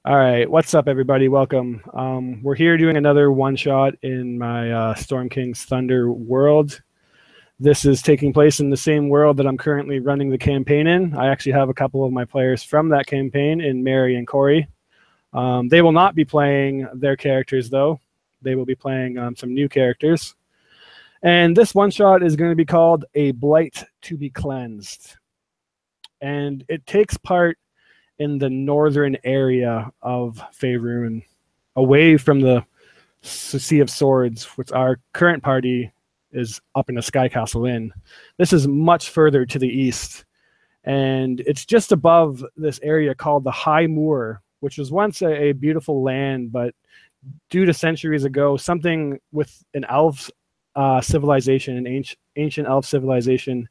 All right, what's up, everybody? Welcome. We're here doing another one shot in my Storm King's Thunder world. This is taking place in the same world that I'm currently running the campaign in. I actually have a couple of my players from that campaign in Mary and Corey. They will not be playing their characters, though. They will be playing some new characters. And this one shot is going to be called A Blight to be Cleansed. And it takes part in the northern area of Faerun, away from the Sea of Swords, which our current party is up in the Sky Castle Inn. This is much further to the east, and it's just above this area called the High Moor, which was once a beautiful land, but due to centuries ago, something with an elf civilization, an ancient elf civilization,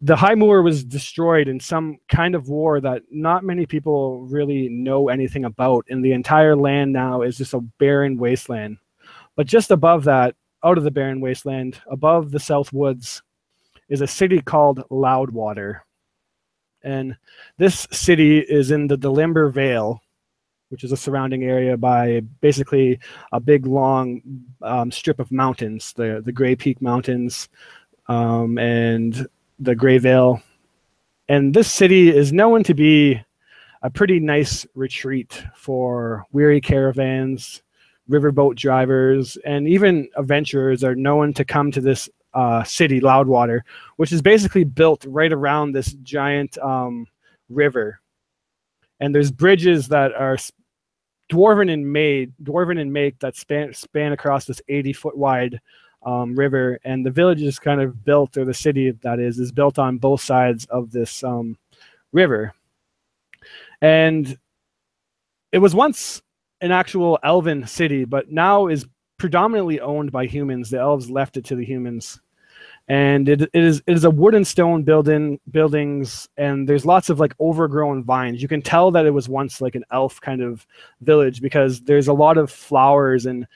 the High Moor was destroyed in some kind of war that not many people really know anything about, and the entire land now is just a barren wasteland. But just above that, out of the barren wasteland, above the South Woods, is a city called Loudwater. And this city is in the Delimber Vale, which is a surrounding area by basically a big, long strip of mountains, the Grey Peak Mountains, and the Grey Vale. And this city is known to be a pretty nice retreat for weary caravans, riverboat drivers, and even adventurers are known to come to this city, Loudwater, which is basically built right around this giant river. And there's bridges that are dwarven in make that span across this 80-foot wide river, and the village is kind of built, or the city that is built on both sides of this river. And it was once an actual elven city, but now is predominantly owned by humans. The elves left it to the humans, and it is a wood and stone buildings, and there's lots of like overgrown vines. You can tell that it was once like an elf kind of village because there's a lot of flowers and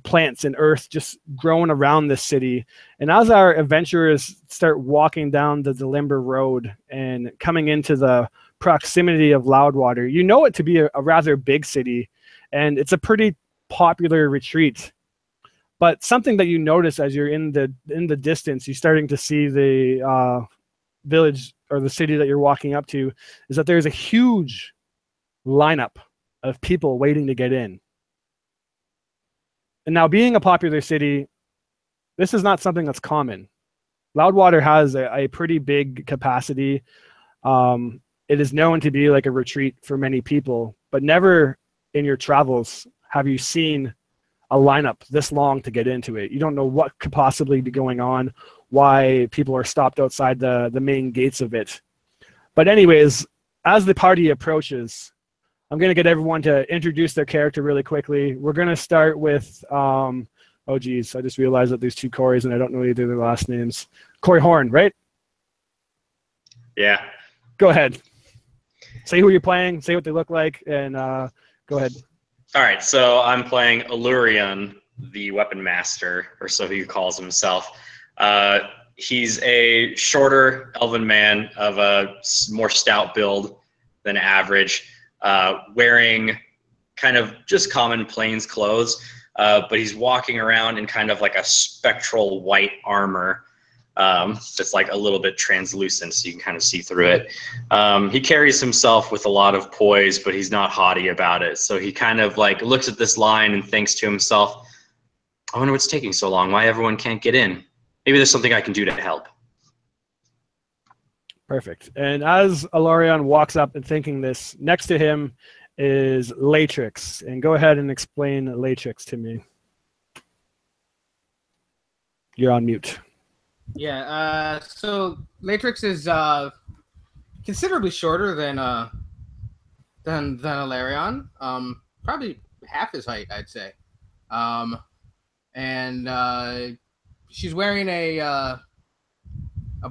plants and earth just growing around this city. And as our adventurers start walking down the Delimber Road and coming into the proximity of Loudwater, you know it to be a rather big city, and it's a pretty popular retreat. But something that you notice as you're in the distance, you're starting to see the village or the city that you're walking up to, is that there's a huge lineup of people waiting to get in. And now, being a popular city, this is not something that's common. Loudwater has a pretty big capacity. It is known to be like a retreat for many people, but never in your travels have you seen a lineup this long to get into it. You don't know what could possibly be going on, why people are stopped outside the main gates of it. But anyways, as the party approaches, I'm going to get everyone to introduce their character really quickly. We're going to start with, oh geez, I just realized that there's two Corys and I don't know either of their last names. Corey Horn, right? Yeah. Go ahead. Say who you're playing, say what they look like, and go ahead. All right, so I'm playing Allurion, the Weapon Master, or so he calls himself. He's a shorter elven man of a more stout build than average, wearing kind of just common plains clothes, but he's walking around in kind of like a spectral white armor that's like a little bit translucent, so you can kind of see through it. He carries himself with a lot of poise, but he's not haughty about it. So he kind of like looks at this line and thinks to himself, I wonder what's taking so long, why everyone can't get in. Maybe there's something I can do to help. Perfect. And as Alarion walks up and thinking this, next to him is Latrix. And go ahead and explain Latrix to me. You're on mute. Yeah, so Latrix is considerably shorter than Alarion. Probably half his height, I'd say. And she's wearing a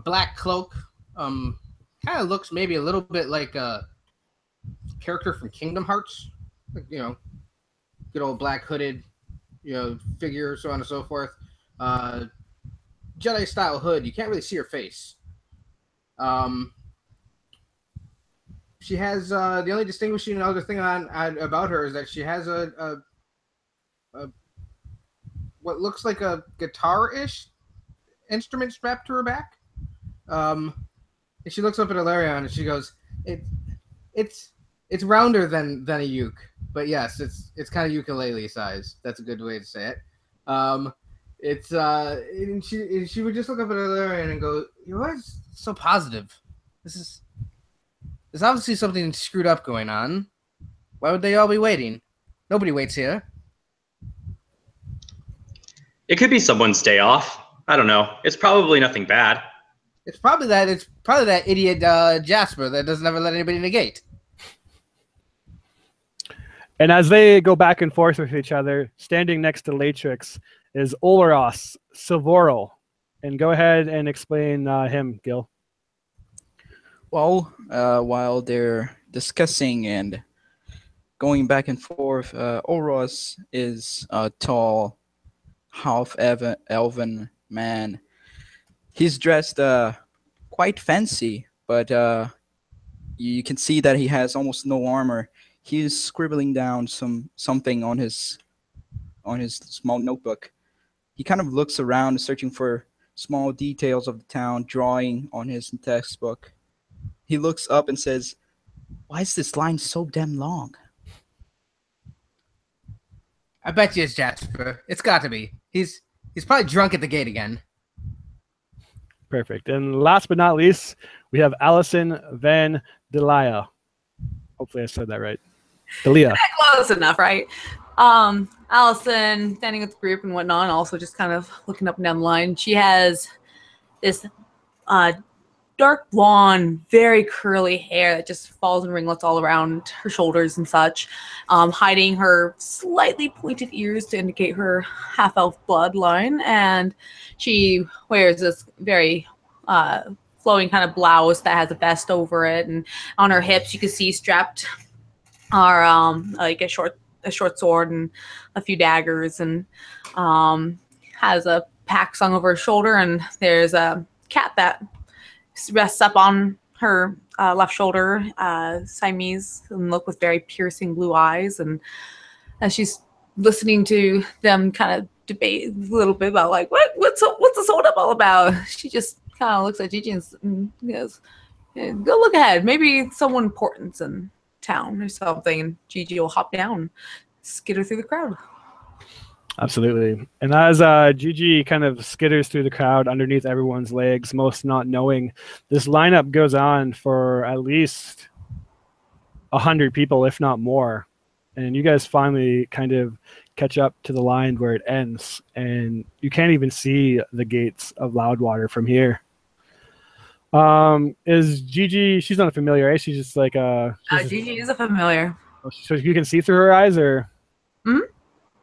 black cloak. Kind of looks maybe a little bit like a character from Kingdom Hearts, like, you know, good old black hooded, you know, figure, so on and so forth. Jedi style hood. You can't really see her face. She has the only distinguishing other thing about her is that she has a what looks like a guitar-ish instrument strapped to her back. And she looks up at Ilarion and she goes, "It's rounder than a uke, but yes, it's kind of ukulele size. That's a good way to say it. It's and she would just look up at Ilarion and go, "You're always so positive. There's obviously something screwed up going on. Why would they all be waiting? Nobody waits here." It could be someone's day off. I don't know. It's probably nothing bad. It's probably that idiot Jasper that doesn't ever let anybody in the gate. And as they go back and forth with each other, standing next to Latrix is Olaros Silvoril. And go ahead and explain him, Gil. Well, while they're discussing and going back and forth, Olaros is a tall, half-elven man. He's dressed quite fancy, but you can see that he has almost no armor. He's scribbling down something on his small notebook. He kind of looks around, searching for small details of the town, drawing on his textbook. He looks up and says, "Why is this line so damn long?" I bet you it's Jasper. It's got to be. He's probably drunk at the gate again. Perfect. And last but not least, we have Allison Van Delia. Hopefully I said that right. Delia. Close enough, right? Allison standing with the group and whatnot, also just kind of looking up and down the line. She has this dark blonde, very curly hair that just falls in ringlets all around her shoulders and such, hiding her slightly pointed ears to indicate her half-elf bloodline. And she wears this very flowing kind of blouse that has a vest over it, and on her hips you can see strapped are like a short sword and a few daggers, and has a pack slung over her shoulder, and there's a cat that rests up on her left shoulder, Siamese, and look with very piercing blue eyes. And as she's listening to them kind of debate a little bit about like what's this hold up all about, she just kind of looks at Gigi and goes, "Yeah, go look ahead. Maybe someone important's in town or something." And Gigi will hop down, skitter through the crowd. Absolutely. And as Gigi kind of skitters through the crowd underneath everyone's legs, most not knowing, this lineup goes on for at least 100 people, if not more. And you guys finally kind of catch up to the line where it ends, and you can't even see the gates of Loudwater from here. Is Gigi, she's not a familiar, right? She's just like Gigi is a familiar. So you can see through her eyes, or? Mm-hmm.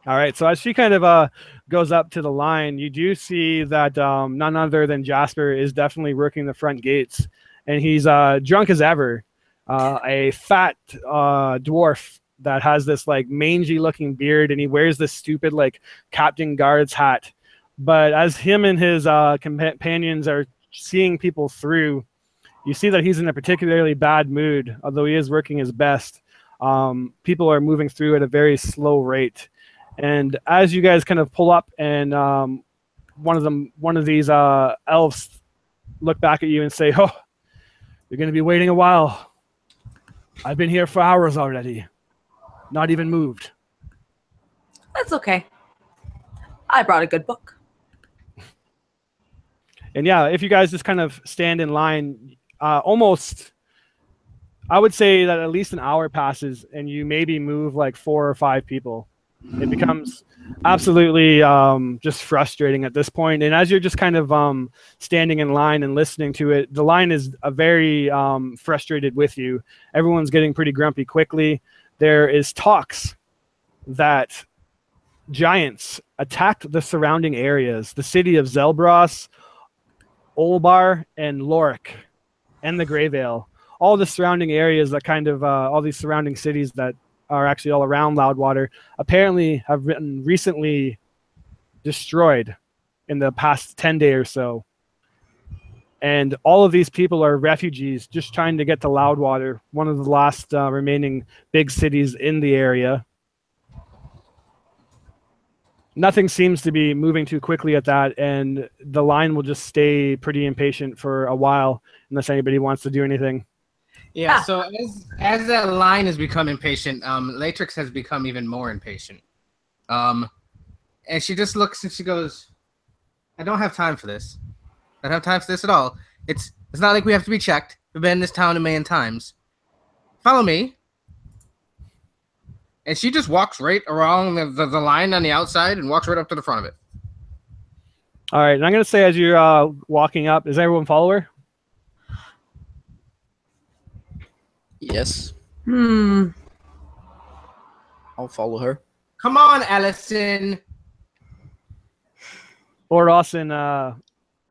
All right, so as she kind of goes up to the line, you do see that none other than Jasper is definitely working the front gates, and he's drunk as ever. A fat dwarf that has this like mangy looking beard, and he wears this stupid like Captain Guard's hat. But as him and his companions are seeing people through, you see that he's in a particularly bad mood, although he is working his best. People are moving through at a very slow rate. And as you guys kind of pull up, and one of these elves look back at you and say, "Oh, you're going to be waiting a while. I've been here for hours already. Not even moved." That's okay. I brought a good book. And yeah, if you guys just kind of stand in line, almost, I would say that at least an hour passes, and you maybe move like 4 or 5 people. It becomes absolutely just frustrating at this point. And as you're just kind of standing in line and listening to it, the line is very frustrated with you. Everyone's getting pretty grumpy quickly. There is talks that giants attacked the surrounding areas, the city of Zelbros, Olbar, and Lorik, and the Greyvale. All the surrounding areas that kind of, all these surrounding cities that are actually all around Loudwater, apparently have been recently destroyed in the past 10 days or so. And all of these people are refugees just trying to get to Loudwater, one of the last remaining big cities in the area. Nothing seems to be moving too quickly at that, and the line will just stay pretty impatient for a while unless anybody wants to do anything. Yeah, so as that line has become impatient, Latrix has become even more impatient. And she just looks and she goes, I don't have time for this. I don't have time for this at all. It's not like we have to be checked. We've been in this town a million times. Follow me. And she just walks right around the line on the outside and walks right up to the front of it. All right, and I'm going to say as you're walking up, does everyone follow her? Yes. Hmm. I'll follow her. Come on, Allison. Oros and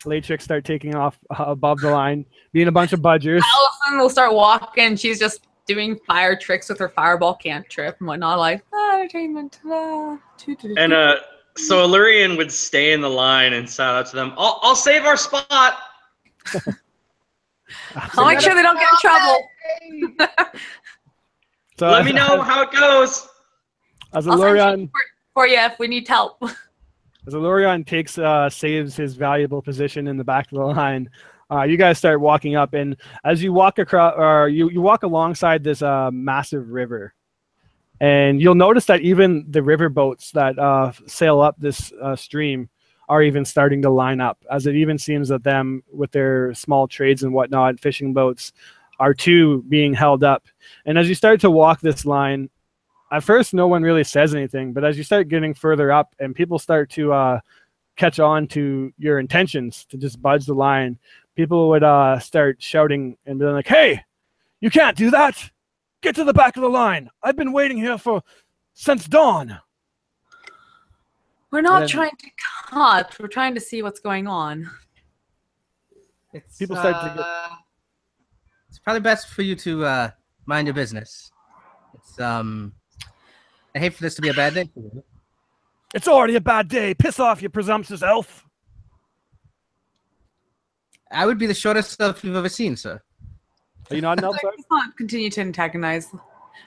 Latrix start taking off above the line, being a bunch of budgers. Allison will start walking. She's just doing fire tricks with her fireball cantrip and whatnot, like entertainment. And so Illyrian would stay in the line and shout out to them, I'll save our spot. I'll make sure they don't get in trouble. So let me know how it goes. As I'll send Illyrian, you for you if we need help. as Illyrian saves his valuable position in the back of the line, you guys start walking up, and as you walk across, or you walk alongside this massive river, and you'll notice that even the river boats that sail up this stream are even starting to line up, as it even seems that them with their small trades and whatnot, fishing boats, are too being held up. And as you start to walk this line, at first no one really says anything, but as you start getting further up and people start to catch on to your intentions to just budge the line, people would start shouting and be like, hey, you can't do that. Get to the back of the line. I've been waiting here since dawn. We're not trying to cut. We're trying to see what's going on. People start to get... It's probably best for you to mind your business. It's I hate for this to be a bad day for you. It's already a bad day. Piss off, you presumptuous elf. I would be the shortest elf you've ever seen, sir. Are you not an elf? Let's not continue to antagonize.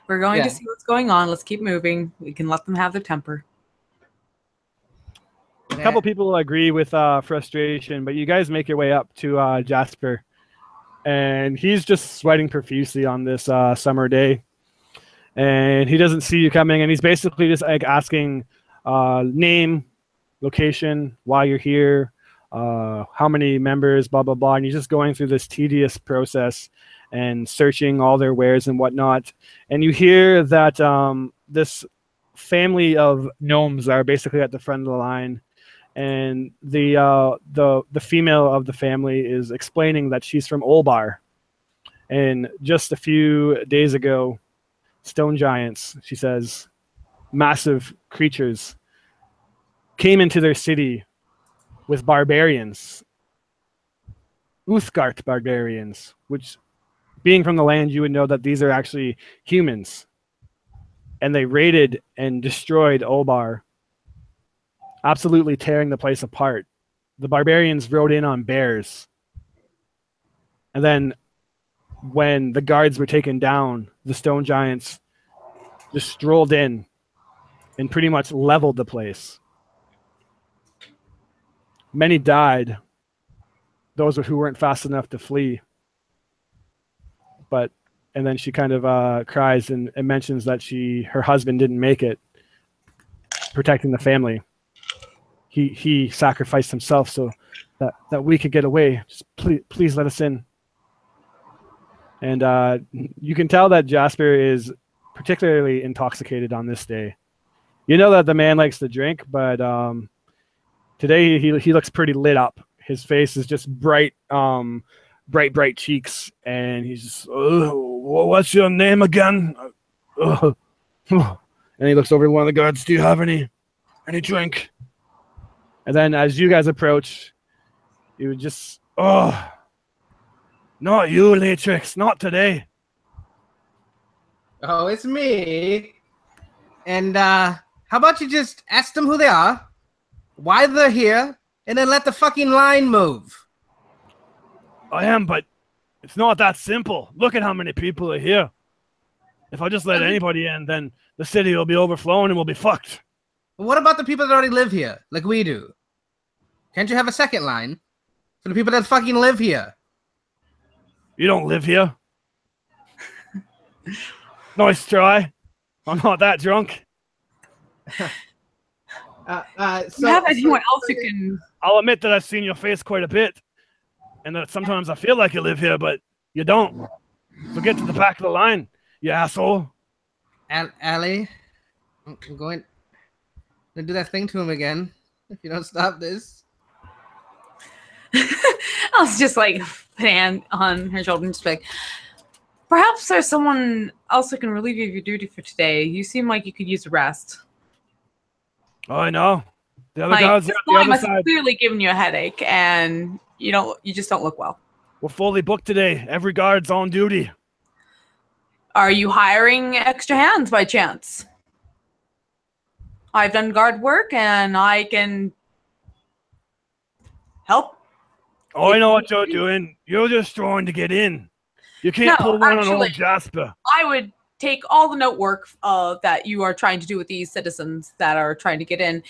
We're going to see what's going on. Let's keep moving. We can let them have their temper. A couple people agree with frustration, but you guys make your way up to Jasper, and he's just sweating profusely on this summer day, and he doesn't see you coming, and he's basically just like asking name, location, why you're here, how many members, blah blah blah, and he's just going through this tedious process and searching all their wares and whatnot. And you hear that this family of gnomes are basically at the front of the line. And the female of the family is explaining that she's from Olbar, and just a few days ago, stone giants, she says, massive creatures, came into their city with barbarians, Uthgard barbarians, which, being from the land, you would know that these are actually humans, and they raided and destroyed Olbar, absolutely tearing the place apart. The barbarians rode in on bears. And then when the guards were taken down, the stone giants just strolled in and pretty much leveled the place. Many died, those who weren't fast enough to flee. And then she kind of cries and mentions that her husband didn't make it, protecting the family. He sacrificed himself so that we could get away. Just please let us in. And you can tell that Jasper is particularly intoxicated on this day. You know that the man likes to drink, but today he looks pretty lit up. His face is just bright cheeks, and he's just, what's your name again? And he looks over to one of the guards. Do you have any drink? And then as you guys approach, you would just, not you, Latrix, not today. Oh, it's me. And how about you just ask them who they are, why they're here, and then let the fucking line move. I am, but it's not that simple. Look at how many people are here. If I just let anybody in, then the city will be overflowing and we'll be fucked. But what about the people that already live here, like we do? Can't you have a second line for the people that fucking live here? You don't live here. Nice try. I'm not that drunk. Do you have anyone else who can... I'll admit that I've seen your face quite a bit, and that sometimes I feel like you live here, but you don't. So get to the back of the line, you asshole. Allie, I'm going to do that thing to him again if you don't stop this. I was just like, put a hand on her shoulder and just like, perhaps there's someone else who can relieve you of your duty for today. You seem like you could use a rest. Oh, I know. The other Like, guys are on the other side. Clearly giving you a headache, and you just don't look well. We're fully booked today. Every guard's on duty. Are you hiring extra hands by chance? I've done guard work, and I can help. Oh, I know what you're doing. You're just trying to get in. You can't pull one on old Jasper. I would take all the note work that you are trying to do with these citizens that are trying to get in.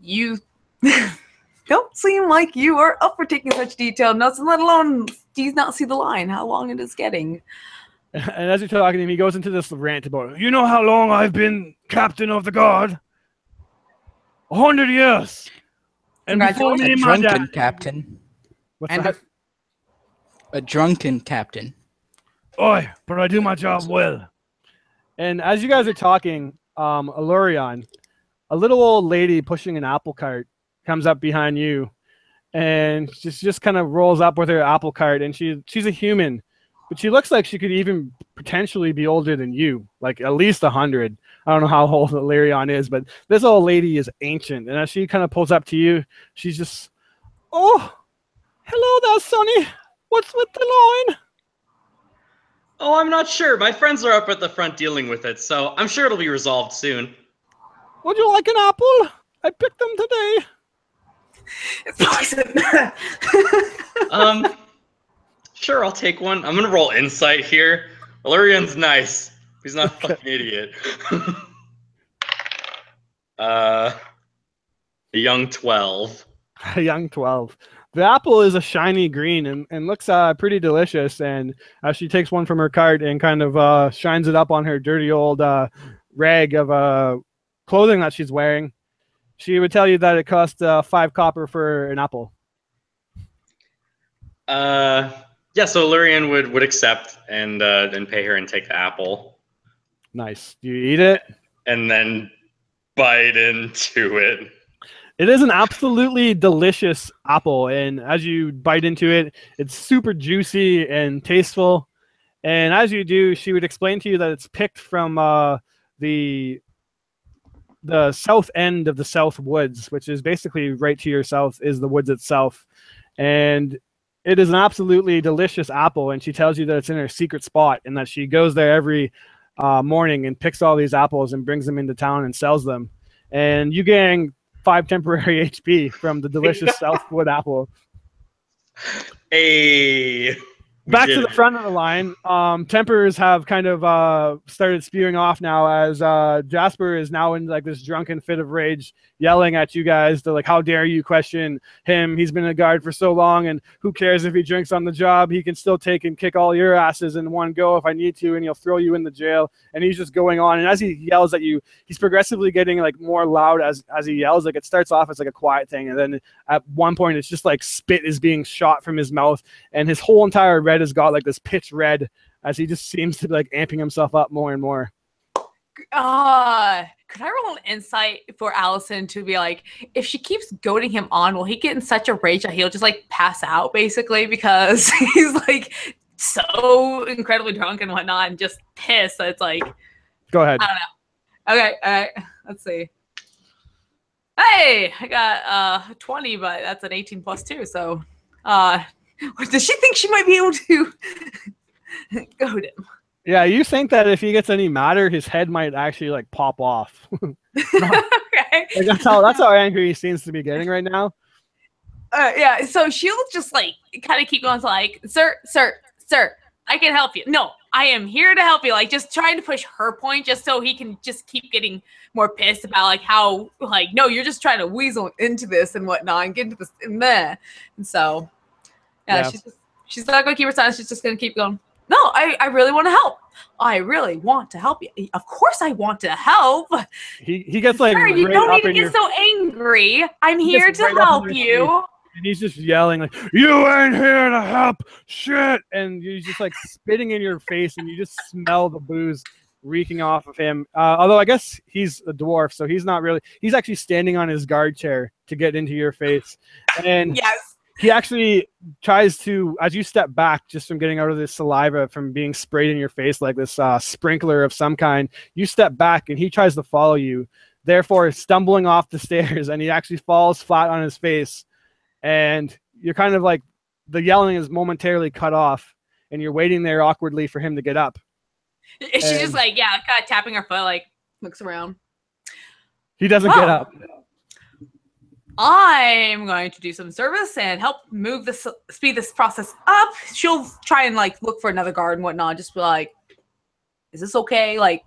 You don't seem like you are up for taking such detailed notes, let alone do you not see the line, how long it is getting. And as you're talking to him, he goes into this rant about, you know how long I've been captain of the guard? 100 years. And before me A and my drunken dad... captain. What's And that? A drunken captain. Oi, but I do my job well. And as you guys are talking, Alurion, a little old lady pushing an apple cart comes up behind you, and just kind of rolls up with her apple cart. And she's a human, but she looks like she could even potentially be older than you, like at least 100. I don't know how old Alurion is, but this old lady is ancient. And as she kind of pulls up to you, she's just, oh, hello there, Sonny. What's with the line? Oh, I'm not sure. My friends are up at the front dealing with it, so I'm sure it'll be resolved soon. Would you like an apple? I picked them today. It's poison. Sure, I'll take one. I'm gonna roll insight here. Valerian's nice. He's not a fucking idiot. A young 12. A young 12. The apple is a shiny green and looks pretty delicious. And as she takes one from her cart and kind of shines it up on her dirty old rag of clothing that she's wearing, she would tell you that it cost 5 copper for an apple. Yeah, so Lurian would accept and pay her and take the apple. Nice. Do you eat it? And then bite into it. It is an absolutely delicious apple, and as you bite into it, it's super juicy and tasteful. And as you do, she would explain to you that it's picked from the south end of the South Woods, which is basically right to your south is the woods itself. And it is an absolutely delicious apple, and she tells you that it's in her secret spot and that she goes there every morning and picks all these apples and brings them into town and sells them. And you gain 5 temporary HP from the delicious Southwood apple. Hey. Back to the front of the line, tempers have kind of started spewing off now as Jasper is now in like this drunken fit of rage, yelling at you guys. They're like, how dare you question him? He's been a guard for so long, and who cares if he drinks on the job? He can still take and kick all your asses in one go if I need to, and he'll throw you in the jail. And he's just going on. And as he yells at you, he's progressively getting like more loud as he yells. Like it starts off as like a quiet thing, and then at one point it's just like spit is being shot from his mouth, and his whole entire red has got like this pitch red as he just seems to be like amping himself up more and more. Could I roll an insight for Allison to be like, if she keeps goading him on, will he get in such a rage that he'll just like pass out basically because he's like so incredibly drunk and whatnot and just pissed that it's like, go ahead. I don't know. Okay, all right, let's see. Hey, I got 20, but that's an 18 plus 2, so does she think she might be able to goad him? Yeah, you think that if he gets any madder, his head might actually like pop off. Okay. Like, that's how angry he seems to be getting right now. Yeah, so she'll just like kind of keep going to like, sir, I can help you. No, I am here to help you. Like just trying to push her point just so he can just keep getting more pissed about like how like, no, you're just trying to weasel into this and whatnot and get into this and there. And so yeah. She's not gonna keep her silence, she's just gonna keep going. No, I really want to help. I really want to help you. Of course I want to help. He gets like Sir, you right don't up need to in get your, so angry. I'm He here gets to right up in help your you. and he's just yelling like, "You ain't here to help, shit!" And he's just like spitting in your face, and you just smell the booze reeking off of him. Although I guess he's a dwarf, so he's not really. He's actually standing on his guard chair to get into your face, and Yes. he actually tries to, as you step back just from getting out of this saliva from being sprayed in your face like this sprinkler of some kind. You step back, and he tries to follow you, therefore stumbling off the stairs, and he actually falls flat on his face. And you're kind of like, the yelling is momentarily cut off, and you're waiting there awkwardly for him to get up. She's just like, yeah, kind of tapping her foot, like looks around. He doesn't get up. I'm going to do some service and help speed this process up. She'll try and like look for another guard and whatnot. Just be like, is this okay? Like,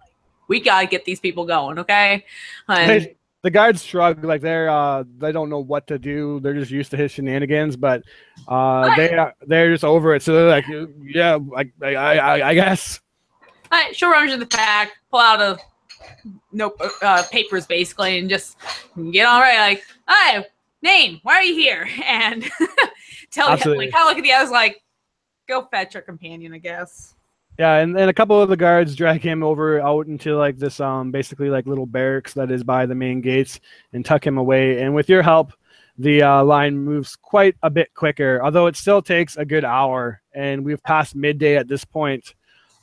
we gotta get these people going, okay? And The guards shrug, like they don't know what to do. They're just used to his shenanigans, but they're just over it. So they're like, yeah, I guess. all right, she'll rummage in the pack, pull out a papers basically, and just get on right. Like, hi, name, why are you here? And tell you, like, kind of look at the others, like, go fetch your companion, I guess. Yeah, and a couple of the guards drag him over out into like this basically like little barracks that is by the main gates and tuck him away. And with your help, the line moves quite a bit quicker, although it still takes a good hour. And we've passed midday at this point.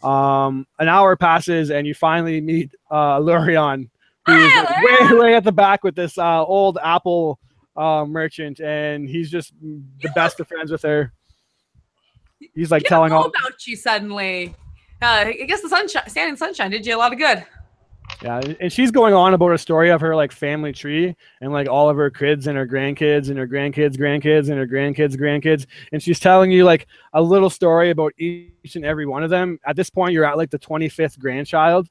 An hour passes, and you finally meet Lurion, who's like way at the back with this old apple merchant, and he's just the best of friends with her. He's like telling all about you suddenly. I guess the standing sunshine did you a lot of good. Yeah, and she's going on about a story of her like family tree and like all of her kids and her grandkids and her grandkids' grandkids and her grandkids' grandkids, and she's telling you like a little story about each and every one of them. At this point, you're at like the 25th grandchild.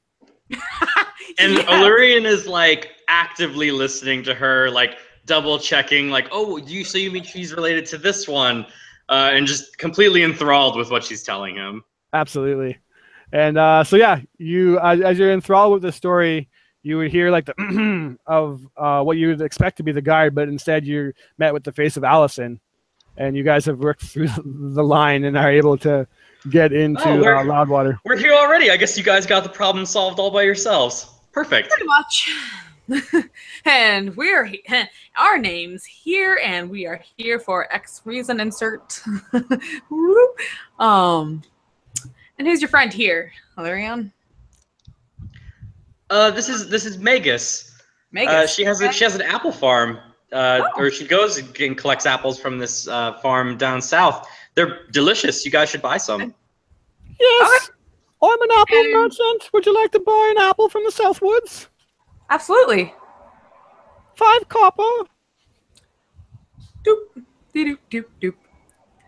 And Illyrian is like actively listening to her, like double checking, like, oh, you mean she's related to this one, and just completely enthralled with what she's telling him. Absolutely. And so yeah, you as you're enthralled with the story, you would hear like the of what you would expect to be the guard, but instead you're met with the face of Allison, and you guys have worked through the line and are able to get into Loudwater. We're here already. I guess you guys got the problem solved all by yourselves. Perfect. Pretty much. And we're our name's here, and we are here for X reason. Insert. And who's your friend here, Illyrian? This is Magus. Magus. She has an apple farm. Or she goes and collects apples from this farm down south. They're delicious. You guys should buy some. Yes, I'm an apple merchant. Would you like to buy an apple from the Southwoods? Absolutely. 5 copper. Doop, doop, doop, doop.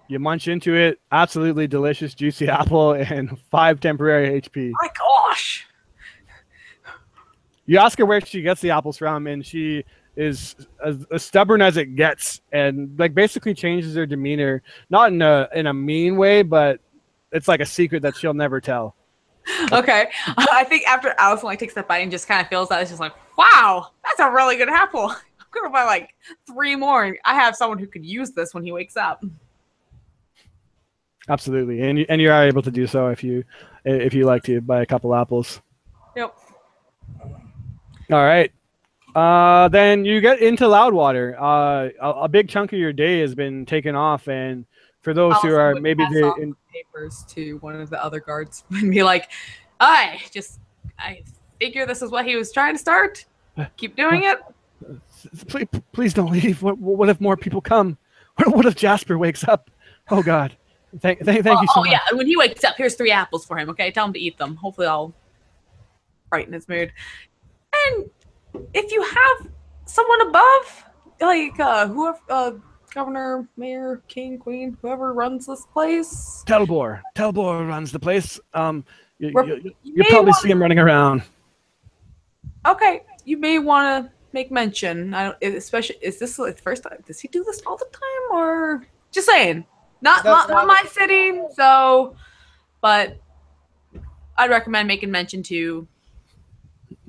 You munch into it. Absolutely delicious, juicy apple and 5 temporary HP. My gosh. You ask her where she gets the apples from, and she is as stubborn as it gets, and like basically changes her demeanor, not in a mean way, but it's like a secret that she'll never tell. Okay. I think after Allison like takes that bite and just kind of feels that, it's just like, wow, that's a really good apple. I'm gonna buy like 3 more. I have someone who could use this when he wakes up. Absolutely, and you are able to do so if you like to buy a couple apples. Yep. All right. Then you get into Loudwater. A big chunk of your day has been taken off, and for those who are maybe papers to one of the other guards and be like, I figure this is what he was trying to start. Keep doing it. Please don't leave. What if more people come? What if Jasper wakes up? Oh God. Thank you so much. Oh yeah, when he wakes up, here's 3 apples for him. Okay, tell him to eat them. Hopefully, I'll brighten his mood. And if you have someone above, like whoever governor, mayor, king, queen, whoever runs this place. Telbor runs the place. You may probably wanna- see him running around. Okay, you may want to make mention. Especially, is this the first time? Does he do this all the time, or just saying? Not my city, so. But I'd recommend making mention to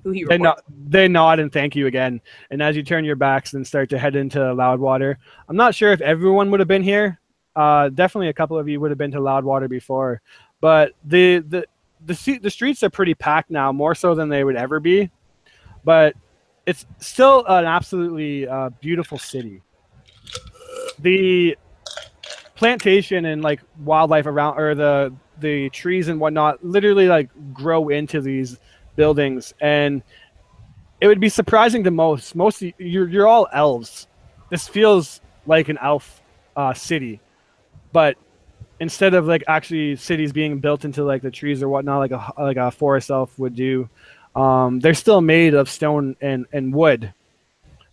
who he reports. They nod and thank you again. And as you turn your backs and start to head into Loudwater, I'm not sure if everyone would have been here. Definitely a couple of you would have been to Loudwater before, but the streets are pretty packed now, more so than they would ever be. But it's still an absolutely beautiful city. The plantation and like wildlife around, or the trees and whatnot, literally like grow into these buildings, and it would be surprising to most of you're all elves. This feels like an elf city, but instead of like actually cities being built into like the trees or whatnot, like a forest elf would do, they're still made of stone and wood,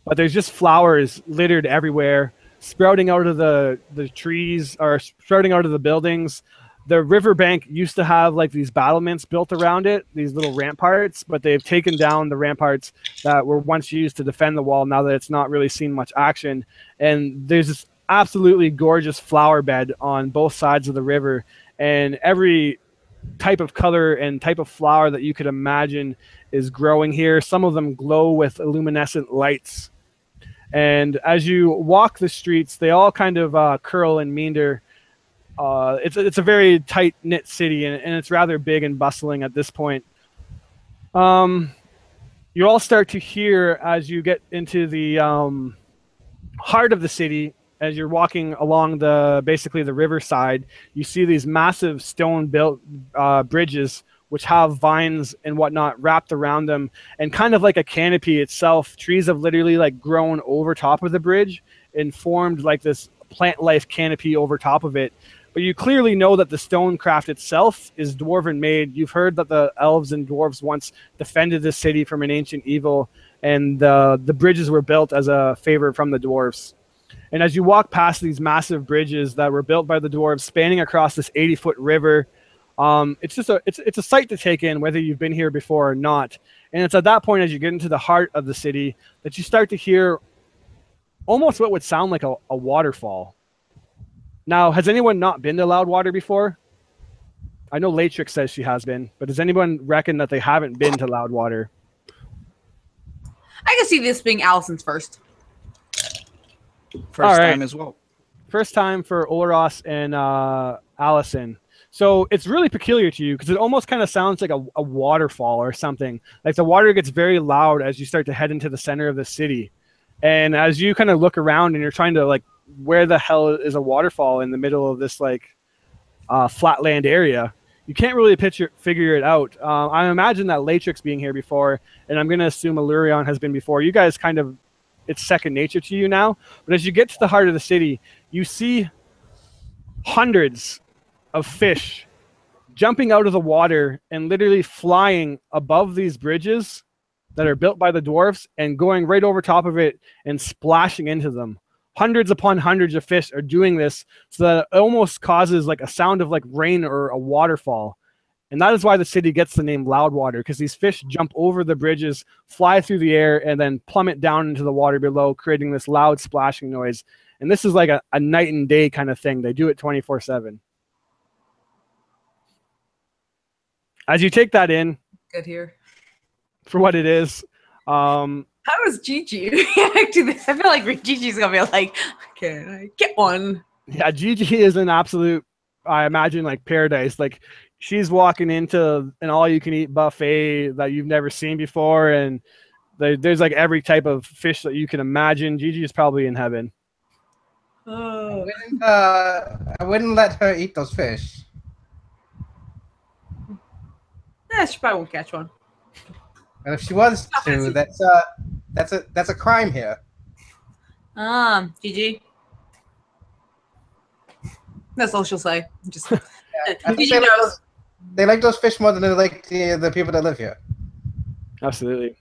but there's just flowers littered everywhere, sprouting out of the trees, or sprouting out of the buildings. The riverbank used to have like these battlements built around it, these little ramparts, but they've taken down the ramparts that were once used to defend the wall now that it's not really seen much action. And there's this absolutely gorgeous flower bed on both sides of the river, and every type of color and type of flower that you could imagine is growing here. Some of them glow with luminescent lights. And as you walk the streets, they all kind of curl and meander. It's a very tight-knit city, and it's rather big and bustling at this point. You all start to hear, as you get into the heart of the city, as you're walking along basically the riverside, you see these massive stone-built bridges which have vines and whatnot wrapped around them, and kind of like a canopy itself, trees have literally like grown over top of the bridge and formed like this plant life canopy over top of it. But you clearly know that the stonecraft itself is dwarven made. You've heard that the elves and dwarves once defended this city from an ancient evil, and the bridges were built as a favor from the dwarves. And as you walk past these massive bridges that were built by the dwarves spanning across this 80-foot river, it's a sight to take in, whether you've been here before or not. And it's at that point, as you get into the heart of the city, that you start to hear almost what would sound like a waterfall. Now, has anyone not been to Loudwater before? I know Latrix says she has been, but does anyone reckon that they haven't been to Loudwater? I can see this being Allison's first. First time as well. First time for Olros and Allison. So it's really peculiar to you because it almost kind of sounds like a waterfall or something. Like the water gets very loud as you start to head into the center of the city. And as you kind of look around and you're trying to like, where the hell is a waterfall in the middle of this like flatland area? You can't really figure it out. I imagine that Latrix being here before, and I'm going to assume Allurion has been before. You guys kind of, it's second nature to you now. But as you get to the heart of the city, you see hundreds of fish jumping out of the water and literally flying above these bridges that are built by the dwarves and going right over top of it and splashing into them. Hundreds upon hundreds of fish are doing this, so that it almost causes like a sound of like rain or a waterfall. And that is why the city gets the name Loudwater, because these fish jump over the bridges, fly through the air, and then plummet down into the water below, creating this loud splashing noise. And this is like a night and day kind of thing. They do it 24/7. As you take that in, Good here. for what it is, How is Gigi react to this? I feel like Gigi's gonna be like, "Can I get one?" yeah, Gigi is an absolute, I imagine, like paradise. Like she's walking into an all-you-can-eat buffet that you've never seen before, and there's like every type of fish that you can imagine. Gigi is probably in heaven. Oh. I wouldn't let her eat those fish. She probably won't catch one. And if she was to, that's a crime here. Gigi. That's all she'll say. Just I think Gigi knows. they like those fish more than they like the people that live here. Absolutely.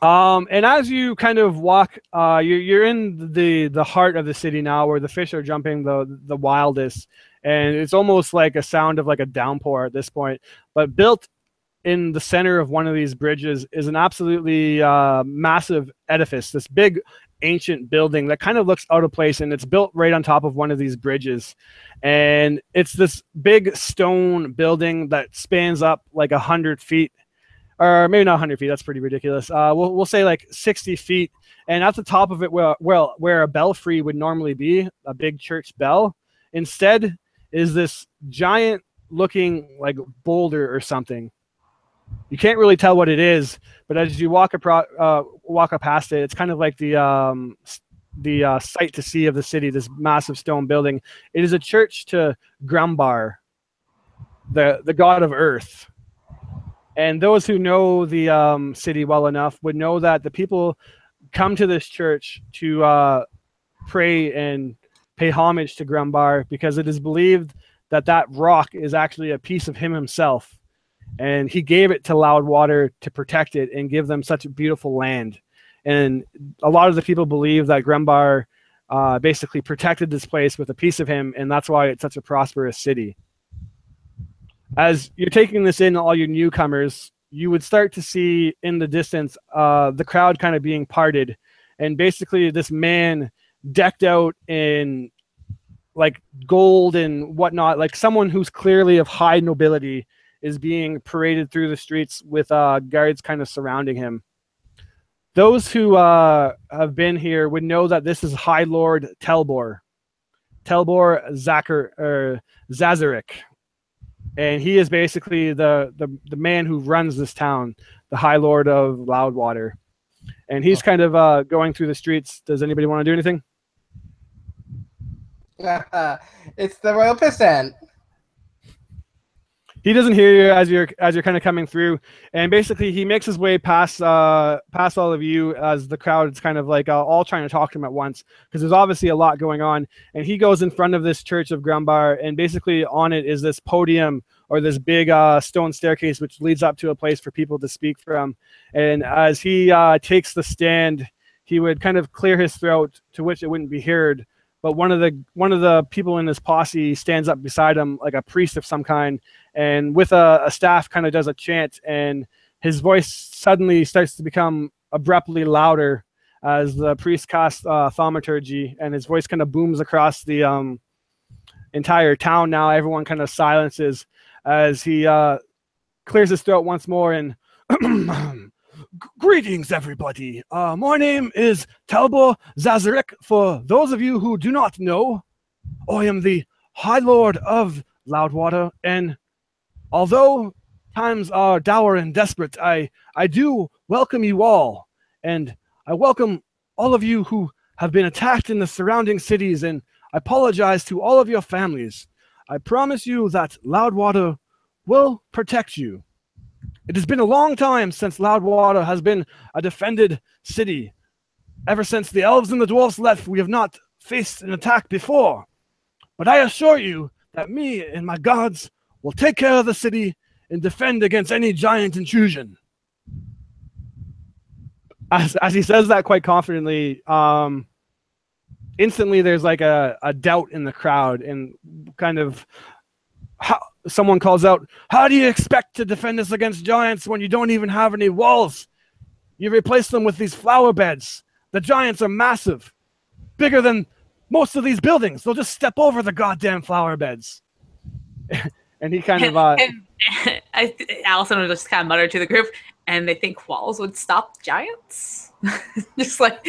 And as you kind of walk, you're in the heart of the city now, where the fish are jumping the wildest, and it's almost like a sound of like a downpour at this point. But built in the center of one of these bridges is an absolutely massive edifice, this big ancient building that kind of looks out of place, and it's built right on top of one of these bridges. And it's this big stone building that spans up like 100 feet, or maybe not 100 feet. That's pretty ridiculous. We'll say like 60 feet. And at the top of it, where a belfry would normally be, a big church bell, instead is this giant looking like boulder or something. You can't really tell what it is, but as you walk up past it, it's kind of like the sight to see of the city, this massive stone building. It is a church to Grumbar, the god of earth. And those who know the city well enough would know that the people come to this church to pray and pay homage to Grumbar, because it is believed that that rock is actually a piece of him himself. And he gave it to Loudwater to protect it and give them such a beautiful land. And a lot of the people believe that Grumbar basically protected this place with a piece of him, and that's why it's such a prosperous city. As you're taking this in, all your newcomers, you would start to see in the distance the crowd kind of being parted, and basically this man decked out in like gold and whatnot, like someone who's clearly of high nobility, is being paraded through the streets with guards kind of surrounding him. Those who have been here would know that this is High Lord Telbor Zazarik. And he is basically the man who runs this town, the High Lord of Loudwater. And he's kind of going through the streets. Does anybody want to do anything? It's the Royal Percent. He doesn't hear you as you're kind of coming through, and basically he makes his way past all of you as the crowd is kind of like all trying to talk to him at once, because there's obviously a lot going on. And he goes in front of this church of Grumbar, and basically on it is this podium or this big stone staircase which leads up to a place for people to speak from. And as he takes the stand, he would kind of clear his throat, to which it wouldn't be heard. But one of the people in his posse stands up beside him, like a priest of some kind, and with a staff kind of does a chant, and his voice suddenly starts to become abruptly louder as the priest casts thaumaturgy, and his voice kind of booms across the entire town. Now everyone kind of silences as he clears his throat once more and greetings, everybody. My name is Telbor Zazarik. For those of you who do not know, I am the High Lord of Loudwater, and although times are dour and desperate, I do welcome you all, and I welcome all of you who have been attacked in the surrounding cities, and I apologize to all of your families. I promise you that Loudwater will protect you. It has been a long time since Loudwater has been a defended city. Ever since the elves and the dwarves left, we have not faced an attack before. But I assure you that me and my gods will take care of the city and defend against any giant intrusion. As he says that quite confidently, instantly there's like a doubt in the crowd, and kind of someone calls out, "How do you expect to defend us against giants when you don't even have any walls? You replace them with these flower beds. The giants are massive, bigger than most of these buildings. They'll just step over the goddamn flower beds." And he kind of Allison would just kind of mutter to the group, and they think walls would stop giants. Just like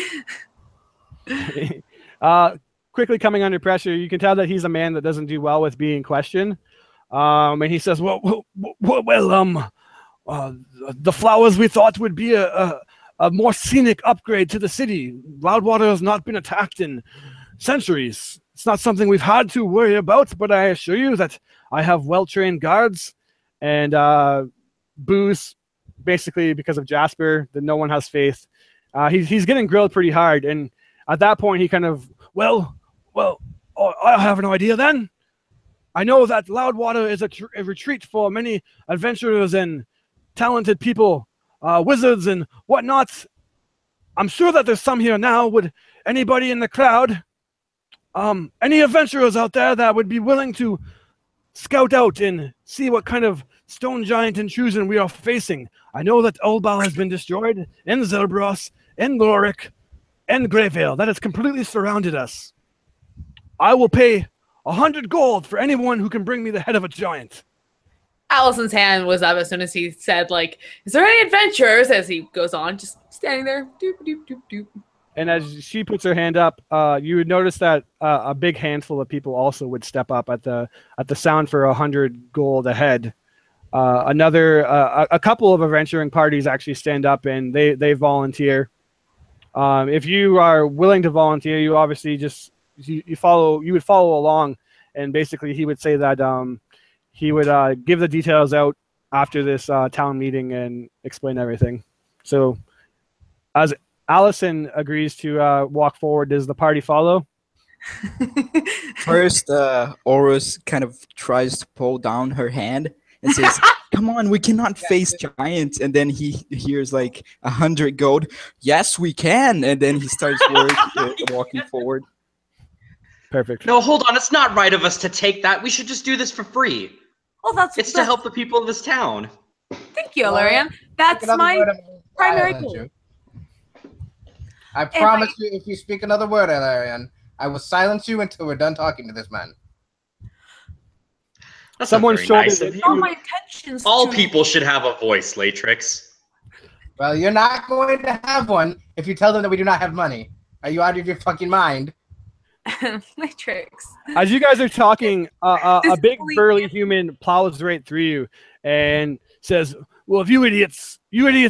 quickly coming under pressure, you can tell that he's a man that doesn't do well with being questioned. And he says, the flowers we thought would be a more scenic upgrade to the city. Loudwater has not been attacked in centuries. It's not something we've had to worry about, but I assure you that I have well-trained guards. And Booze, basically because of Jasper, that no one has faith. He's getting grilled pretty hard, and at that point he kind of, I have no idea then. I know that Loudwater is a retreat for many adventurers and talented people, wizards and whatnot, I'm sure that there's some here now. Would anybody in the crowd, any adventurers out there that would be willing to scout out and see what kind of stone giant intrusion we are facing? I know that Ulbal has been destroyed, and Zelbros, and Lorik, and Greyvale. That has completely surrounded us. I will pay 100 gold for anyone who can bring me the head of a giant. Allison's hand was up as soon as he said, like, is there any adventurers? As he goes on, just standing there. Doop, doop, doop, doop. And as she puts her hand up, you would notice that a big handful of people also would step up at the sound for 100 gold a head. A couple of adventuring parties actually stand up and they volunteer. If you are willing to volunteer, you obviously just you would follow along, and basically he would say that he would give the details out after this town meeting and explain everything. So as Allison agrees to walk forward, does the party follow? First, Horus kind of tries to pull down her hand and says, "Come on, we cannot face giants." And then he hears like 100 gold. Yes, we can. And then he starts walking forward. Perfect. No, hold on. It's not right of us to take that. We should just do this for free. Well, It's to help the people of this town. Thank you, Larian. That's my primary goal. I promise you, if you speak another word, Alarian, I will silence you until we're done talking to this man. That's Someone's nice of you. All my intentions. All people should have a voice, Latrix. Well, you're not going to have one if you tell them that we do not have money. Are you out of your fucking mind? Matrix. As you guys are talking, a big burly human plows right through you and says, "Well, if you idiots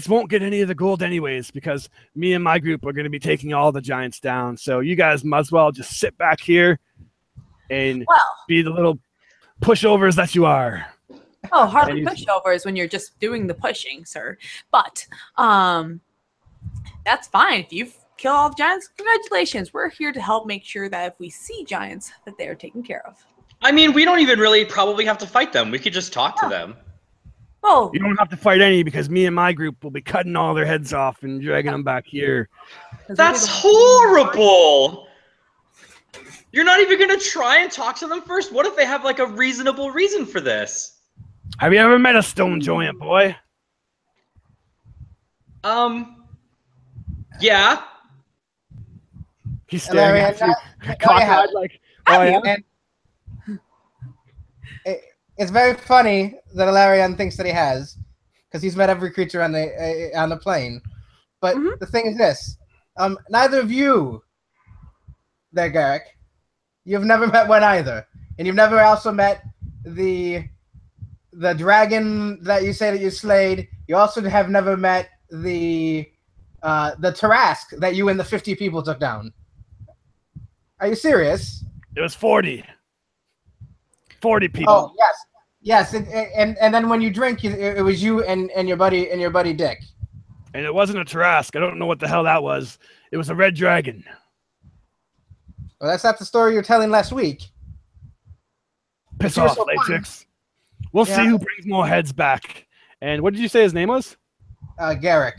won't get any of the gold anyways, because me and my group are going to be taking all the giants down. So you guys might as well just sit back here and be the little pushovers that you are." Oh, hardly pushovers when you're just doing the pushing, sir. But that's fine. If you've killed all the giants, congratulations. We're here to help make sure that if we see giants, that they are taken care of. I mean, we don't even really probably have to fight them. We could just talk to them. Oh, You don't have to fight any, because me and my group will be cutting all their heads off and dragging them back here. That's horrible. You're not even going to try and talk to them first? What if they have like a reasonable reason for this? Have you ever met a stone giant, boy? Yeah. He's staring at you, cockeyed like, oh yeah. And it's very funny that Alarian thinks that he has, because he's met every creature on the plane. But the thing is this: neither of you, there, Garrick, you've never met one either, and you've never also met the dragon that you say that you slayed. You also have never met the Tarask that you and the 50 people took down. Are you serious? It was 40. 40 people. Oh yes. And then when you drink, it was you and your buddy Dick. And it wasn't a Tarask. I don't know what the hell that was. It was a red dragon. Well, that's not the story you were telling last week. Piss off, Latrix. We'll see who brings more heads back. And what did you say his name was? Garrick.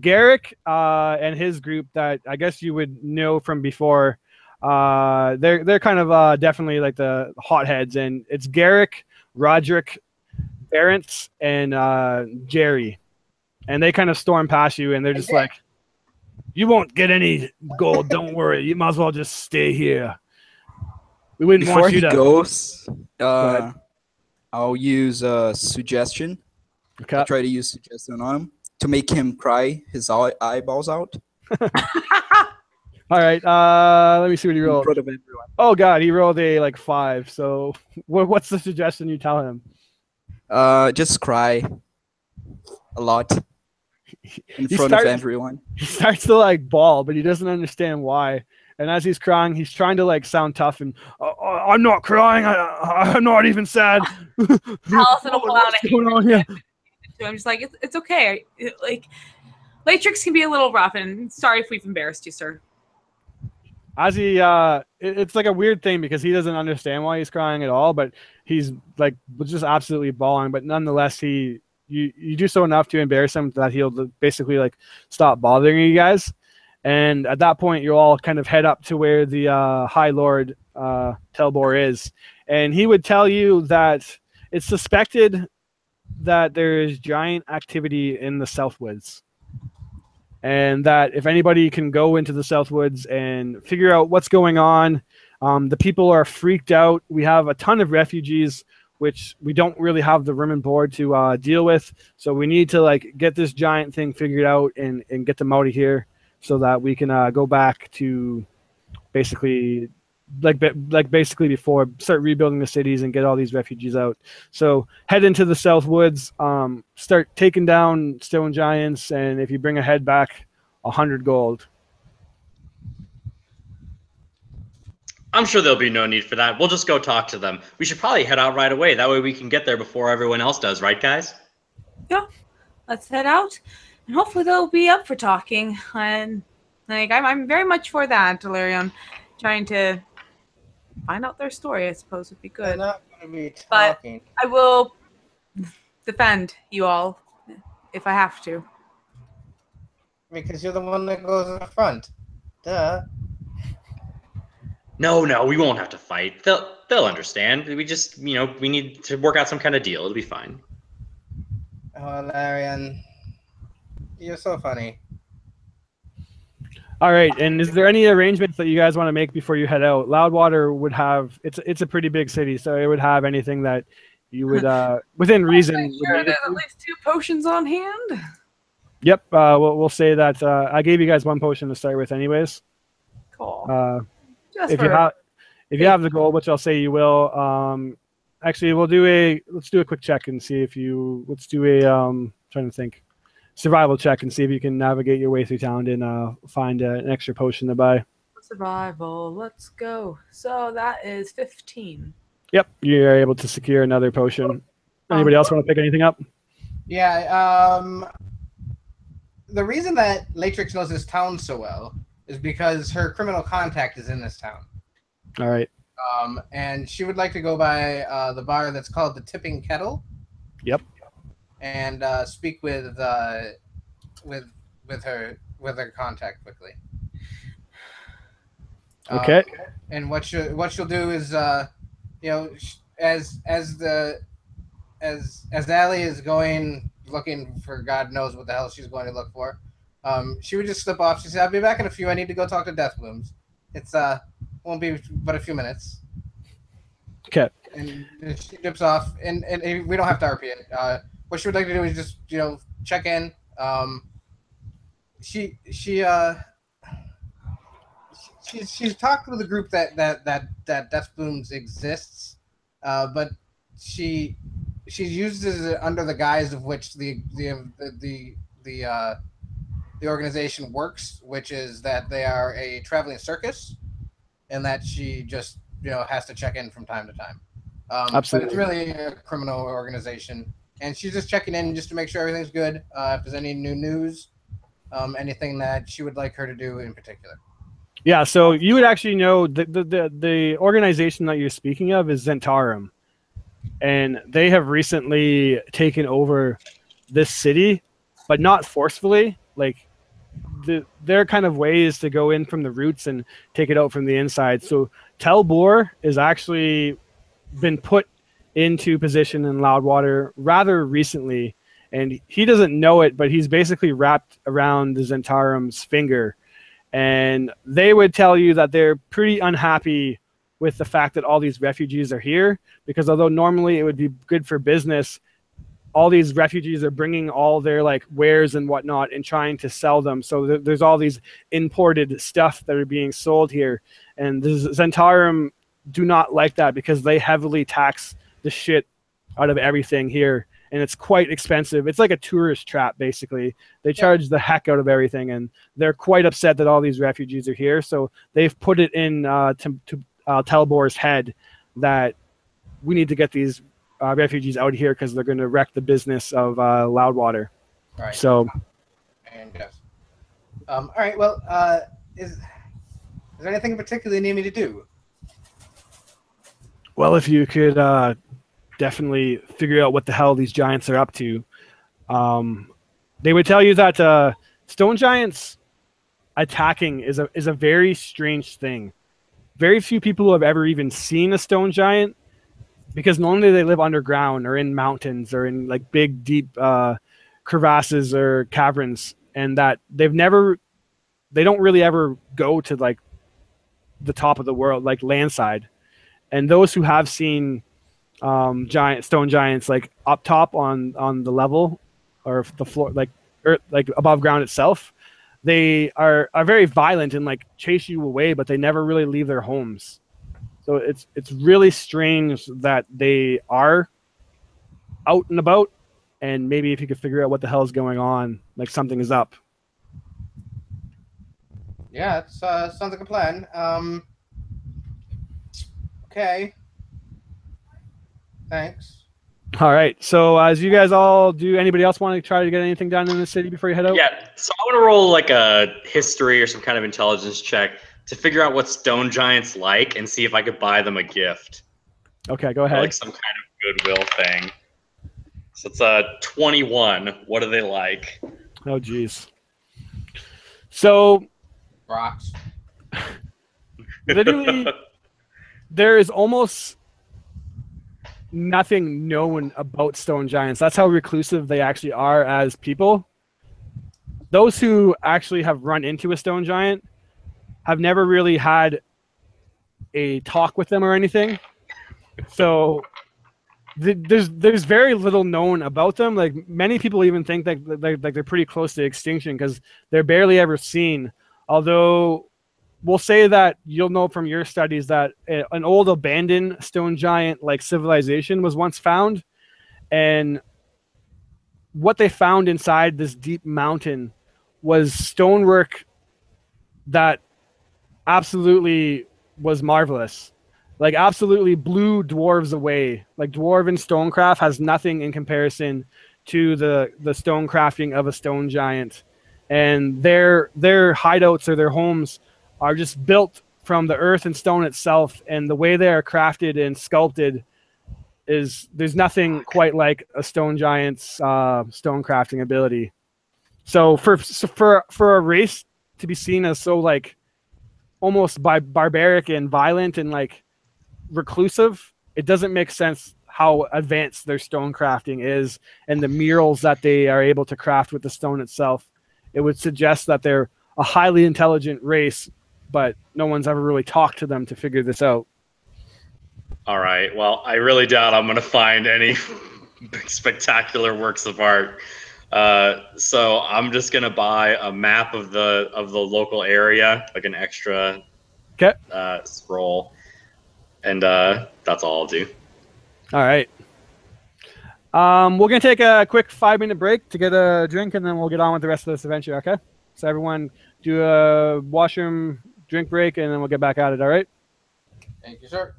Garrick and his group that I guess you would know from before. They're kind of definitely like the hotheads, and it's Garrick, Roderick, Barrence, and Jerry. And they kind of storm past you, and they're just like, "You won't get any gold. Don't worry. You might as well just stay here. We wouldn't Before want you he to." goes, I'll use a suggestion. Okay. I'll try to use suggestion on him to make him cry his eyeballs out. All right. Let me see what he rolled. In front of everyone. Oh God, he rolled a 5. So what's the suggestion you tell him? Just cry a lot in front of everyone. He starts to bawl, but he doesn't understand why. And as he's crying, he's trying to sound tough and I'm not crying. I'm not even sad. Allison will pull out a going on here? I'm just like, it's okay. Latrix can be a little rough, and sorry if we've embarrassed you, sir. As he, it's like a weird thing because he doesn't understand why he's crying at all, but he's just absolutely bawling. But nonetheless, you you do so enough to embarrass him that he'll basically like stop bothering you guys. And at that point, you all kind of head up to where the High Lord Telbor is, and he would tell you that it's suspected that there is giant activity in the Southwoods, and that if anybody can go into the Southwoods and figure out what's going on, the people are freaked out. We have a ton of refugees, which we don't really have the room and board to deal with. So we need to like get this giant thing figured out and get them out of here, so that we can go back to basically basically before, start rebuilding the cities and get all these refugees out. So head into the South Woods, start taking down stone giants, and if you bring a head back, 100 gold. I'm sure there'll be no need for that. We'll just go talk to them. We should probably head out right away. That way we can get there before everyone else does, right, guys? Yeah, let's head out. And hopefully they'll be up for talking. And like I'm very much for that, Delirium. Trying to find out their story, I suppose, would be good. They're not going to be But talking. I will defend you all if I have to. Because you're the one that goes in the front. Duh. No, we won't have to fight. They'll understand. We just, we need to work out some kind of deal. It'll be fine. Oh, Larian. You're so funny. All right, and is there any arrangements that you guys want to make before you head out? Loudwater would have, it's a pretty big city, so it would have anything that you would, within reason. Sure, there's at least 2 potions on hand. Yep, we'll say that I gave you guys 1 potion to start with anyways. Cool. If you have the gold, which I'll say you will, actually let's do a quick check and see if let's do a, trying to think, survival check and see if you can navigate your way through town and find an extra potion to buy. Survival, let's go. So that is 15. Yep, you're able to secure another potion. Anybody else want to pick anything up? Yeah, the reason that Latrix knows this town so well is because her criminal contact is in this town. All right. And she would like to go by the bar that's called the Tipping Kettle. Yep. And speak with her contact quickly. Okay. And what she'll do is, as Allie is going looking for God knows what the hell she's going to look for, she would just slip off. She said, "I'll be back in a few. I need to go talk to Death Blooms. It's won't be but a few minutes." Okay. And she dips off, and we don't have to RP it. What she would like to do is just check in. She's talked with the group that Death Blooms exists, but she uses it under the guise of which the organization works, which is that they are a traveling circus, and that she just has to check in from time to time. Absolutely. But it's really a criminal organization, and she's just checking in just to make sure everything's good. If there's any new news, anything that she would like her to do in particular. Yeah, so you would actually know the organization that you're speaking of is Zentarum, and they have recently taken over this city, but not forcefully. Like their kind of way is to go in from the roots and take it out from the inside. So Telbor is actually been put into position in Loudwater rather recently, and he doesn't know it, but he's basically wrapped around the Zentarum's finger. And they would tell you that they're pretty unhappy with the fact that all these refugees are here, because although normally it would be good for business, all these refugees are bringing all their like wares and whatnot and trying to sell them. So there's all these imported stuff that are being sold here. And the Zentarum do not like that because they heavily tax the shit out of everything here. And it's quite expensive. It's like a tourist trap, basically. They charge the heck out of everything, and they're quite upset that all these refugees are here. So they've put it in to Telbor's head that we need to get these refugees out of here because they're going to wreck the business of Loudwater. All right. So, and yes. All right. Well, is there anything in particular you need me to do? well, if you could definitely figure out what the hell these giants are up to, They would tell you that stone giants attacking is a very strange thing. Very few people have ever even seen a stone giant because normally they live underground or in mountains or in like big deep crevasses or caverns, and that they don't really ever go to like the top of the world, like landside. And those who have seen giant stone giants like up top on the level or the floor, like like above ground itself, they are very violent and like chase you away, but they never really leave their homes. So it's really strange that they are out and about, and maybe if you could figure out what the hell is going on, like something is up. Yeah, it sounds like a plan. Okay. Thanks. All right. So as you guys all do, anybody else want to try to get anything done in the city before you head out? Yeah, so I want to roll like a history or some kind of intelligence check to figure out what stone giants like and see if I could buy them a gift. Okay, go Or ahead. like some kind of goodwill thing. So it's 21. What do they like? Oh, geez. So Rocks. literally, there is almost nothing known about stone giants. That's how reclusive they actually are as people. Those who actually have run into a stone giant have never really had a talk with them or anything. So there's very little known about them. Like many people even think that they're pretty close to extinction because they're barely ever seen. Although we'll say that you'll know from your studies that an old abandoned stone giant like civilization was once found, and what they found inside this deep mountain was stonework that absolutely was marvelous. Like absolutely blew dwarves away. Like dwarven stonecraft has nothing in comparison to the stone crafting of a stone giant. And their hideouts or their homes are just built from the earth and stone itself, and the way they are crafted and sculpted is there's nothing quite like a stone giant's stone crafting ability. So for a race to be seen as so like almost barbaric and violent and like reclusive, it doesn't make sense how advanced their stone crafting is and the murals that they are able to craft with the stone itself. It would suggest that they're a highly intelligent race, but no one's ever really talked to them to figure this out. All right. Well, I really doubt I'm going to find any spectacular works of art. So I'm just going to buy a map of the local area, like an extra Okay. scroll, and that's all I'll do. All right. We're going to take a quick 5-minute break to get a drink, and then we'll get on with the rest of this adventure, okay? So everyone do a washroom drink break, and then we'll get back at it, all right? Thank you, sir.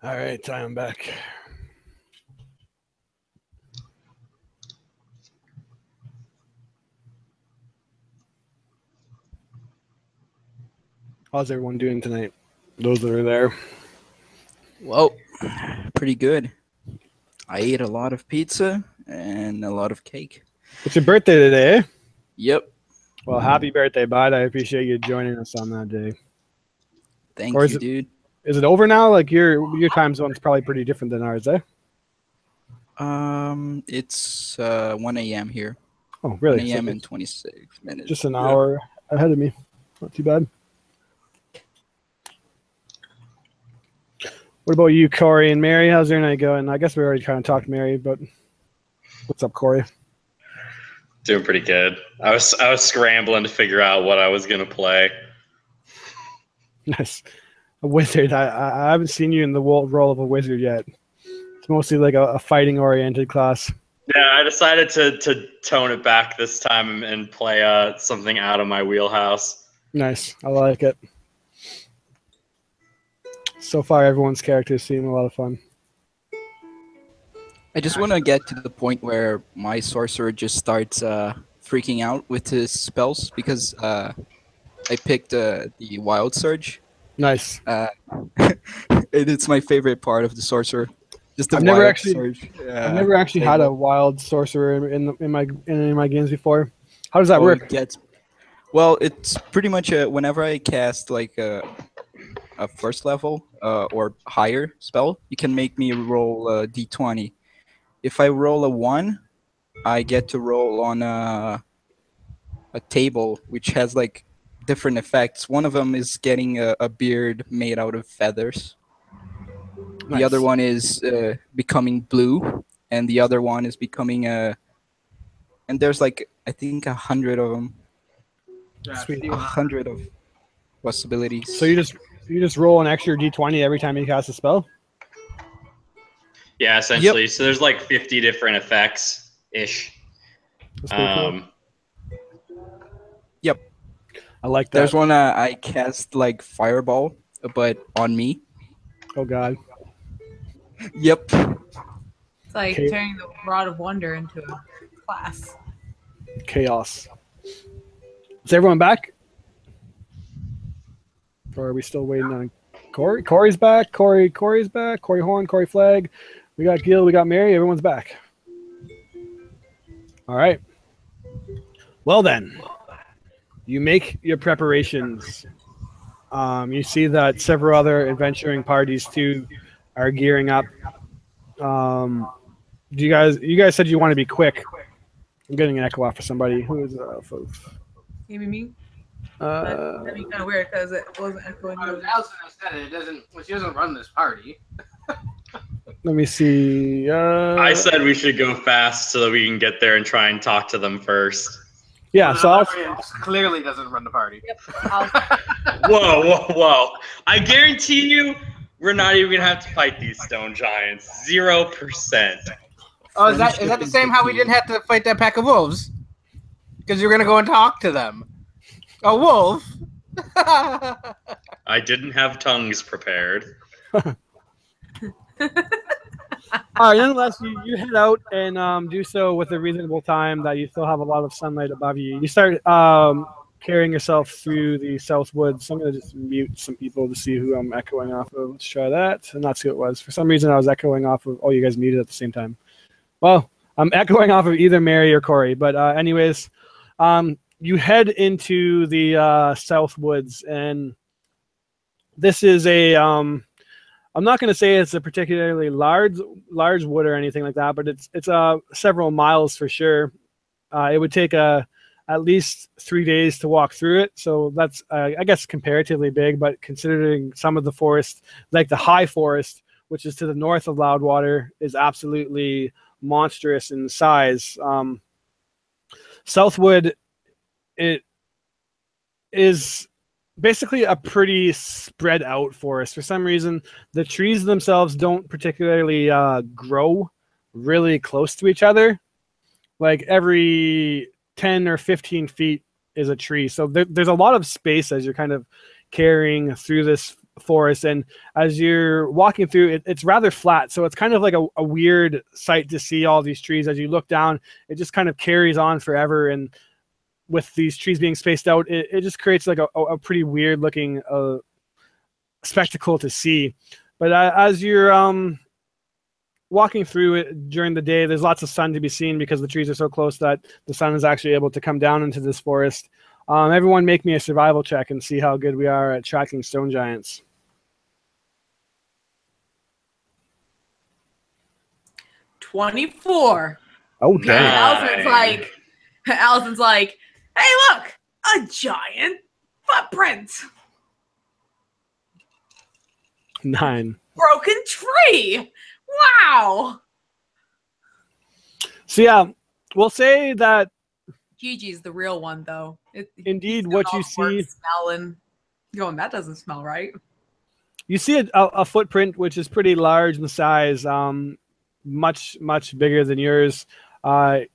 All right, I'm back. How's everyone doing tonight? Those that are there. Well, pretty good. I ate a lot of pizza and a lot of cake. It's your birthday today, eh? Yep. Well, happy birthday, bud. I appreciate you joining us on that day. Thank Or is you, it- dude. Is it over now? Like your time zone's probably pretty different than ours, eh? It's 1 a.m. here. Oh, really? 1 So a.m. and it's 26 minutes. just an hour ahead of me. Not too bad. What about you, Corey and Mary? How's your night going? I guess we already kind of talked Mary, but what's up, Corey? Doing pretty good. I was scrambling to figure out what I was gonna play. Nice. A wizard. I haven't seen you in the role of a wizard yet. It's mostly like a fighting-oriented class. Yeah, I decided to tone it back this time and play something out of my wheelhouse. Nice. I like it. So far, everyone's characters seem a lot of fun. I just want to get to the point where my sorcerer just starts freaking out with his spells because I picked the Wild Surge. Nice. It's my favorite part of the sorcerer. Just the I've never Wild actually- Surge. I've never actually had a wild sorcerer in my games before. How does that work? Well, it's pretty much whenever I cast like a first level or higher spell, you can make me roll a d20. If I roll a 1, I get to roll on a table which has like different effects. One of them is getting a beard made out of feathers. Nice. The other one is becoming blue, and the other one is becoming and there's like I think 100 of them. Sweet. 100 of possibilities. So you just roll an extra d20 every time you cast a spell? Yeah, essentially. So there's like 50 different effects ish. That's pretty cool. Yep. I like that. There's one I cast like fireball, but on me. Oh god. Yep. It's like Okay. turning the Rod of Wonder into a class. Chaos. Is everyone back? Or are we still waiting on Corey? Corey's back. Corey's back. Corey Horn, Corey Flag. We got Gil, we got Mary. Everyone's back. All right. Well then, you make your preparations. You see that several other adventuring parties too are gearing up. You guys said you want to be quick. I'm getting an echo off for somebody. Who is folks? Maybe me. Uh, That'd be kind of weird because it wasn't echoing. Allison has said it doesn't. Well, she doesn't run this party. let me see. I said we should go fast so that we can get there and try and talk to them first. Yeah, so I'll, Librarian clearly doesn't run the party. Yep. I'll, Whoa. I guarantee you we're not even going to have to fight these stone giants. 0%. Oh, is that the same how we didn't have to fight that pack of wolves? Because you're gonna go and talk to them. A wolf. I didn't have tongues prepared. all right. Nonetheless, you head out and do so with a reasonable time that you still have a lot of sunlight above you. You start carrying yourself through the south woods. I'm gonna just mute some people to see who I'm echoing off of. Let's try that, and that's who it was. For some reason, I was echoing off of. Oh, you guys muted at the same time. Well, I'm echoing off of either Mary or Corey, but anyways, you head into the south woods, and this is a I'm not going to say it's a particularly large wood or anything like that, but it's several miles for sure. It would take at least 3 days to walk through it, so that's I guess comparatively big, but considering some of the forest, like the high forest, which is to the north of Loudwater, is absolutely monstrous in size. Southwood, it is basically a pretty spread out forest. For some reason, the trees themselves don't particularly grow really close to each other. Like every 10 or 15 feet is a tree. So there's a lot of space as you're kind of carrying through this forest, and as you're walking through it, it's rather flat, so it's kind of like a weird sight to see all these trees. As you look down, it just kind of carries on forever, and with these trees being spaced out, it just creates like a pretty weird looking spectacle to see. But as you're walking through it during the day, there's lots of sun to be seen because the trees are so close that the sun is actually able to come down into this forest. Everyone make me a survival check and see how good we are at tracking stone giants. 24. Oh, damn. Allison's like, hey, look, a giant footprint. 9. Broken tree. Wow. So yeah, we'll say that Gigi's the real one, though. Indeed, what you see, smelling, going, that doesn't smell right. You see a footprint which is pretty large in size, much bigger than yours. At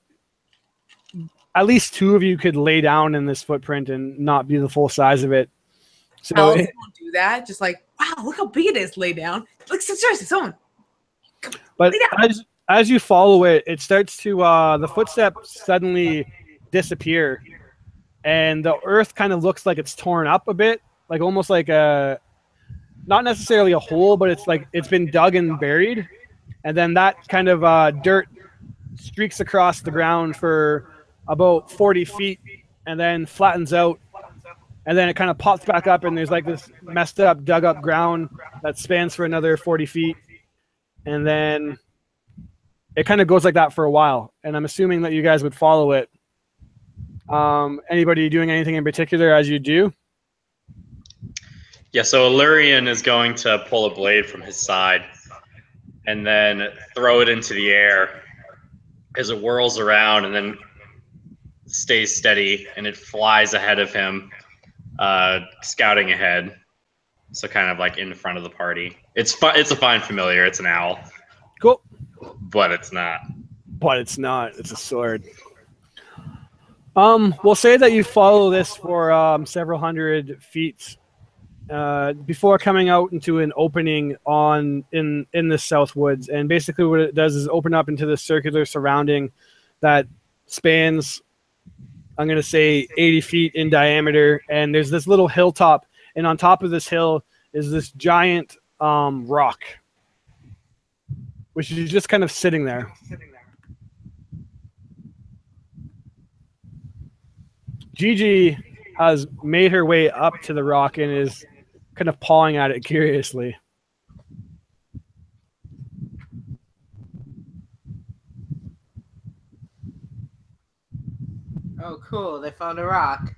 least 2 of you could lay down in this footprint and not be the full size of it. So Allison won't do that. Just like, wow, look how big it is. Lay down. Look, seriously, someone. But as you follow it, it starts to the footsteps suddenly disappear, and the earth kind of looks like it's torn up a bit, like almost like a, not necessarily a hole, but it's like it's been dug and buried, and then that kind of dirt streaks across the ground for about 40 feet and then flattens out, and then it kind of pops back up, and there's like this messed up dug up ground that spans for another 40 feet, and then it kind of goes like that for a while, and I'm assuming that you guys would follow it. Anybody doing anything in particular as you do? Yeah, so Illyrian is going to pull a blade from his side and then throw it into the air as it whirls around and then stays steady, and it flies ahead of him, scouting ahead. So kind of like in front of the party. It's a fine familiar. It's an owl. Cool. But it's not. But it's not. It's a sword. We'll say that you follow this for several hundred feet before coming out into an opening in the South Woods. And basically what it does is open up into this circular surrounding that spans, I'm going to say, 80 feet in diameter. And there's this little hilltop. And on top of this hill is this giant rock, which is just kind of sitting there. Gigi has made her way up to the rock and is kind of pawing at it curiously. Oh, cool. They found a rock.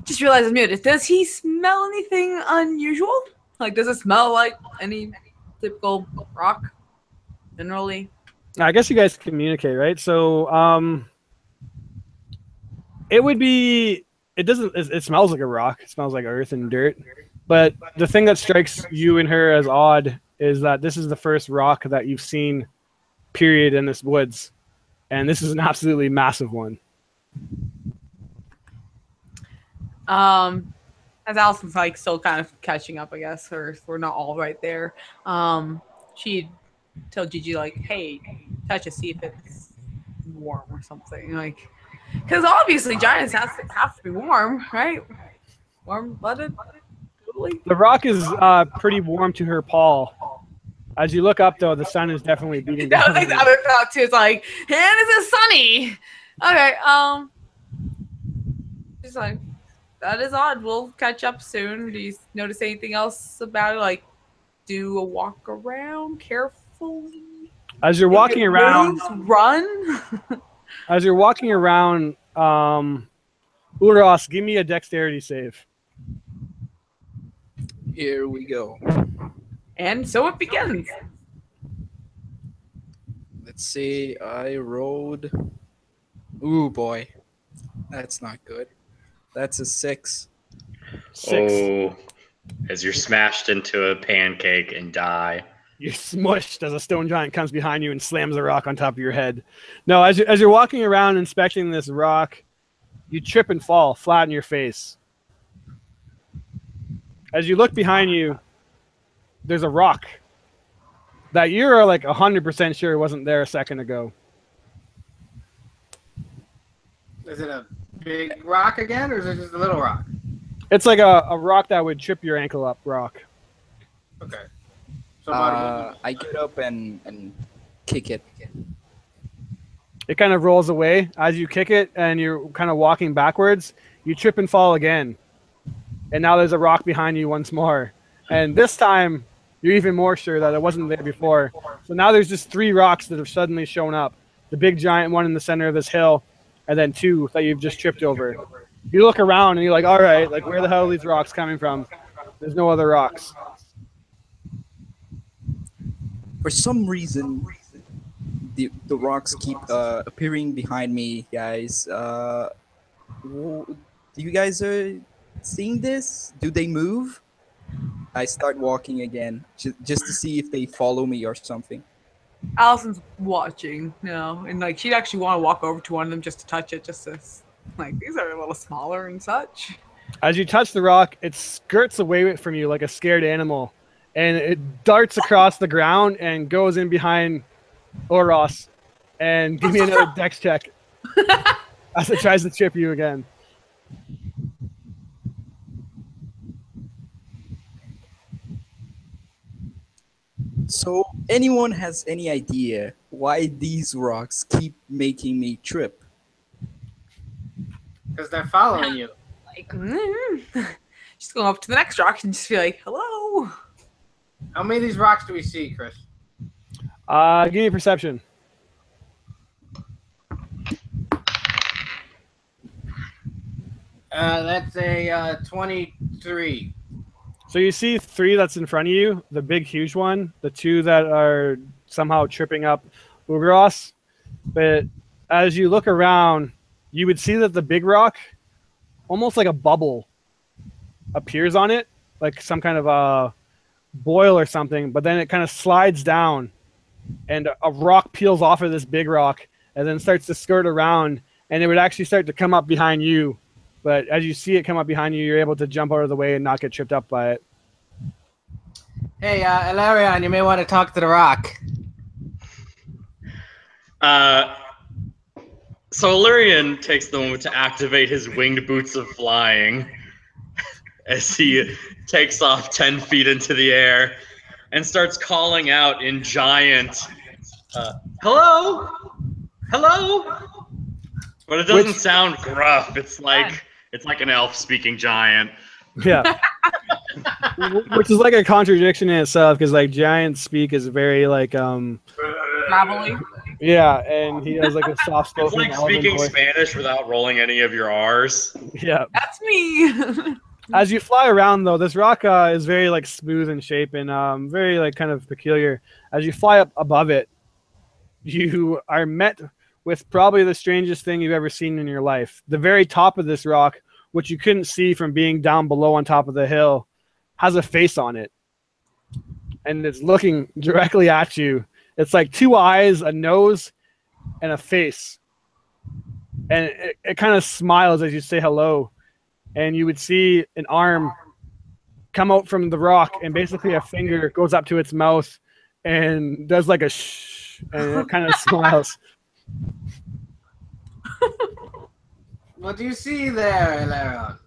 Just realized I'm muted. Does he smell anything unusual? Like, does it smell like any typical rock generally? I guess you guys communicate, right? So it smells like a rock. It smells like earth and dirt. But the thing that strikes you and her as odd is that this is the first rock that you've seen, period, in this woods. And this is an absolutely massive one. As Allison's like still kind of catching up, I guess, or if we're not all right there, she'd tell Gigi like, "Hey, touch it, see if it's warm or something." Like, because obviously giants have to be warm, right? Warm-blooded. Totally. The rock is pretty warm to her paw. As you look up, though, the sun is definitely beating down. That was like the other thought too. It's like, and is it sunny? Okay. She's like, that is odd. We'll catch up soon. Do you notice anything else about it? Like, do a walk around carefully. As you're walking around, run. As you're walking around, Uros, give me a dexterity save. Here we go. And so it begins. Let's see. I rolled. Ooh, boy. That's not good. That's a 6. 6. Oh, as you're smashed into a pancake and die. You're smushed as a stone giant comes behind you and slams a rock on top of your head. No, as you're walking around inspecting this rock, you trip and fall flat on your face. As you look behind you, there's a rock that you're like 100% sure wasn't there a second ago. Is it a big rock again, or is it just a little rock? It's like a rock that would trip your ankle up rock. Okay. So I get up and kick it. It kind of rolls away as you kick it, and you're kind of walking backwards. You trip and fall again, and now there's a rock behind you once more. And this time, you're even more sure that it wasn't there before. So now there's just 3 rocks that have suddenly shown up. The big giant one in the center of this hill, and then 2 that you've just tripped over. You look around and you're like, all right, like where the hell are these rocks coming from? There's no other rocks. For some reason, the rocks keep appearing behind me, guys. Do you guys seeing this? Do they move? I start walking again, just to see if they follow me or something. Allison's watching now, and like she'd actually want to walk over to one of them just to touch it, just to like these are a little smaller and such. As you touch the rock, it skirts away from you like a scared animal, and it darts across the ground and goes in behind Oros. And give me another dex check as it tries to trip you again. So, anyone has any idea why these rocks keep making me trip? Because they're following you. Like, just going up to the next rock and just be like, hello. How many of these rocks do we see, Chris? Give me a perception. That's a 23. So you see 3 that's in front of you, the big, huge one, the 2 that are somehow tripping up Ugros. But as you look around, you would see that the big rock, almost like a bubble, appears on it, like some kind of a boil or something, but then it kind of slides down, and a rock peels off of this big rock and then starts to skirt around, and it would actually start to come up behind you. But as you see it come up behind you, you're able to jump out of the way and not get tripped up by it. Hey, Ilarion, you may want to talk to the rock. So Illyrian takes the moment to activate his winged boots of flying as he takes off 10 feet into the air and starts calling out in giant, hello? Hello? But it doesn't sound gruff. It's like an elf speaking giant. Yeah. Which is like a contradiction in itself, because like giant speak is very like Gravelly. yeah, and he has like a soft It's spoken like speaking Spanish without rolling any of your R's. Yeah. That's me. As you fly around though, this rock is very like smooth in shape and very like kind of peculiar. As you fly up above it, you are met with probably the strangest thing you've ever seen in your life. The very top of this rock, which you couldn't see from being down below on top of the hill, has a face on it. And it's looking directly at you. It's like 2 eyes, a nose, and a face. And it kind of smiles as you say hello. And you would see an arm come out from the rock, and basically a finger goes up to its mouth and does like a shh, and it kind of smiles. What do you see there, Ilarion?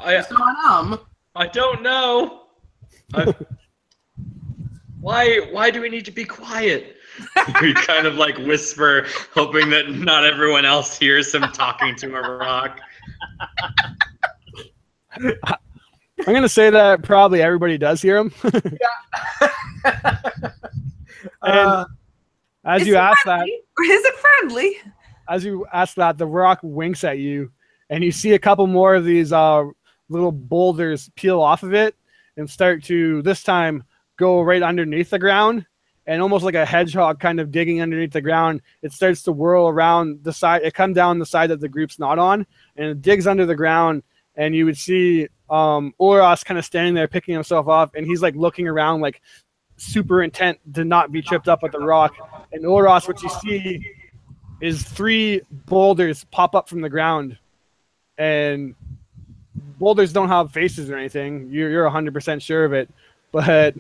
I don't know. Why do we need to be quiet? We kind of like whisper, hoping that not everyone else hears him talking to a rock. I'm going to say that probably everybody does hear him. And as you ask that, or is it friendly? As you ask that, the rock winks at you, and you see a couple more of these little boulders peel off of it and start to this time go right underneath the ground. And almost like a hedgehog kind of digging underneath the ground, it starts to whirl around the side. It comes down the side that the group's not on, and it digs under the ground. And you would see Oros kind of standing there picking himself up, and he's like looking around like super intent to not be tripped up at the rock. And Oros, what you see is 3 boulders pop up from the ground, and boulders don't have faces or anything. You're 100% sure of it, but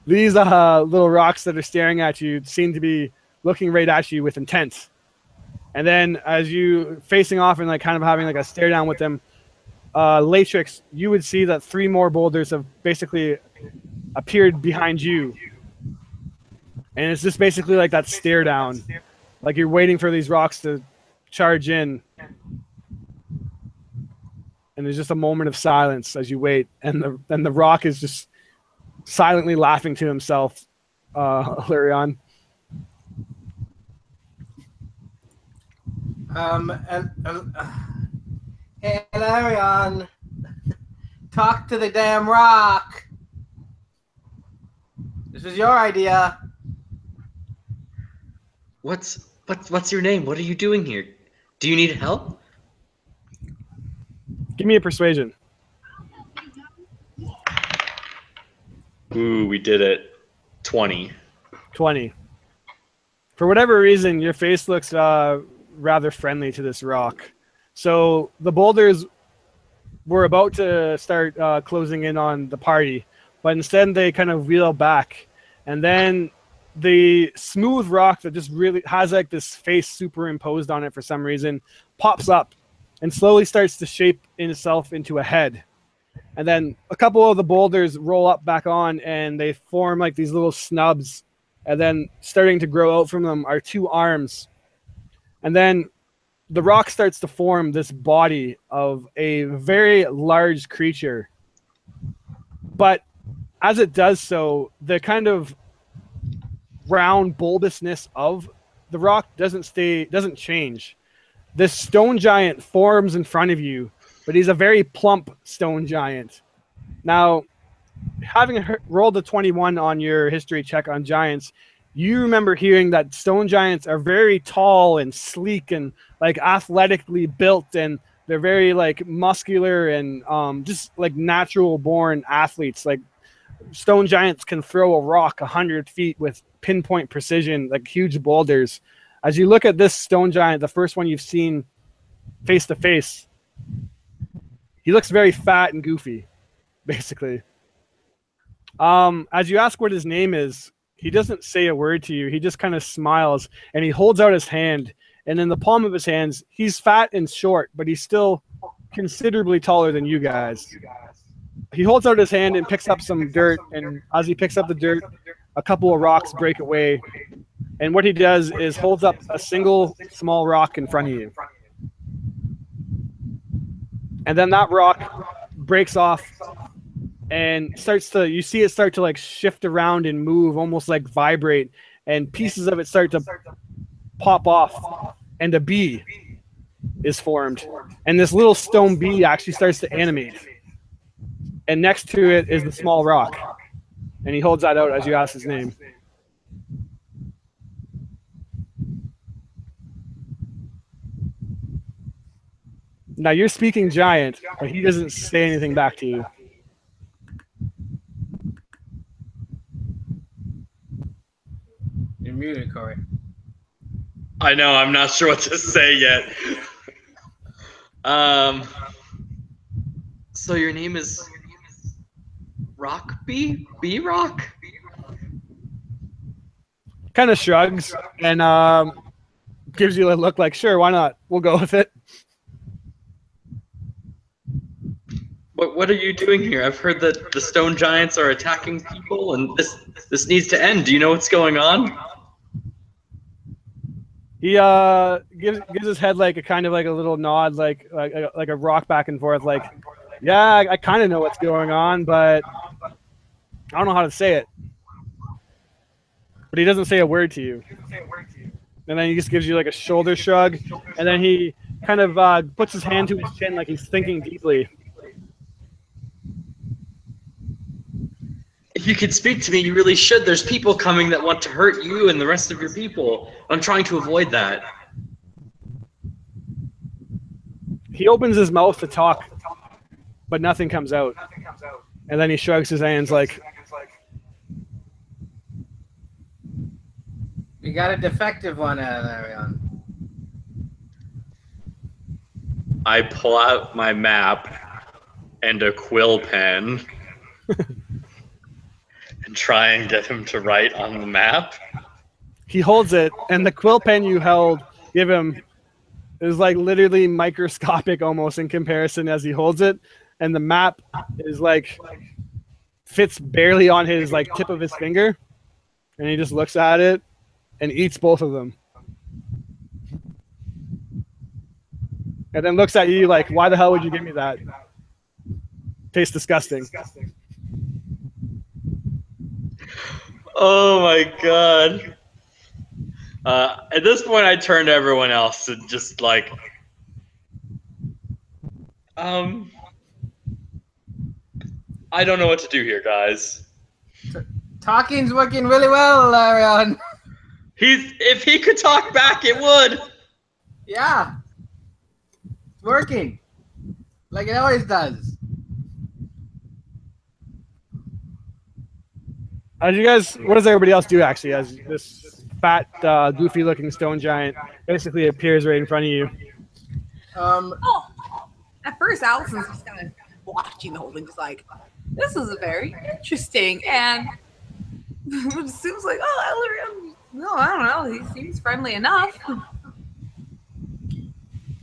these little rocks that are staring at you seem to be looking right at you with intent. And then as you facing off and like kind of having like a stare down with them, Latrix, you would see that 3 more boulders have basically appeared behind you. And it's just basically like that stare down. Like you're waiting for these rocks to charge in. And there's just a moment of silence as you wait. And the rock is just silently laughing to himself, Illyrion. Hey, Illyrion, talk to the damn rock. This was your idea. What's your name? What are you doing here? Do you need help? Give me a persuasion. Ooh, we did it. 20. 20. For whatever reason, your face looks rather friendly to this rock. So the boulders were about to start closing in on the party, but instead they kind of wheel back. And then the smooth rock that just really has like this face superimposed on it for some reason pops up and slowly starts to shape itself into a head. And then a couple of the boulders roll up back on and they form like these little snubs. And then starting to grow out from them are 2 arms. And then the rock starts to form this body of a very large creature. But as it does so, the kind of round bulbousness of the rock doesn't change. This stone giant forms in front of you, but he's a very plump stone giant. Now, having rolled a 21 on your history check on giants, you remember hearing that stone giants are very tall and sleek and like athletically built, and they're very like muscular and just like natural born athletes. Like stone giants can throw a rock 100 feet with pinpoint precision, like huge boulders. As you look at this stone giant, the first one you've seen face to face, he looks very fat and goofy, basically. As you ask what his name is, he doesn't say a word to you. He just kind of smiles and he holds out his hand. And in the palm of his hands, he's fat and short, but he's still considerably taller than you guys. He holds out his hand and picks up some dirt. And as he picks up the dirt, a couple of rocks break away. And what he does is holds up a single small rock in front of you. And then that rock breaks off and you see it start to like shift around and move, almost like vibrate, and pieces of it start to pop off, and a bee is formed. And this little stone bee actually starts to animate. And next to it is the small rock. And he holds that out as you ask his name. Now you're speaking giant, but he doesn't say anything back to you. You're muted, Corey. I know, I'm not sure what to say yet. So your name is Rock Bee? Bee Rock? Kind of shrugs and gives you a look like, sure, why not? We'll go with it. What are you doing here? I've heard that the stone giants are attacking people, and this needs to end. Do you know what's going on? He gives his head like a kind of like a little nod, like a rock back and forth, like, yeah, I kind of know what's going on, but I don't know how to say it. But he doesn't say a word to you. And then he just gives you like a shoulder shrug, and then he kind of puts his hand to his chin like he's thinking deeply. If you could speak to me, you really should. There's people coming that want to hurt you and the rest of your people. I'm trying to avoid that. He opens his mouth to talk, but nothing comes out. And then he shrugs his hands like, We got a defective one, Illyrion. I pull out my map and a quill pen and try and get him to write on the map. He holds it, and the quill pen you give him, is like literally microscopic almost in comparison as he holds it, and the map is like fits barely on his like tip of his finger, and he just looks at it and eats both of them. And then looks at you like, why the hell would you give me that? Tastes disgusting. Oh my god. At this point, I turn to everyone else and just like, I don't know what to do here, guys. Talking's working really well, Larion. If he could talk back, it would. Yeah. It's working. Like it always does. What does everybody else do actually as this fat, goofy-looking stone giant basically appears right in front of you? At first, Allison's just kind of watching the whole thing, just like, this is very interesting, and it seems like, no, I don't know, he seems friendly enough.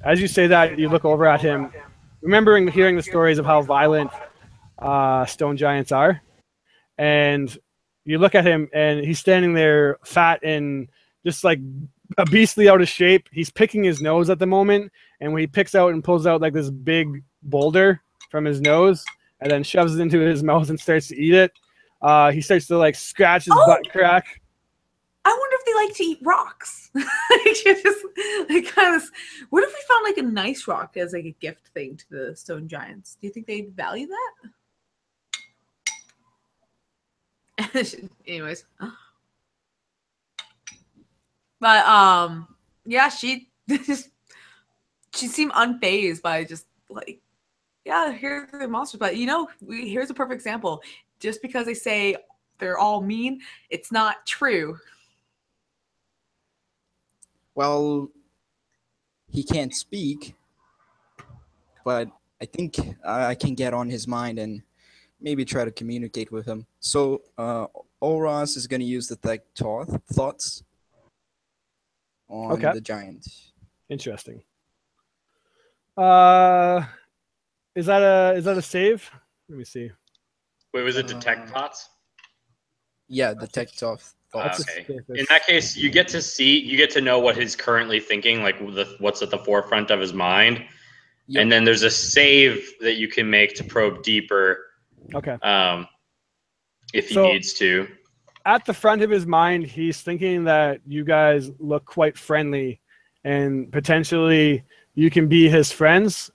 As you say that, you look over at him, remembering hearing the stories of how violent stone giants are, and you look at him, and he's standing there fat and just like a beastly out of shape. He's picking his nose at the moment, and when he picks out and pulls out like this big boulder from his nose and then shoves it into his mouth and starts to eat it, he starts to like scratch his butt crack. I wonder if they like to eat rocks. What if we found like a nice rock as like a gift thing to the stone giants? Do you think they'd value that? Anyways. But yeah, she seemed unfazed by just like, yeah, here's the monsters. But here's a perfect example. Just because they say they're all mean, it's not true. Well, he can't speak, but I think I can get on his mind and maybe try to communicate with him. So Oros is going to use detect thoughts on the giant. Interesting. Is that a save? Let me see. Wait, was it detect thoughts? Yeah, detect thoughts. Okay. In that case, you get to know what he's currently thinking, like what's at the forefront of his mind. Yep. And then there's a save that you can make to probe deeper. Okay. If he needs to. At the front of his mind, he's thinking that you guys look quite friendly and potentially you can be his friends.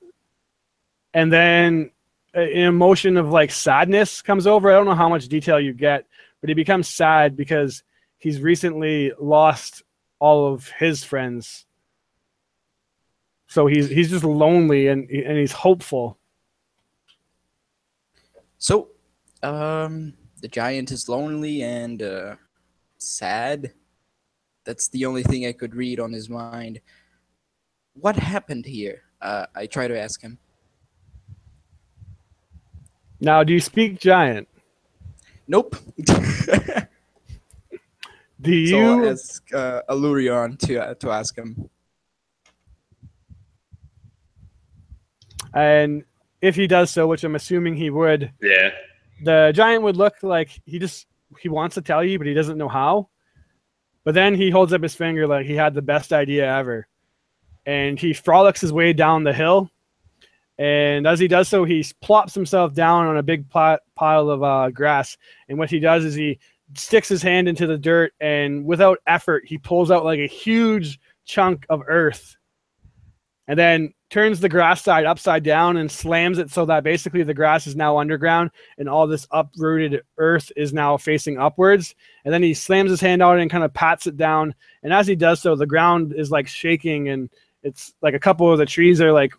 And then an emotion of like sadness comes over. I don't know how much detail you get, but he becomes sad because he's recently lost all of his friends. So he's just lonely and he's hopeful. So, the giant is lonely and sad. That's the only thing I could read on his mind. What happened here? I try to ask him. Now, do you speak giant? Nope. Do you? So I'll ask Alurion to ask him. And if he does so, which I'm assuming he would, yeah, the giant would look like he wants to tell you, but he doesn't know how. But then he holds up his finger like he had the best idea ever. And he frolics his way down the hill. And as he does so, he plops himself down on a big pile of grass. And what he does is he sticks his hand into the dirt, and without effort, he pulls out like a huge chunk of earth. And then turns the grass side upside down and slams it so that basically the grass is now underground and all this uprooted earth is now facing upwards. And then he slams his hand out and kind of pats it down. And as he does so, the ground is like shaking, and it's like a couple of the trees are like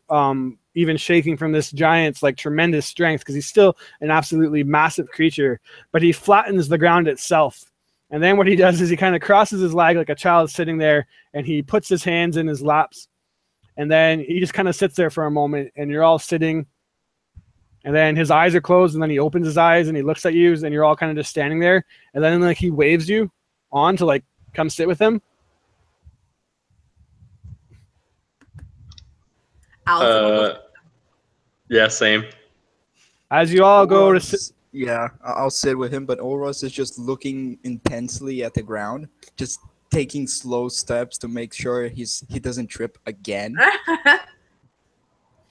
even shaking from this giant's like tremendous strength, because he's still an absolutely massive creature, but he flattens the ground itself. And then what he does is he kind of crosses his leg like a child sitting there, and he puts his hands in his laps. And then he just kind of sits there for a moment, and you're all sitting. And then his eyes are closed, and then he opens his eyes and he looks at you, and you're all kind of just standing there. And then like he waves you on to like come sit with him. Yeah, same. As you all go to sit. Yeah, I'll sit with him, but Oros is just looking intensely at the ground, just taking slow steps to make sure he doesn't trip again.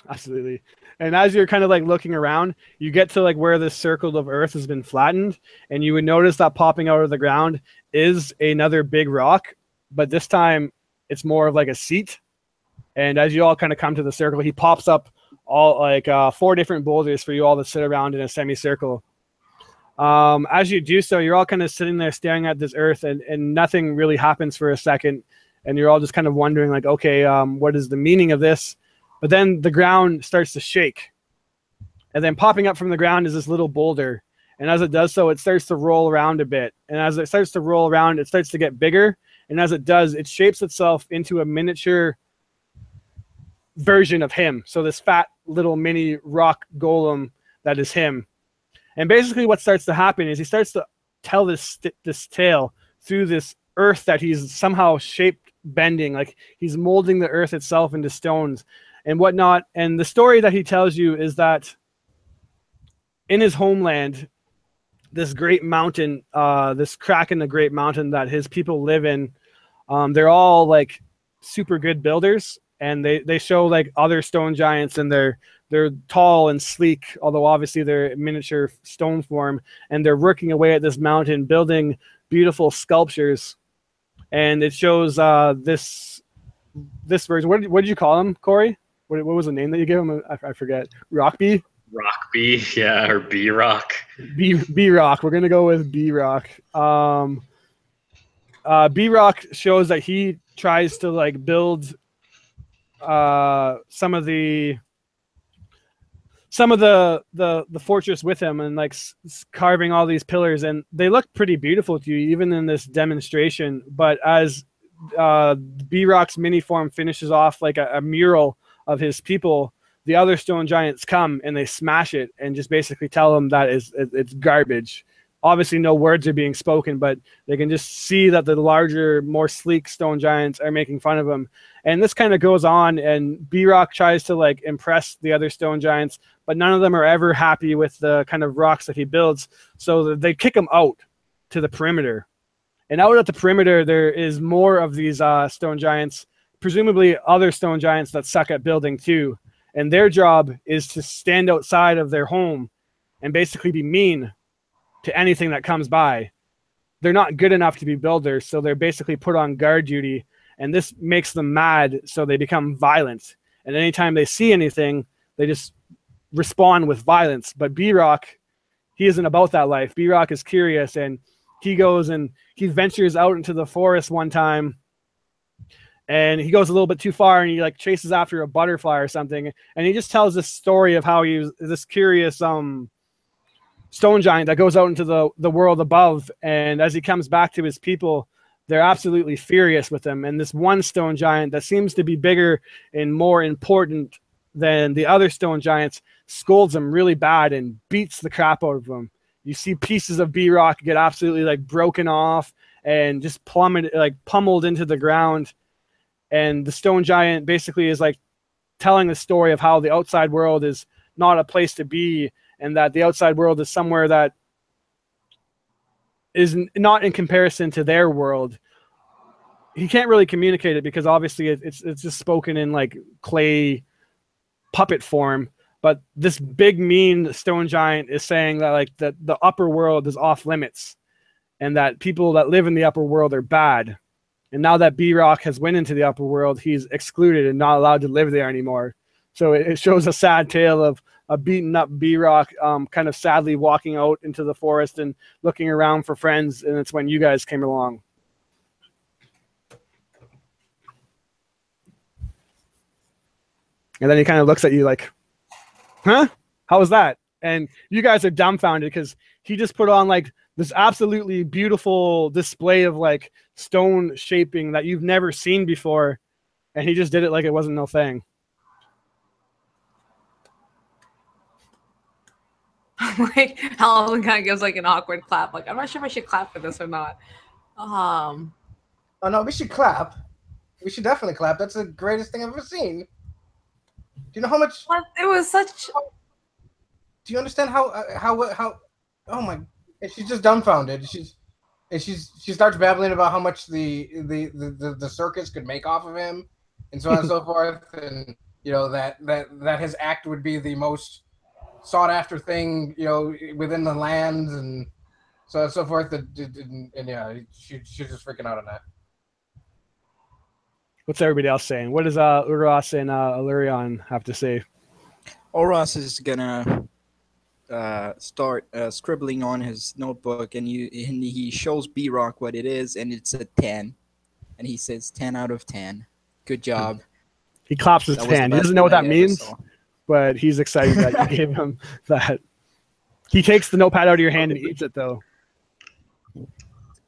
Absolutely. And as you're kind of like looking around, you get to like where this circle of earth has been flattened, and you would notice that popping out of the ground is another big rock, but this time it's more of like a seat. And as you all kind of come to the circle, he pops up all like 4 different boulders for you all to sit around in a semicircle. As you do so, you're all kind of sitting there staring at this earth, and nothing really happens for a second, and you're all just kind of wondering like, okay, what is the meaning of this? But then the ground starts to shake, and then popping up from the ground is this little boulder, and as it does so, it starts to roll around a bit, and as it starts to roll around, it starts to get bigger, and as it does, it shapes itself into a miniature version of him. So this fat little mini rock golem that is him. And basically what starts to happen is he starts to tell this tale through this earth that he's somehow shaped bending, like he's molding the earth itself into stones and whatnot. And the story that he tells you is that in his homeland, this great mountain, this crack in the great mountain that his people live in, they're all like super good builders, and they show like other stone giants, and they're tall and sleek, although obviously they're miniature stone form, and they're working away at this mountain, building beautiful sculptures. And it shows this version. What did you call him, Corey? What was the name that you gave him? I forget. Rockby? Rockby, yeah, or B-Rock. B-Rock. We're going to go with B-Rock. B-Rock shows that he tries to like build some of the fortress with him, and like carving all these pillars, and they look pretty beautiful to you even in this demonstration. But as B-Rock's mini form finishes off like a mural of his people, the other stone giants come and they smash it and just basically tell him that it's garbage. Obviously no words are being spoken, but they can just see that the larger, more sleek stone giants are making fun of him. And this kind of goes on, and B-Rock tries to like impress the other stone giants, but none of them are ever happy with the kind of rocks that he builds. So they kick him out to the perimeter. And out at the perimeter, there is more of these stone giants, presumably other stone giants that suck at building too. And their job is to stand outside of their home and basically be mean to anything that comes by. They're not good enough to be builders, so they're basically put on guard duty, and this makes them mad, so they become violent. And anytime they see anything, they just respond with violence. But B-Rock, he isn't about that life. B-Rock is curious, and he goes and he ventures out into the forest one time, and he goes a little bit too far, and he like chases after a butterfly or something, and he just tells this story of how he was this curious stone giant that goes out into the world above. And as he comes back to his people, they're absolutely furious with him. And this one stone giant that seems to be bigger and more important than the other stone giants scolds him really bad and beats the crap out of him. You see pieces of B-Rock get absolutely like broken off and just plummeted, like pummeled into the ground. And the stone giant basically is like telling the story of how the outside world is not a place to be, and that the outside world is somewhere that is not in comparison to their world. He can't really communicate it because obviously it's just spoken in like clay puppet form. But this big mean stone giant is saying that like the upper world is off limits, and that people that live in the upper world are bad. And now that B-Rock has went into the upper world, he's excluded and not allowed to live there anymore. So it shows a sad tale of a beaten up B-Rock kind of sadly walking out into the forest and looking around for friends. And it's when you guys came along. And then he kind of looks at you like, huh? How was that? And you guys are dumbfounded because he just put on like this absolutely beautiful display of like stone shaping that you've never seen before. and he just did it like it wasn't no thing. Like Alvin kind of gives like an awkward clap. Like I'm not sure if I should clap for this or not. Oh no, we should clap. We should definitely clap. That's the greatest thing I've ever seen. Do you know how much? It was such. Do you understand how? Oh my! And she's just dumbfounded. She starts babbling about how much the circus could make off of him, and so on and so forth, and you know that his act would be the most sought after thing, you know, within the lands, and so on and so forth. And yeah, she's just freaking out on that. What's everybody else saying? What does Uras and Illyrian have to say? Oros is gonna start scribbling on his notebook, and he shows B-Rock what it is, and it's a 10. And he says 10 out of 10. Good job. He claps his hand. He doesn't know what that means, but he's excited that you gave him that. He takes the notepad out of your hand and eats it, though.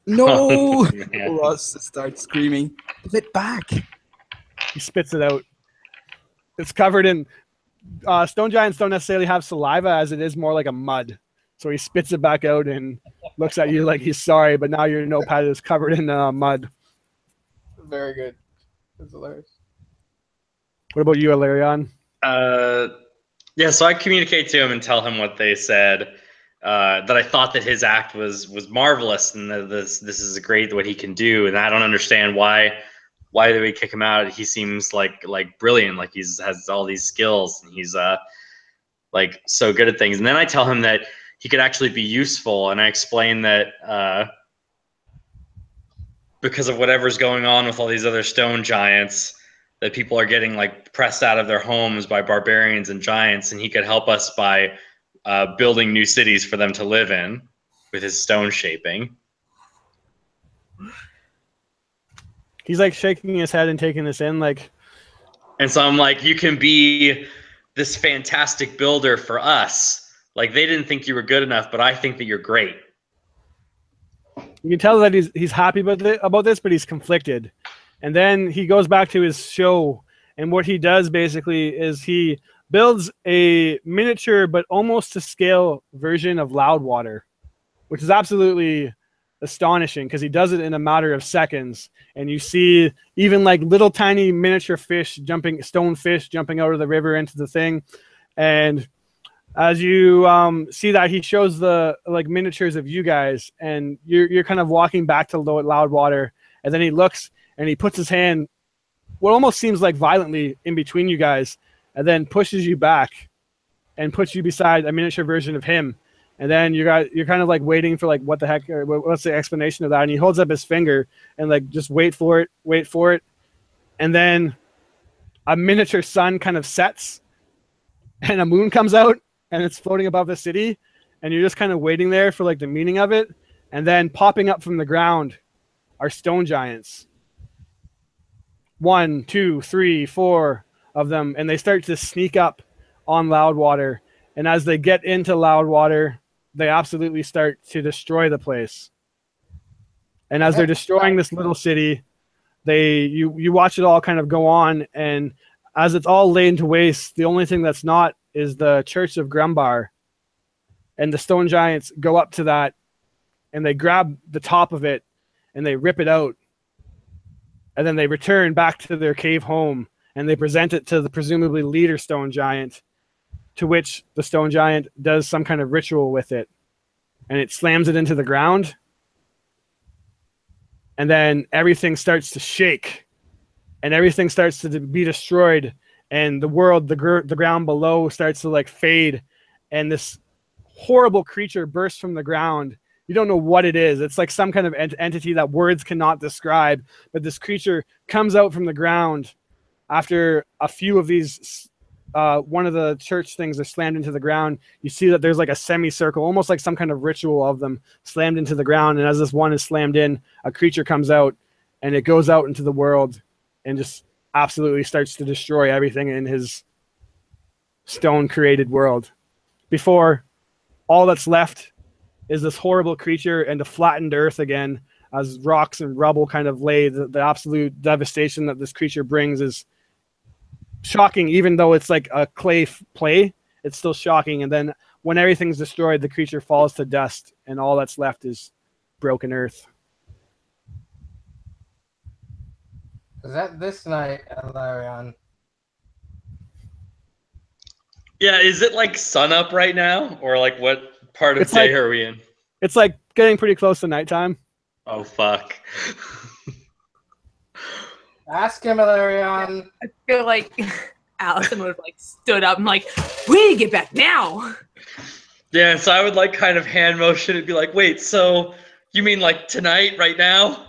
No! Oros starts screaming. Give it back. He spits it out. It's covered in... stone giants don't necessarily have saliva, as it is more like a mud. So he spits it back out and looks at you like he's sorry, but now your notepad is covered in mud. Very good. That's hilarious. What about you, Illyrian? Yeah, so I communicate to him and tell him what they said. That I thought that his act was marvelous, and that this is great what he can do, and I don't understand why do we kick him out? He seems like brilliant, like has all these skills, and he's like so good at things. And then I tell him that he could actually be useful, and I explain that because of whatever's going on with all these other stone giants, that people are getting like pressed out of their homes by barbarians and giants, and he could help us by building new cities for them to live in with his stone shaping. He's like shaking his head and taking this in, like. And so I'm like, you can be this fantastic builder for us. Like, they didn't think you were good enough, but I think that you're great. You can tell that he's happy about this, but he's conflicted. And then he goes back to his show, and what he does basically is he builds a miniature but almost to scale version of Loudwater, which is absolutely astonishing because he does it in a matter of seconds. And you see even like little tiny miniature stone fish jumping out of the river into the thing. And as you see that, he shows the like miniatures of you guys, and you're kind of walking back to Loudwater, and then he looks and he puts his hand, what almost seems like violently, in between you guys, and then pushes you back and puts you beside a miniature version of him. And then you're kind of like waiting for like, what the heck, or what's the explanation of that? And he holds up his finger and like, just wait for it. And then a miniature sun kind of sets and a moon comes out and it's floating above the city. And you're just kind of waiting there for like the meaning of it. And then popping up from the ground are stone giants. 1, 2, 3, 4 of them. And they start to sneak up on Loudwater. And as they get into Loudwater, they absolutely start to destroy the place. And as they're destroying this little city, you watch it all kind of go on. And as it's all laid to waste, the only thing that's not is the Church of Grumbar. And the stone giants go up to that, and they grab the top of it, and they rip it out. And then they return back to their cave home, and they present it to the presumably leader stone giant, to which the stone giant does some kind of ritual with it, and it slams it into the ground. And then everything starts to shake, and everything starts to be destroyed, and the world, the ground below starts to like fade, and this horrible creature bursts from the ground. You don't know what it is. It's like some kind of entity that words cannot describe, but this creature comes out from the ground after a few of these. One of the church things are slammed into the ground. You see that there's like a semicircle, almost like some kind of ritual of them slammed into the ground. And as this one is slammed in, a creature comes out, and it goes out into the world and just absolutely starts to destroy everything in his stone created world. Before all that's left is this horrible creature and a flattened earth again, as rocks and rubble kind of lay. The absolute devastation that this creature brings is shocking, even though it's like a clay play. It's still shocking. And then when everything's destroyed, the creature falls to dust, and all that's left is broken earth. Is that this night, Alarion? Yeah, is it like sun up right now, or like what part of It's day like- are we in? It's like getting pretty close to nighttime. Oh fuck. Ask him, Alarion. I feel like Allison would have like stood up and like, we need to get back now. Yeah, so I would like kind of hand motion and be like, wait, so you mean like tonight, right now?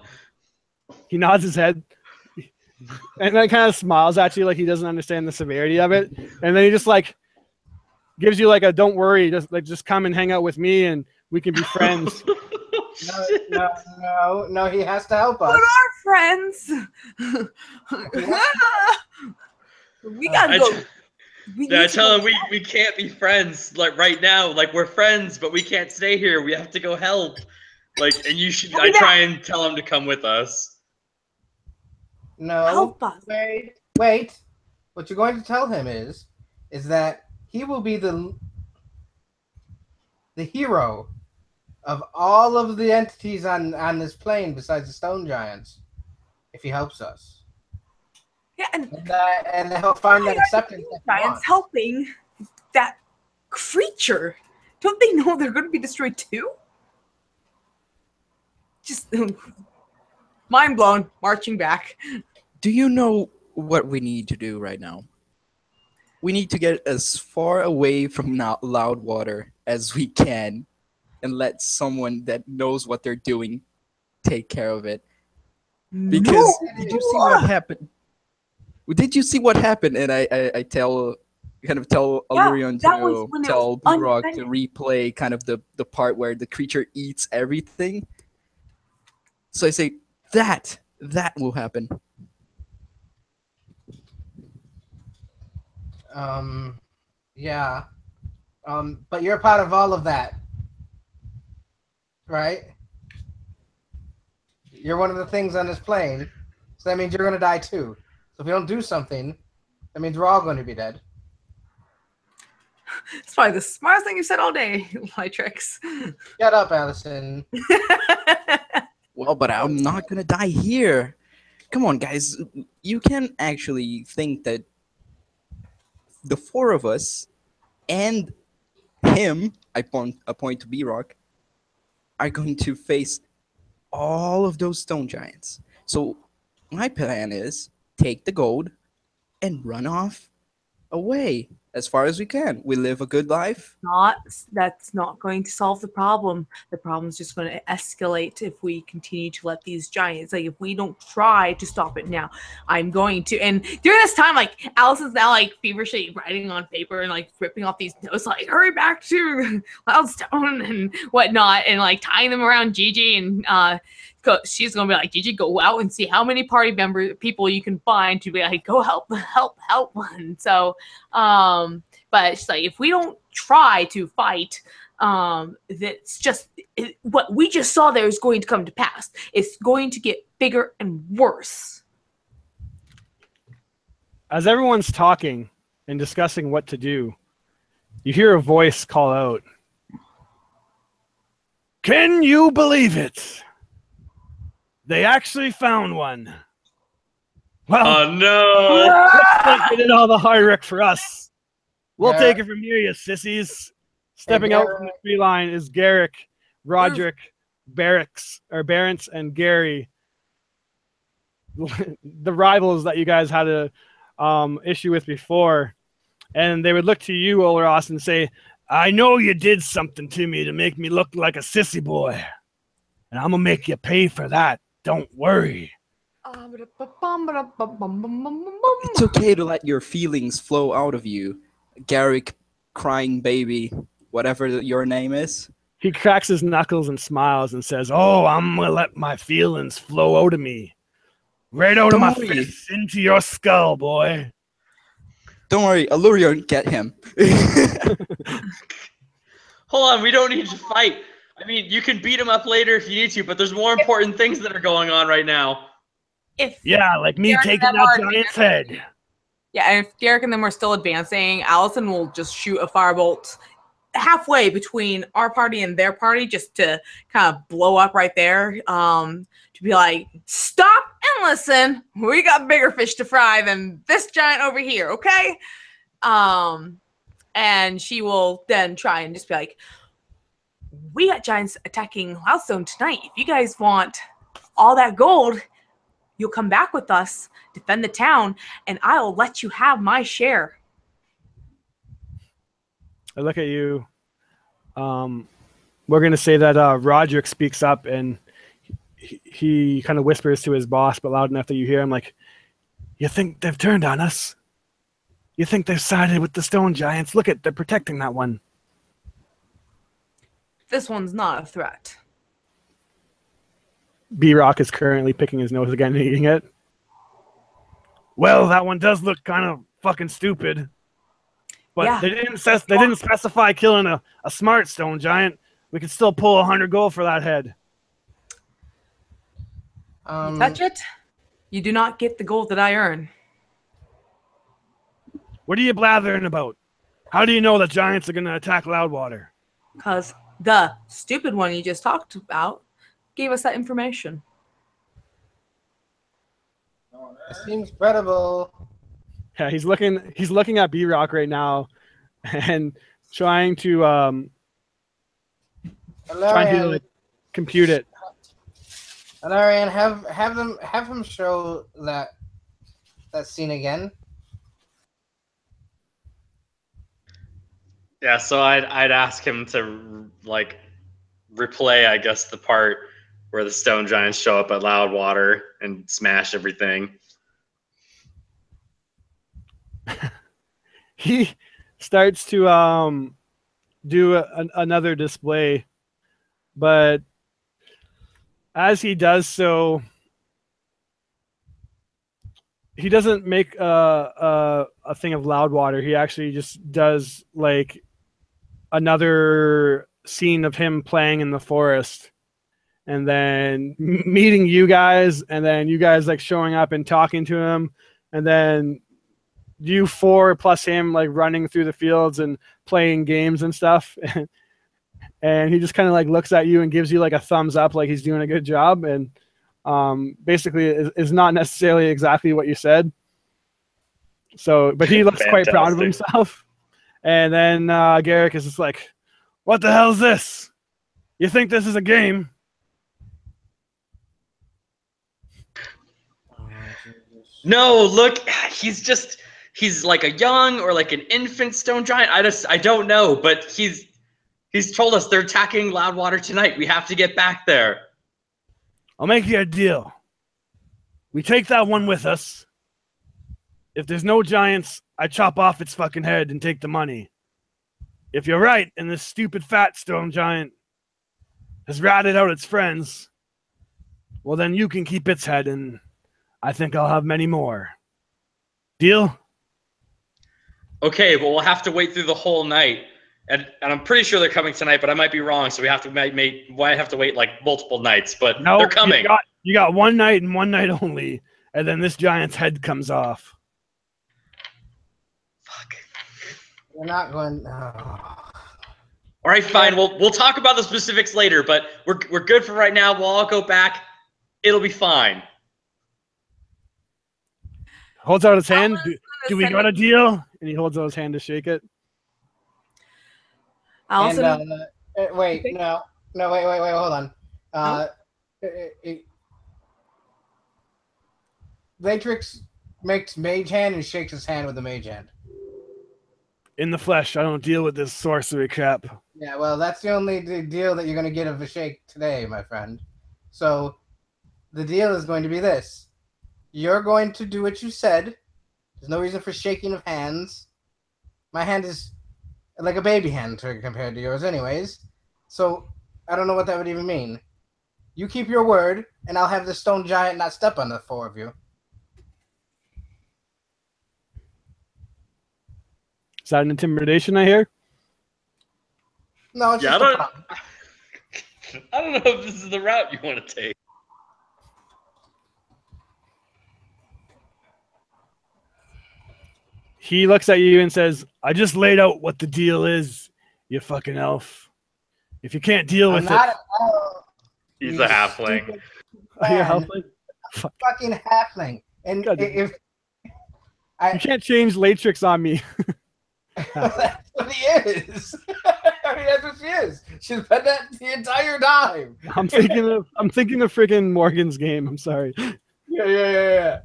He nods his head and then kind of smiles at you like he doesn't understand the severity of it. And then he just like gives you like a don't worry, just come and hang out with me and we can be friends. No, he has to help us. But our friends. We gotta go. I tell him we can't be friends like right now. Like we're friends, but we can't stay here. We have to go help. Like, and you should. I try and tell him to come with us. No. Help us. Wait. What you're going to tell him is that he will be the hero of all of the entities on this plane besides the stone giants if he helps us. Yeah, and he'll find that acceptance. giants helping that creature. Don't they know they're going to be destroyed too? Just mind blown. Marching back. Do you know what we need to do right now? We need to get as far away from Loudwater as we can and let someone that knows what they're doing take care of it. Because did you see what happened? Did you see what happened? And I tell Alurion to tell B-Rock to replay kind of the part where the creature eats everything. So I say that will happen. Yeah. But you're part of all of that. Right? You're one of the things on this plane. So that means you're gonna die too. So if we don't do something, that means we're all going to be dead. It's probably the smartest thing you said all day, Lytrix. Shut up, Allison. Well, but I'm not gonna die here. Come on, guys. You can actually think that the four of us and him, I point to B-Rock, are going to face all of those stone giants. So my plan is take the gold and run off away as far as we can. We live a good life. That's not going to solve the problem. The problem's just going to escalate if we continue to let these giants, like if we don't try to stop it now. I'm going to. And during this time, like Allison's now like feverishly writing on paper and like ripping off these notes, like hurry back to Loudstone and whatnot, and like tying them around Gigi. And she's gonna be like, Gigi, go out and see how many party people you can find to be like, go help. And so but she's like, if we don't try to fight, that's just what we just saw there is going to come to pass. It's going to get bigger and worse. As everyone's talking and discussing what to do, you hear a voice call out, "Can you believe it? They actually found one. Well, Oh no! looks like they did all the hard work for us. We'll Yeah. take it from here, you sissies." Stepping out from the tree line is Garrick, Roderick, Barracks, and Gary, the rivals that you guys had a issue with before. And they would look to you, Olros, and say, "I know you did something to me to make me look like a sissy boy. And I'm going to make you pay for that. Don't worry." It's okay to let your feelings flow out of you. Garrick, crying baby, whatever your name is. He cracks his knuckles and smiles and says, "Oh, I'm going to let my feelings flow out of me. Right out of my Don't worry. fist into your skull, boy." Don't worry, Alurion, get him. Hold on, we don't need to fight. I mean, you can beat him up later if you need to, but there's more important things that are going on right now. Yeah, like me taking that giant's head. Yeah, and if Derek and them are still advancing, Allison will just shoot a firebolt halfway between our party and their party just to kind of blow up right there. To be like, stop and listen. We got bigger fish to fry than this giant over here, okay? And she will then try and just be like, we got giants attacking Wildstone tonight. If you guys want all that gold, you'll come back with us, defend the town, and I'll let you have my share. I look at you. We're going to say that Roderick speaks up, and he kind of whispers to his boss, but loud enough that you hear him, like, you think they've turned on us? You think they've sided with the stone giants? Look at, they're protecting that one. This one's not a threat. B-Rock is currently picking his nose again and eating it. Well, that one does look kind of fucking stupid. But Yeah. they didn't specify killing a smart stone giant. We could still pull 100 gold for that head. You touch it, you do not get the gold that I earn. What are you blathering about? How do you know that giants are going to attack Loudwater? Because the stupid one you just talked about gave us that information. It seems credible. Yeah, he's looking at B-Rock right now and trying to like, compute it. Alarian, have him show that scene again. Yeah, so I'd ask him to like replay, I guess, the part where the stone giants show up at Loudwater and smash everything. He starts to do another display, but as he does so, he doesn't make a thing of Loudwater. He actually just does like another scene of him playing in the forest, and then meeting you guys, and then you guys like showing up and talking to him, and then you four plus him like running through the fields and playing games and stuff. And he just kind of like looks at you and gives you like a thumbs up, like he's doing a good job. And basically is not necessarily exactly what you said. So, but he looks quite proud of himself. And then Garrick is just like, what the hell is this? You think this is a game? No, look, he's like a young or like an infant stone giant. I don't know, but he's told us they're attacking Loudwater tonight. We have to get back there. I'll make you a deal. We take that one with us. If there's no giants, I chop off its fucking head and take the money. If you're right, and this stupid fat stone giant has ratted out its friends, well then you can keep its head, and I think I'll have many more. Deal? Okay, but we'll have to wait through the whole night. And I'm pretty sure they're coming tonight, but I might be wrong, so we have to might have to wait like multiple nights, but no, they're coming. You got one night and one night only, and then this giant's head comes off. Fuck. We're not going. All right, fine. We'll talk about the specifics later, but we're good for right now. We'll all go back. It'll be fine. Holds out his hand. Do we got a deal? And he holds out his hand to shake it. Wait, hold on. Matrix makes mage hand and shakes his hand with the mage hand. In the flesh, I don't deal with this sorcery crap. Yeah, well, that's the only deal that you're going to get of a shake today, my friend. So, the deal is going to be this. You're going to do what you said. There's no reason for shaking of hands. My hand is like a baby hand compared to yours anyways. So, I don't know what that would even mean. You keep your word, and I'll have the stone giant not step on the four of you. Is that an intimidation I hear? No, it's just I don't know if this is the route you want to take. He looks at you and says, I just laid out what the deal is, you fucking elf. If you can't deal with it... He's a halfling. Are you a halfling? Fucking halfling. And God, if you can't change Latrix on me. that's what he is. I mean, that's what she is. She's been that the entire time. I'm thinking of freaking Morgan's game. I'm sorry. Yeah.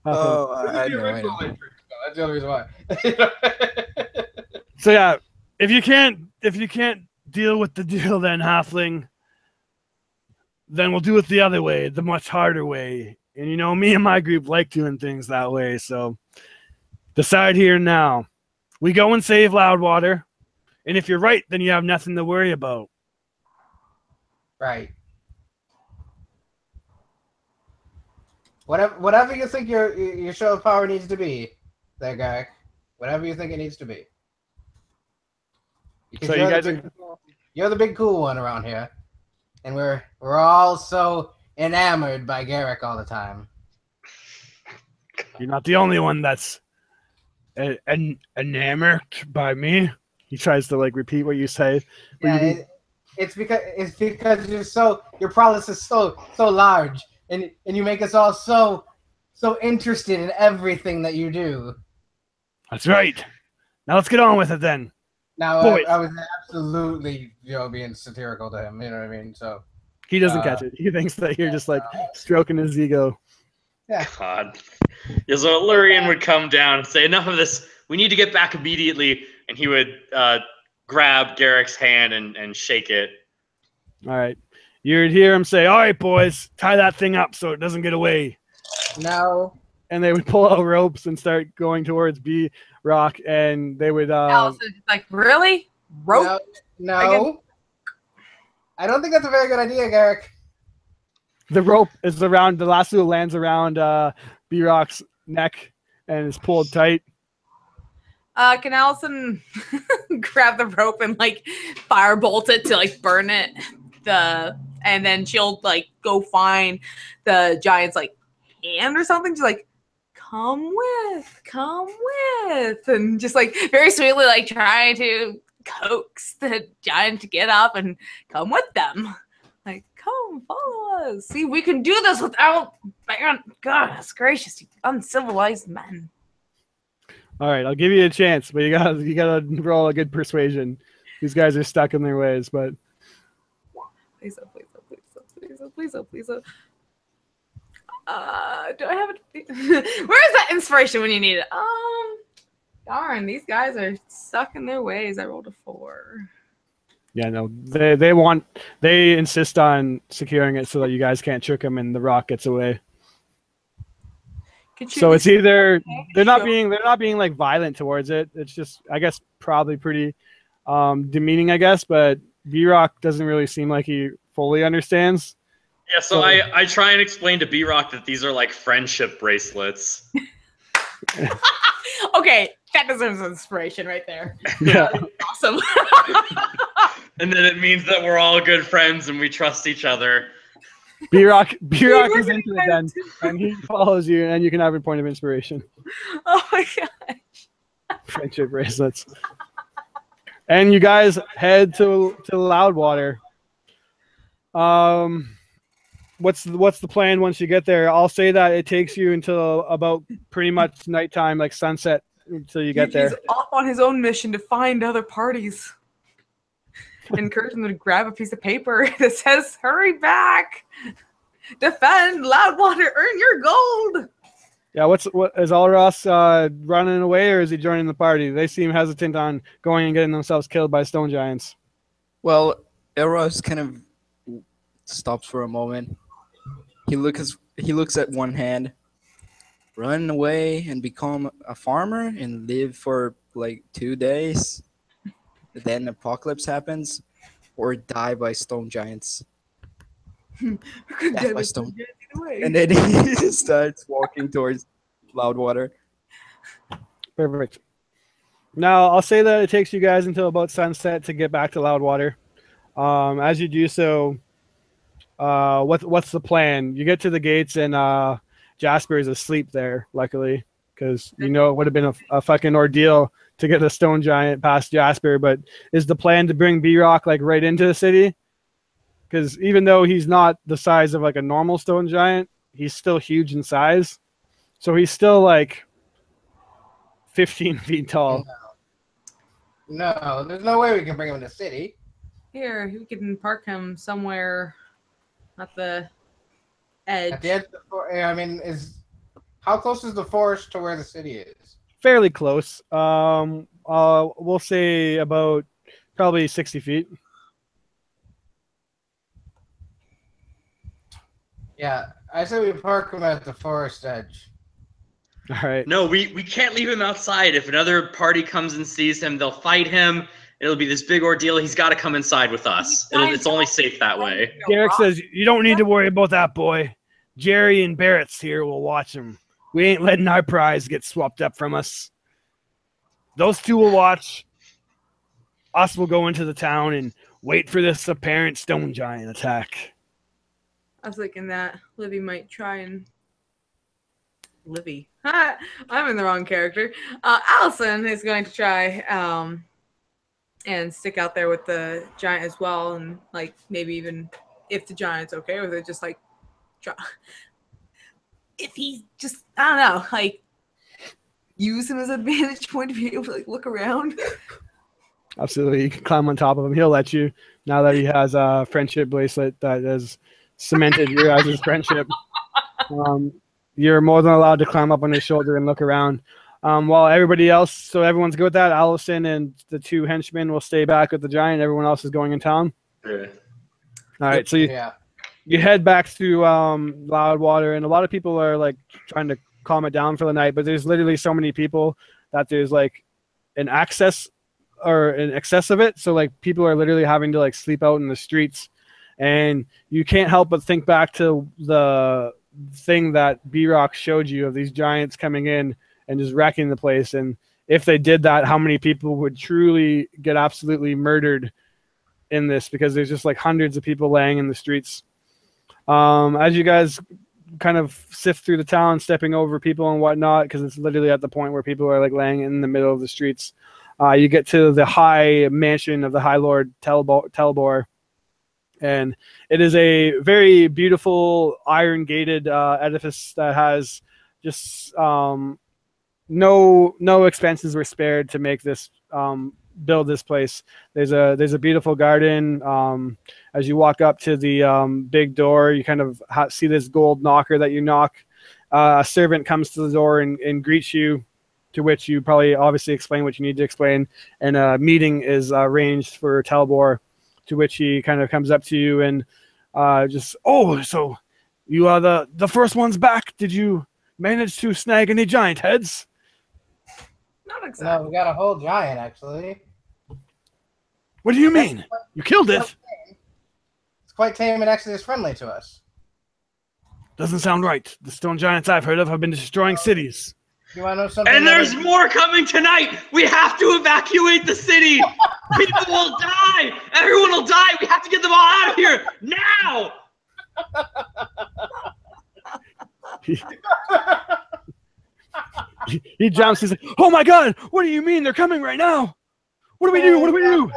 Oh, This is I the know. original Matrix, though. That's the only reason why. So yeah, if you can't deal with the deal, then halfling, then we'll do it the other way, the much harder way. And you know, me and my group like doing things that way. So decide here and now. We go and save Loudwater, and if you're right, then you have nothing to worry about. Right. Whatever you think your show of power needs to be, that guy. Whatever you think it needs to be. Because So you guys are... you're the big cool one around here, and we're all so enamored by Garrick all the time. You're not the only one that's enamored by me. He tries to like repeat what you say. Yeah, it's because your prowess is so large, and you make us all so interested in everything that you do. That's right. Now let's get on with it then. Now Boys. I was absolutely being satirical to him. You know what I mean? So He doesn't catch it. He thinks that you're just like stroking his ego. yeah. God. Yeah, so Lurian would come down and say, enough of this. We need to get back immediately. And he would grab Garrick's hand and shake it. All right. You'd hear him say, all right, boys, tie that thing up so it doesn't get away. No. And they would pull out ropes and start going towards B Rock, and they would Allison's like, really? Rope? No. I don't think that's a very good idea, Garrick. the rope is around, the lasso lands around B Rock's neck and is pulled tight. Can Allison grab the rope and like firebolt it to like burn it? And then she'll like go find the giant's like hand or something. She's like, come with, and just like very sweetly like trying to coax the giant to get up and come with them. Like, come follow us. See, we can do this without goodness gracious, you uncivilized men. All right, I'll give you a chance, but you gotta roll a good persuasion. These guys are stuck in their ways, but Please. Do I have it? Where is that inspiration when you need it? Darn, these guys are stuck in their ways. I rolled a 4. yeah, no, they insist on securing it so that you guys can't trick them and the rock gets away. So it's either they're not being like violent towards it. It's just, I guess, probably pretty demeaning, I guess, but B-Rock doesn't really seem like he fully understands. Yeah, so I try and explain to B-Rock that these are like friendship bracelets. Okay, that deserves inspiration right there. Yeah. Awesome. And then it means that we're all good friends and we trust each other. B-Rock is into it then, and he follows you, and you can have a point of inspiration. Oh my gosh. Friendship bracelets. And you guys head to Loudwater. What's the plan once you get there? I'll say that it takes you until about pretty much nighttime, like sunset, until you get there. He's off on his own mission to find other parties. Encourage them to grab a piece of paper that says, hurry back, defend Loudwater, earn your gold. Yeah, what is Alros running away, or is he joining the party? They seem hesitant on going and getting themselves killed by stone giants. Well, Eros kind of stops for a moment. He looks at one hand, run away and become a farmer and live for like 2 days. Then apocalypse happens, or die by stone giants. Death by stone. And then he starts walking towards Loudwater. Perfect. Now, I'll say that it takes you guys until about sunset to get back to Loudwater. As you do so, what's the plan? You get to the gates and Jasper is asleep there, luckily, because you know it would have been a fucking ordeal to get a stone giant past Jasper. But is the plan to bring B-Rock like right into the city? Because even though he's not the size of like a normal stone giant, he's still huge in size. So he's still like 15 feet tall. No, there's no way we can bring him in the city. Here, we can park him somewhere at the edge. At the edge of the forest. I mean, how close is the forest to where the city is? Fairly close. We'll say about probably 60 feet. Yeah, I say we park him at the forest edge. All right. No, we can't leave him outside. If another party comes and sees him, they'll fight him. It'll be this big ordeal. He's got to come inside with us. It's only safe that way. Derek says, you don't need to worry about that, boy. Jerry and Barrett's here will watch him. We ain't letting our prize get swapped up from us. Those two will watch. Us will go into the town and wait for this apparent stone giant attack. I was thinking that Livy might try and... Livy. I'm in the wrong character. Allison is going to try and stick out there with the giant as well, and like maybe even if the giant's okay with it, just like try. If he just, I don't know, like use him as a vantage point to be able to like look around. Absolutely. You can climb on top of him. He'll let you, now that he has a friendship bracelet that has cemented your guys' friendship. You're more than allowed to climb up on his shoulder and look around. While everybody else, so everyone's good with that, Allison and the two henchmen will stay back with the giant. Everyone else is going in town. Yeah. All right, so you head back through Loudwater, and a lot of people are like trying to calm it down for the night, but there's literally so many people that there's like an excess of it. So like people are literally having to like sleep out in the streets, and you can't help but think back to the thing that B-Rock showed you of these giants coming in and just wrecking the place. And if they did that, how many people would truly get absolutely murdered in this, because there's just like hundreds of people laying in the streets. As you guys kind of sift through the town, stepping over people and whatnot, because it's literally at the point where people are like laying in the middle of the streets, you get to the high mansion of the High Lord Telbor. And it is a very beautiful iron gated edifice that has just no expenses were spared to make this build this place. There's a beautiful garden. As you walk up to the big door, you kind of see this gold knocker that you knock. A servant comes to the door and greets you, to which you probably obviously explain what you need to explain, and a meeting is arranged for Telbor, to which he kind of comes up to you and so you are the first ones back. Did you manage to snag any giant heads? Not exactly. No, we got a whole giant, actually. What do you mean? You killed it? It's quite tame and actually is friendly to us. Doesn't sound right. The stone giants I've heard of have been destroying cities. You want to know something? And there's more coming tonight. We have to evacuate the city. People will die. Everyone will die. We have to get them all out of here now. He jumps. He's like, "Oh my God! What do you mean? They're coming right now! What do we do? What do we do?"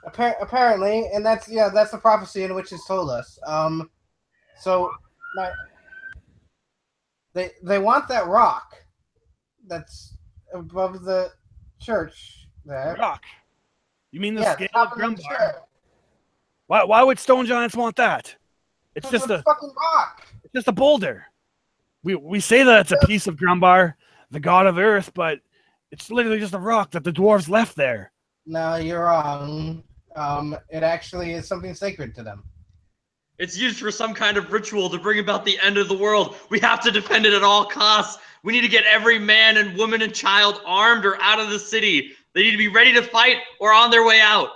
Apparently, and that's the prophecy in which it's told us. So they want that rock that's above the church there. Rock? You mean the scale top of of the Grumbar? church. Why would stone giants want that? It's just a fucking rock. It's just a boulder. We say that it's a piece of Grumbar, the god of earth, but it's literally just a rock that the dwarves left there. No, you're wrong. It actually is something sacred to them. It's used for some kind of ritual to bring about the end of the world. We have to defend it at all costs. We need to get every man and woman and child armed or out of the city. They need to be ready to fight or on their way out.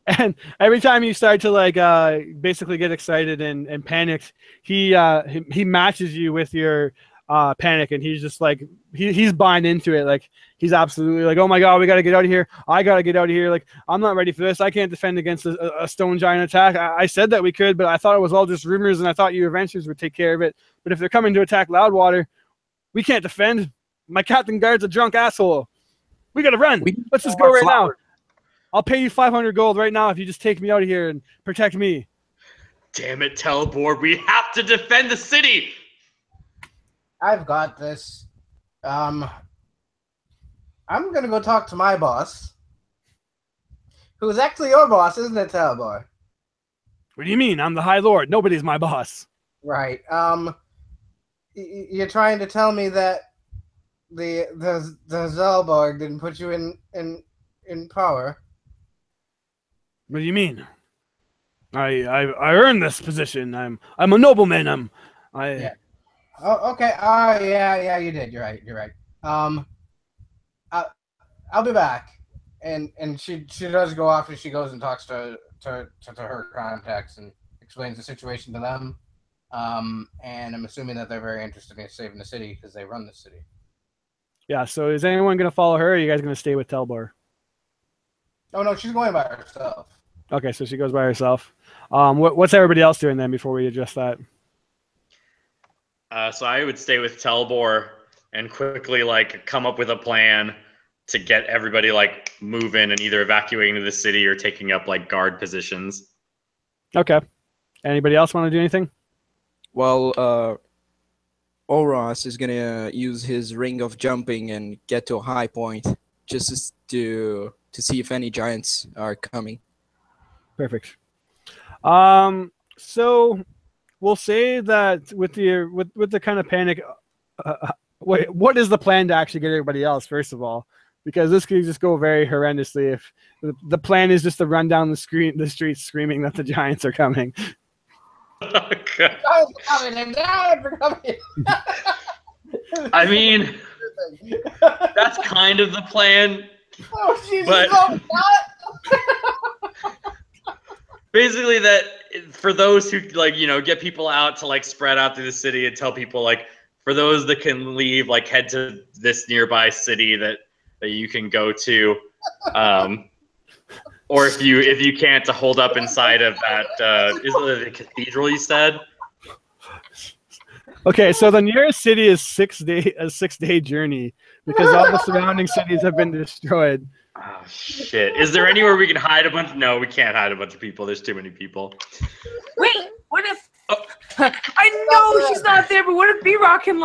And every time you start to like basically get excited and panicked, he matches you with your Panic, and he's just like he's buying into it. Like he's absolutely like, oh my god, we got to get out of here. I got to get out of here. Like I'm not ready for this. I can't defend against a stone giant attack. I said that we could, but I thought it was all just rumors, and I thought you adventurers would take care of it. But if they're coming to attack Loudwater, we can't defend. My captain guard's a drunk asshole. We got to run. Let's just go right now. I'll pay you 500 gold right now if you just take me out of here and protect me. Damn it, Telbor. We have to defend the city. I've got this. I'm gonna go talk to my boss, who's actually your boss, isn't it, Talbor? What do you mean? I'm the High Lord. Nobody's my boss. Right. You're trying to tell me that the Zalborg didn't put you in power? What do you mean? I earned this position. I'm a nobleman. Yeah. Oh, okay. Yeah, you did. You're right. I'll be back. And she does go off, and she goes and talks to her contacts and explains the situation to them. And I'm assuming that they're very interested in saving the city because they run the city. Yeah. So is anyone going to follow her? Or are you guys going to stay with Telbor? Oh no, she's going by herself. Okay, so she goes by herself. What's everybody else doing then before we address that? So I would stay with Telbor and quickly like come up with a plan to get everybody like moving and either evacuating to the city or taking up like guard positions. Okay. Anybody else want to do anything? Well, Oros is gonna use his ring of jumping and get to a high point just to see if any giants are coming. Perfect. So we'll say that with the kind of panic, wait, what is the plan to actually get everybody else, first of all? Because this could just go very horrendously if the plan is just to run down the streets screaming that the giants are coming. Okay. Giants are coming, and giants are coming. I mean, that's kind of the plan. Oh, Jesus! But Oh, basically, that for those who like get people out to like spread out through the city and tell people like for those that can leave, like head to this nearby city that you can go to, or if you can't, to hold up inside of that is it the cathedral you said? Okay, so the nearest city is a 6-day journey because all the surrounding cities have been destroyed. Oh shit! Is there anywhere we can hide a bunch? No, we can't hide a bunch of people. There's too many people. Wait, what if? I know she's not there, but what if B-Rock can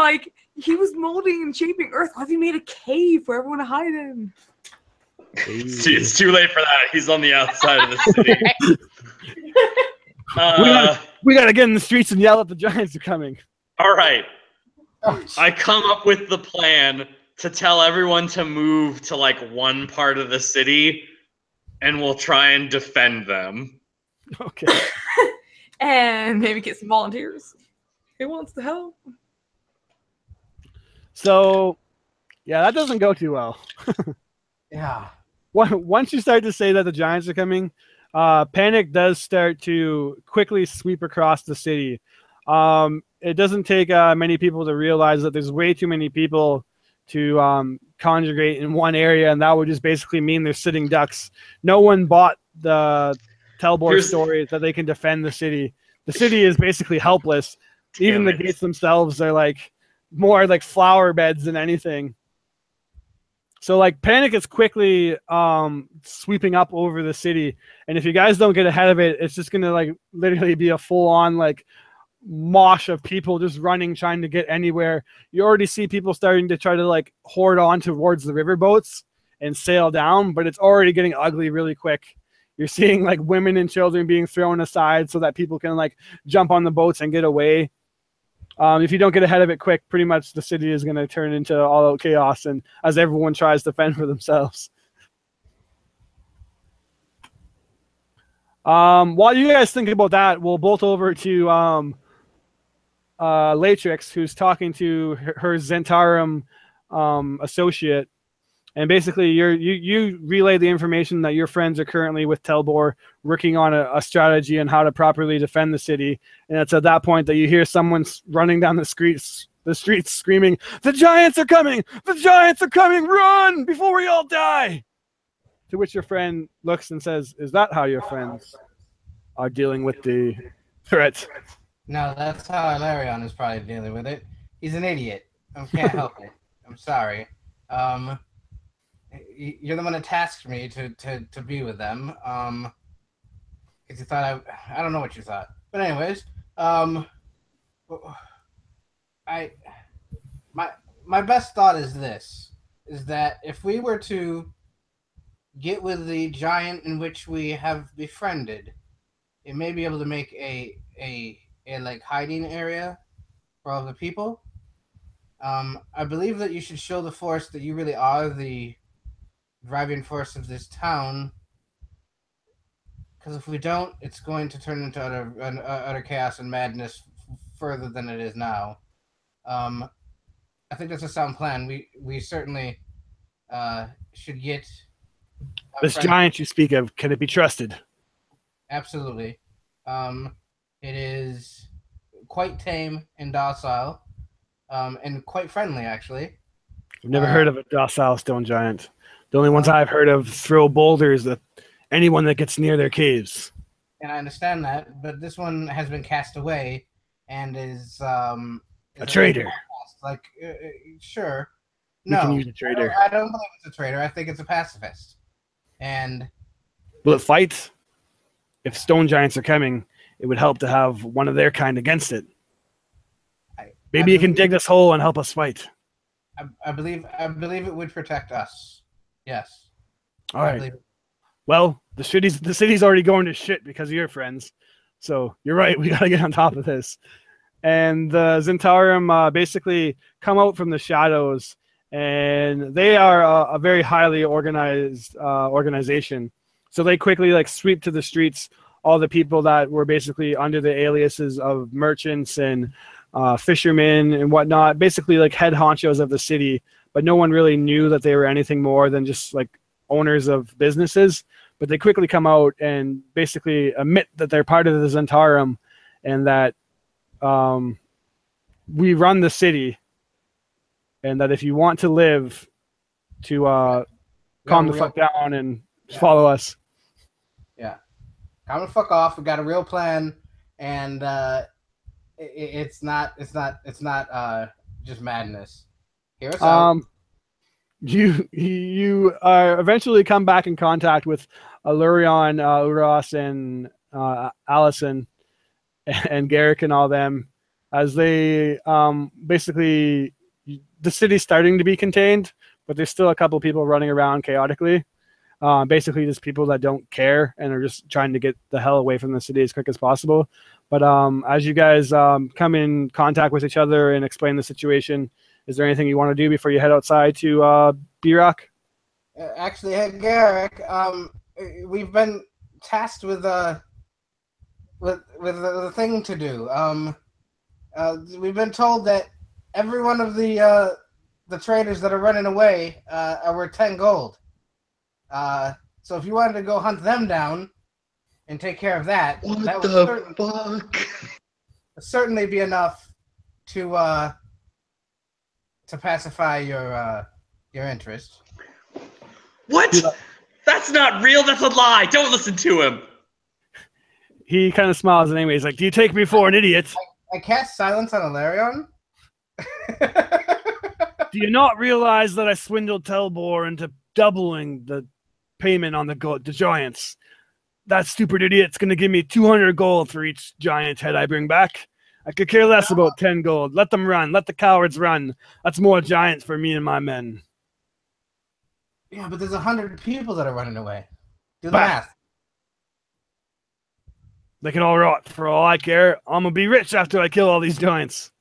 he was molding and shaping Earth? What if he made a cave for everyone to hide in? It's too late for that. He's on the outside of the city. We gotta get in the streets and yell at the giants are coming. All right. I come up with the plan to tell everyone to move to like one part of the city, and we'll try and defend them. Okay. And maybe get some volunteers. Who wants to help? So, yeah, that doesn't go too well. yeah. Once you start to say that the giants are coming, panic does start to quickly sweep across the city. It doesn't take many people to realize that there's way too many people to conjugate in one area, and that would just basically mean they're sitting ducks. No one bought the Telbor story that they can defend the city. The city is basically helpless. Even the gates themselves are like more like flower beds than anything. So like panic is quickly sweeping up over the city, and if you guys don't get ahead of it, it's just gonna like literally be a full-on like mosh of people just running, trying to get anywhere. You already see people starting to try to like hoard on towards the riverboats and sail down, but it's already getting ugly really quick. You're seeing like women and children being thrown aside so that people can like jump on the boats and get away. If you don't get ahead of it quick, pretty much the city is going to turn into all-out chaos, and as everyone tries to fend for themselves. While you guys think about that, we'll bolt over to Latrix, who's talking to her Zentarum associate, and basically you relay the information that your friends are currently with Telbor working on a strategy on how to properly defend the city, and it's at that point that you hear someone running down the streets the streets screaming, "The giants are coming! The giants are coming! Run before we all die!" To which your friend looks and says, "Is that how your friends are dealing with the threat?" No, that's how Ilarion is probably dealing with it. He's an idiot. I can't help it. I'm sorry. You're the one that tasked me to be with them. Because you thought I don't know what you thought. But anyways, my best thought is this, is that if we were to get with the giant in which we have befriended, it may be able to make a like hiding area for all the people. I believe that you should show the force that you really are the driving force of this town. Because if we don't, it's going to turn into utter chaos and madness further than it is now. I think that's a sound plan. We certainly should get this giant you speak of. Can it be trusted? Absolutely. It is quite tame and docile, and quite friendly, actually. I've never heard of a docile stone giant. The only ones I've heard of throw boulders at anyone that gets near their caves. And I understand that, but this one has been cast away and is a traitor. Like, sure. You can use a traitor. I don't believe it's a traitor. I think it's a pacifist. And will it fight? If stone giants are coming, it would help to have one of their kind against it. Maybe you can dig this hole and help us fight. I believe it would protect us. Yes. All right. Well, the city's already going to shit because of your friends. So you're right. We got to get on top of this. And the Zentarum basically come out from the shadows, and they are a very highly organized organization. So they quickly sweep to the streets all the people that were basically under the aliases of merchants and fishermen and whatnot, basically head honchos of the city, but no one really knew that they were anything more than just owners of businesses. But they quickly come out and basically admit that they're part of the Zentarum and that we run the city, and that if you want to live, to calm the fuck down and follow us. Yeah, calm the fuck off. We got a real plan, and it's not just madness. Hear us out. You eventually come back in contact with Ilarion, Uras, and Allison, and Garrick and all them, as they basically, the city's starting to be contained, but there's still a couple people running around chaotically. Basically just people that don't care and are just trying to get the hell away from the city as quick as possible. But as you guys come in contact with each other and explain the situation, is there anything you want to do before you head outside to B-Rock? Actually, hey, Garrick, we've been tasked with a thing to do. We've been told that every one of the traders that are running away are worth 10 gold. So if you wanted to go hunt them down and take care of that, that would certainly be enough to pacify your interest. What? That's not real. That's a lie. Don't listen to him. He kind of smiles anyway. He's like, "Do you take me for an idiot?" I cast silence on Ilarion. Do you not realize that I swindled Telbor into doubling the payment on the giants? That stupid idiot's going to give me 200 gold for each giant head I bring back. I could care less about 10 gold. Let them run. Let the cowards run. That's more giants for me and my men. Yeah, but there's 100 people that are running away. Do the math. They can all rot for all I care. I'm going to be rich after I kill all these giants.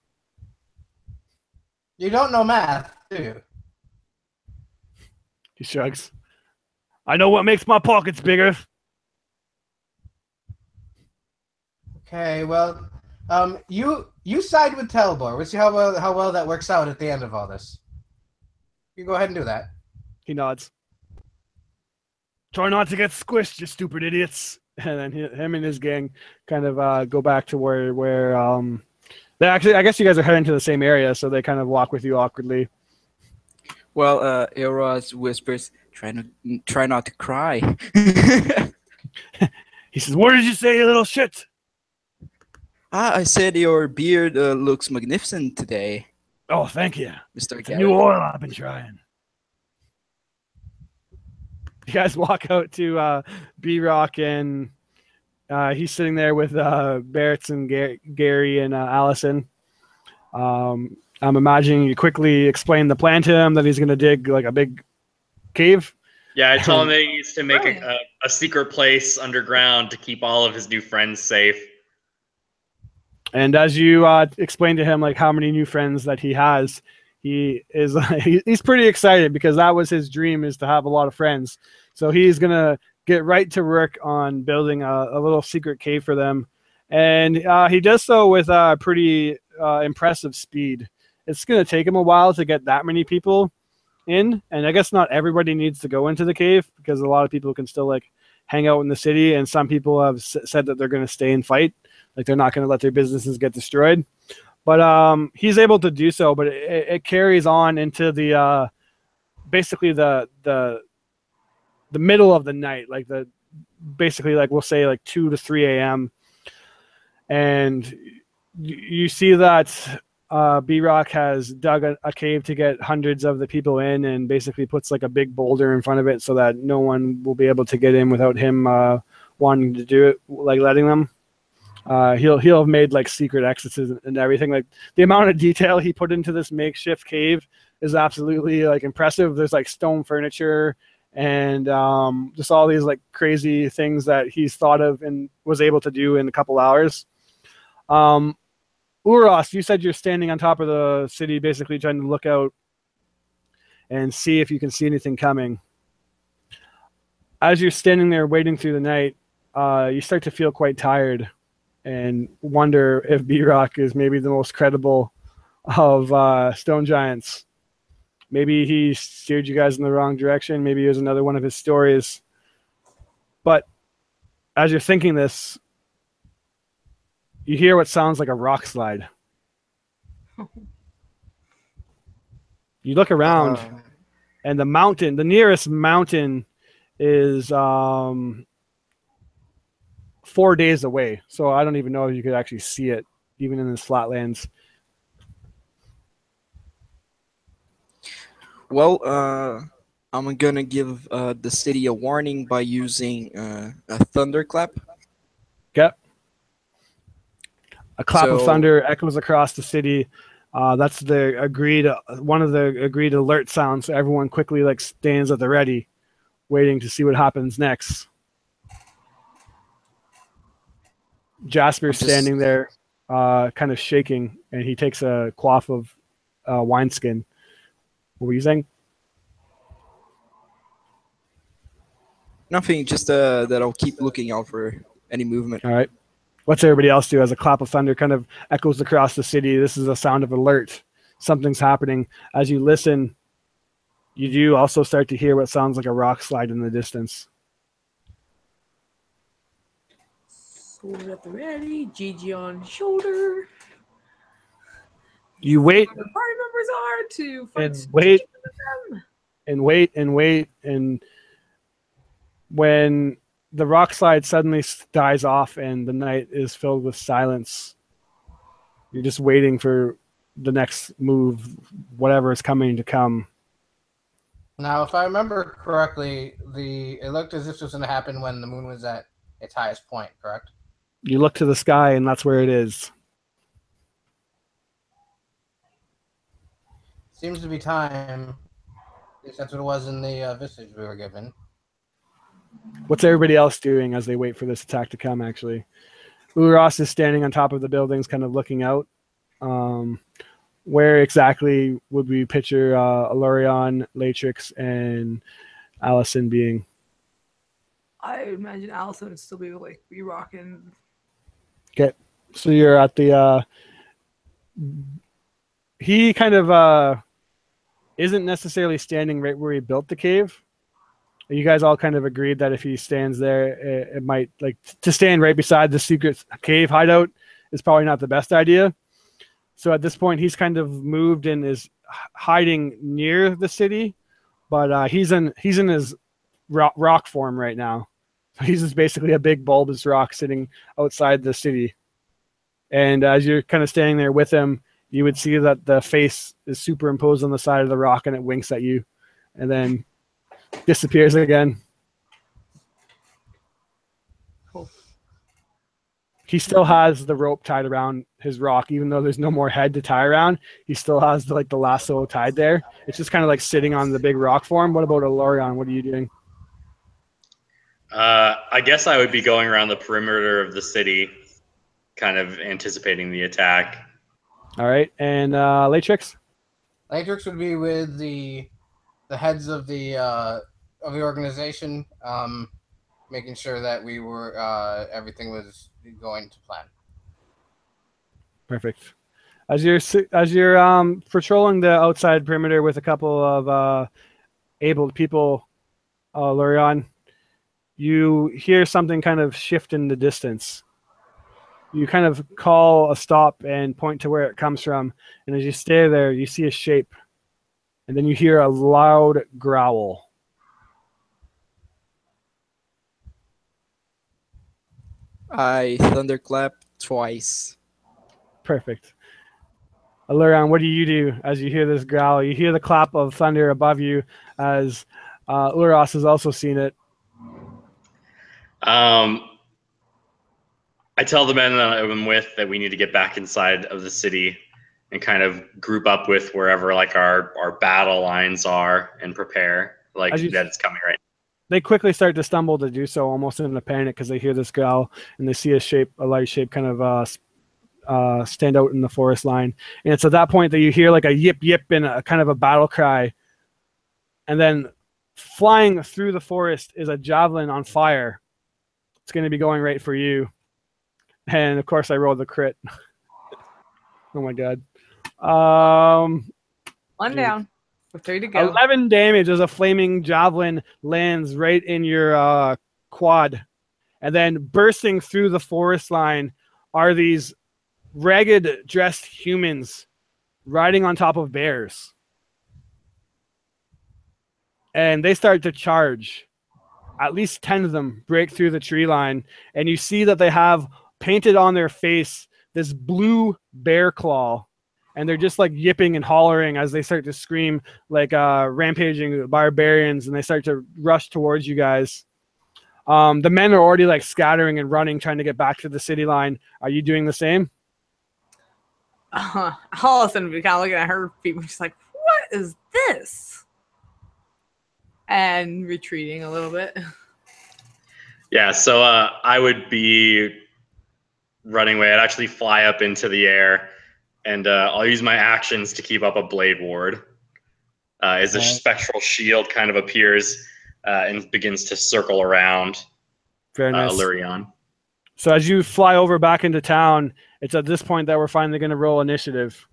You don't know math, do you? He shrugs. I know what makes my pockets bigger. Okay, well, you side with Telbor. We'll see how well that works out at the end of all this. You go ahead and do that. He nods. Try not to get squished, you stupid idiots. and then him and his gang kind of go back to where they actually, I guess you guys are heading to the same area, so they kind of walk with you awkwardly. Well, Elros whispers, try not to cry." He says, "What did you say, you little shit?" I said your beard looks magnificent today, Oh, thank you. Mr. It's a new Garrett. oil I've been trying. You guys walk out to B-Rock, and he's sitting there with Barretts and Gary and Allison. I'm imagining you quickly explain the plan to him that he's going to dig like a big cave. Yeah, I tell him that he needs to make Brilliant. a secret place underground to keep all of his new friends safe. And as you explain to him like how many new friends that he has, he is he's pretty excited because that was his dream, is to have a lot of friends. So he's gonna get right to work on building a little secret cave for them, and he does so with pretty impressive speed. It's gonna take him a while to get that many people in, and I guess not everybody needs to go into the cave because a lot of people can still like hang out in the city, and some people have said that they're going to stay and fight, like they're not going to let their businesses get destroyed. But he's able to do so, but it carries on into the basically the middle of the night, like basically like we'll say like 2 to 3 a.m. and you see that B-Rock has dug a cave to get hundreds of the people in, and basically puts like a big boulder in front of it so that no one will be able to get in without him wanting to do it, like letting them. He'll have made like secret exits and everything. Like the amount of detail he put into this makeshift cave is absolutely like impressive. There's like stone furniture and just all these like crazy things that he's thought of and was able to do in a couple hours. Uros, you said you're standing on top of the city, basically trying to look out and see if you can see anything coming. As you're standing there waiting through the night, you start to feel quite tired and wonder if B-Rock is maybe the most credible of stone giants. Maybe he steered you guys in the wrong direction. Maybe it was another one of his stories. But as you're thinking this, you hear what sounds like a rock slide. You look around, and the nearest mountain is 4 days away. So I don't even know if you could actually see it, even in this flatlands. Well, I'm gonna give the city a warning by using a thunderclap. Okay. A clap of So- thunder echoes across the city. That's one of the agreed alert sounds. So everyone quickly like stands at the ready, waiting to see what happens next. Jasper's standing there, kind of shaking, and he takes a quaff of wineskin. What were you saying? Nothing, just that I'll keep looking out for any movement. All right. What's everybody else do as a clap of thunder kind of echoes across the city? This is a sound of alert. Something's happening. As you listen, you do also start to hear what sounds like a rock slide in the distance. Sword at the ready, GG on shoulder. You wait Our party members are to fight. and wait them. and wait and wait, and when the rock slide suddenly dies off and the night is filled with silence, you're just waiting for the next move, whatever is coming to come. Now, if I remember correctly, it looked as if this was going to happen when the moon was at its highest point, correct? You look to the sky, and that's where it is. Seems to be time. At least that's what it was in the visage we were given. What's everybody else doing as they wait for this attack to come, actually? Uros is standing on top of the buildings, kind of looking out. Where exactly would we picture Alurion, Latrix, and Allison being? I imagine Allison would still be like be rocking. Okay, so you're at the... he kind of isn't necessarily standing right where he built the cave. You guys all kind of agreed that if he stands there, it might, like, to stand right beside the secret cave hideout is probably not the best idea. So at this point, he's kind of moved and is hiding near the city, but he's in his rock form right now. He's just basically a big bulbous rock sitting outside the city. And as you're kind of standing there with him, you would see that the face is superimposed on the side of the rock, and it winks at you, and then disappears again. Cool. He still has the rope tied around his rock, even though there's no more head to tie around. He still has the lasso tied there. It's just kind of like sitting on the big rock form. What about Alorion? What are you doing? I guess I would be going around the perimeter of the city, kind of anticipating the attack. All right, and Latrix? Latrix would be with the heads of the organization, making sure that we were everything was going to plan. Perfect. As you're patrolling the outside perimeter with a couple of able people, Lurion, you hear something kind of shift in the distance. You kind of call a stop and point to where it comes from, and as you stay there, you see a shape, and then you hear a loud growl. I thunderclap twice. Perfect. Alurion, what do you do as you hear this growl? You hear the clap of thunder above you as Uros has also seen it. I tell the men that I'm with that we need to get back inside of the city and kind of group up with wherever like our battle lines are and prepare that it's coming right. They quickly start to stumble to do so, almost in a panic, because they hear this growl and they see a light shape kind of stand out in the forest line. And it's at that point that you hear like a yip yip and a kind of a battle cry. And then flying through the forest is a javelin on fire. It's going to be going right for you. And of course I rolled the crit. Oh my god. One down. With 3 to go. 11 damage as a flaming javelin lands right in your quad. And then bursting through the forest line are these ragged dressed humans riding on top of bears. And they start to charge. At least 10 of them break through the tree line, and you see that they have painted on their face this blue bear claw, and they're just like yipping and hollering as they start to scream like rampaging barbarians, and they start to rush towards you guys. The men are already like scattering and running, trying to get back to the city line. Are you doing the same? All of a sudden, we kind of looking at her people, just like, what is this? And retreating a little bit. Yeah, so I would be running away. I'd actually fly up into the air, and I'll use my actions to keep up a blade ward. As a spectral shield kind of appears and begins to circle around Lurion. So as you fly over back into town, it's at this point that we're finally going to roll initiative.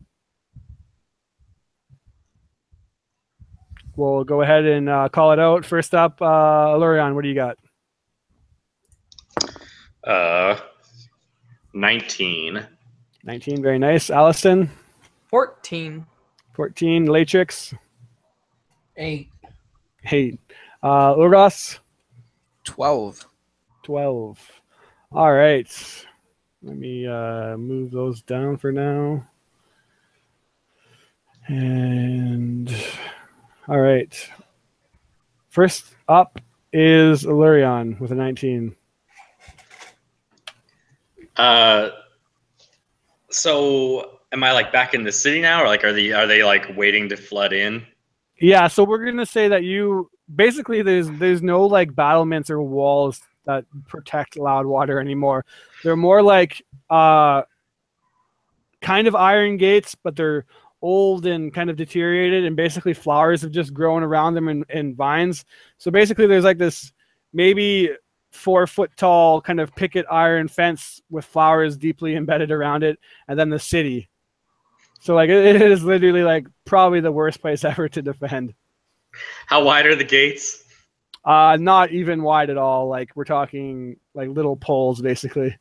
We'll go ahead and call it out. First up, Lurion, what do you got? 19. 19, very nice. Allison? 14. 14. Latrix? 8. 8. Urgas? 12. 12. All right. Let me move those down for now. And all right. First up is Lurion with a 19. So am I like back in the city now, or like are they like waiting to flood in? Yeah, so we're gonna say that you basically there's no like battlements or walls that protect Loudwater anymore. They're more like kind of iron gates, but they're old and kind of deteriorated, and basically flowers have just grown around them in vines. So basically there's like this maybe 4 foot tall kind of picket iron fence with flowers deeply embedded around it, and then the city. So like it is literally like probably the worst place ever to defend. How wide are the gates? Not even wide at all. Like we're talking like little poles, basically.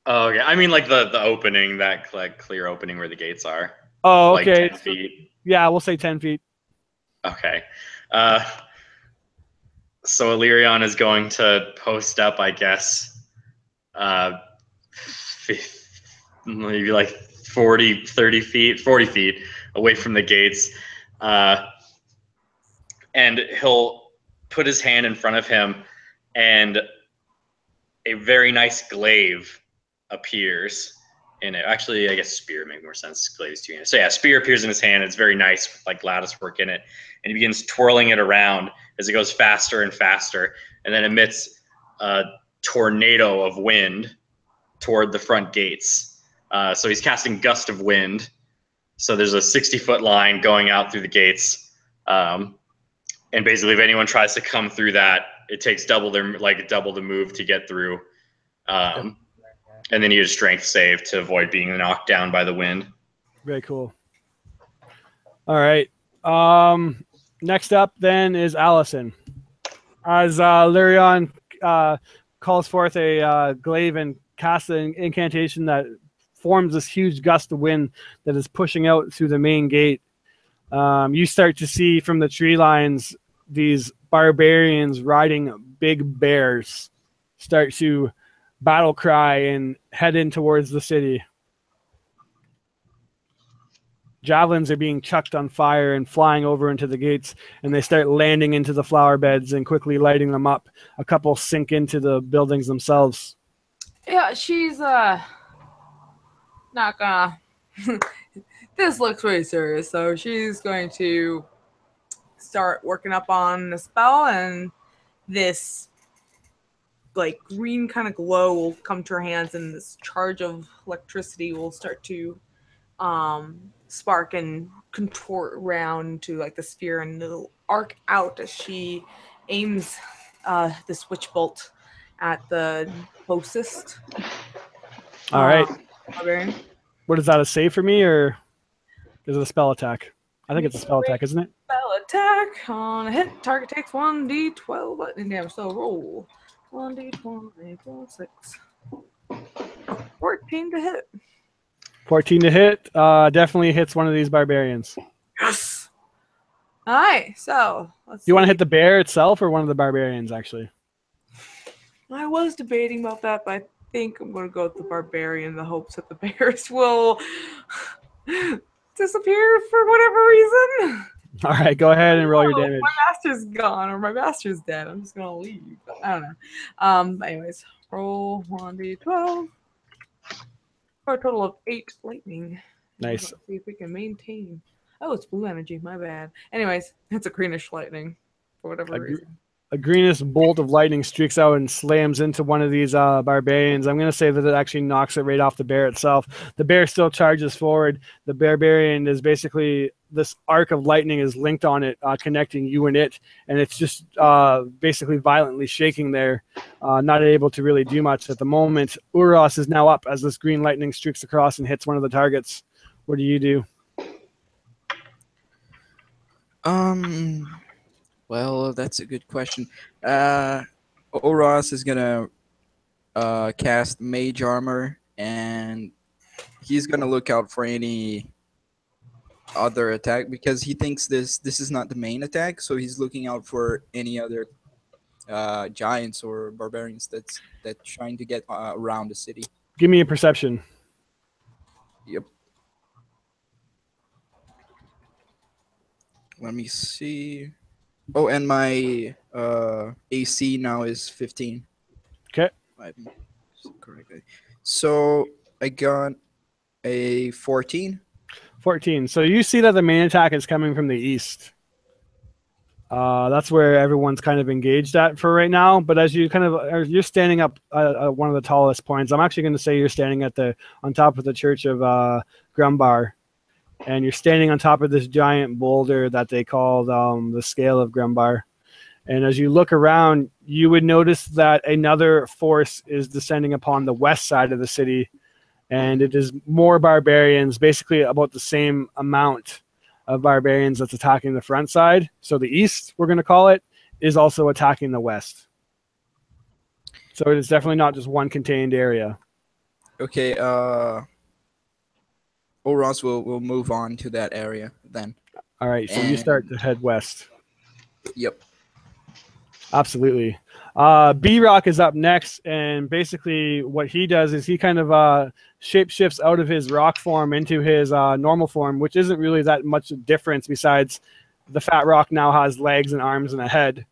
Oh, okay. I mean, like the opening, that like clear opening where the gates are. Oh, Like okay. 10 feet. Yeah, we'll say 10 feet. Okay. So Illyrion is going to post up, I guess, maybe like 40 feet away from the gates. And he'll put his hand in front of him, and a very nice glaive appears in it. Actually, I guess spear makes more sense. Glaive is 2 hands. So yeah, spear appears in his hand. It's very nice with like lattice work in it. And he begins twirling it around as it goes faster and faster, and then emits a tornado of wind toward the front gates. So he's casting Gust of Wind. So there's a 60-foot line going out through the gates. And basically, if anyone tries to come through that, it takes double the move to get through. And then you use strength save to avoid being knocked down by the wind. Very cool. All right. Next up then is Allison. As Lyrion calls forth a glaive and casts an incantation that forms this huge gust of wind that is pushing out through the main gate. You start to see from the tree lines these barbarians riding big bears start to battle cry and head in towards the city. Javelins are being chucked on fire and flying over into the gates, and they start landing into the flower beds and quickly lighting them up. A couple sink into the buildings themselves. Yeah, she's not gonna. This looks really serious, so she's going to start working up on the spell, and this like green kind of glow will come to her hands, and this charge of electricity will start to spark and contort around to like the sphere, and it'll arc out as she aims this witch bolt at the closest. All right. Barbarian. What is that, a save for me, or is it a spell attack? I think it's a spell attack, isn't it? Spell attack on a hit. Target takes 1d12 lightning damage. So roll 1d20 plus 6. 14 to hit. 14 to hit. Definitely hits one of these barbarians. Yes. All right. So let's. You want to hit the bear itself or one of the barbarians, actually? I was debating about that, but I think I'm going to go with the barbarian in the hopes that the bears will disappear for whatever reason. All right, go ahead and roll your damage. My master's gone or my master's dead. I'm just going to leave. But I don't know. But anyways, roll 1d12 for a total of 8 lightning. Nice. Let's see if we can maintain. Oh, it's blue energy. My bad. Anyways, it's a greenish lightning for whatever reason. A greenish bolt of lightning streaks out and slams into one of these barbarians. I'm going to say that it actually knocks it right off the bear itself. The bear still charges forward. The barbarian is basically, this arc of lightning is linked on it, connecting you and it. And it's just basically violently shaking there, not able to really do much at the moment. Uros is now up as this green lightning streaks across and hits one of the targets. What do you do? Well, that's a good question. Oros is gonna cast Mage Armor, and he's gonna look out for any other attack because he thinks this is not the main attack, so he's looking out for any other giants or barbarians that's trying to get around the city. Give me a perception. Yep. Let me see. Oh, and my AC now is 15. Okay. Correctly. So I got a 14. 14. So you see that the main attack is coming from the east. That's where everyone's kind of engaged at for right now. But as you you're standing up at one of the tallest points. I'm actually going to say you're standing on top of the church of Grumbar. And you're standing on top of this giant boulder that they call the Scale of Grumbar. And as you look around, you would notice that another force is descending upon the west side of the city. And it is more barbarians, basically about the same amount of barbarians that's attacking the front side. So the east, we're going to call it. is also attacking the west. So it is definitely not just one contained area. Okay, Oros will move on to that area then. All right, so you start to head west. Yep. Absolutely. B-Rock is up next, and basically what he does is he kind of shape-shifts out of his rock form into his normal form, which isn't really that much difference besides the fat rock now has legs and arms and a head.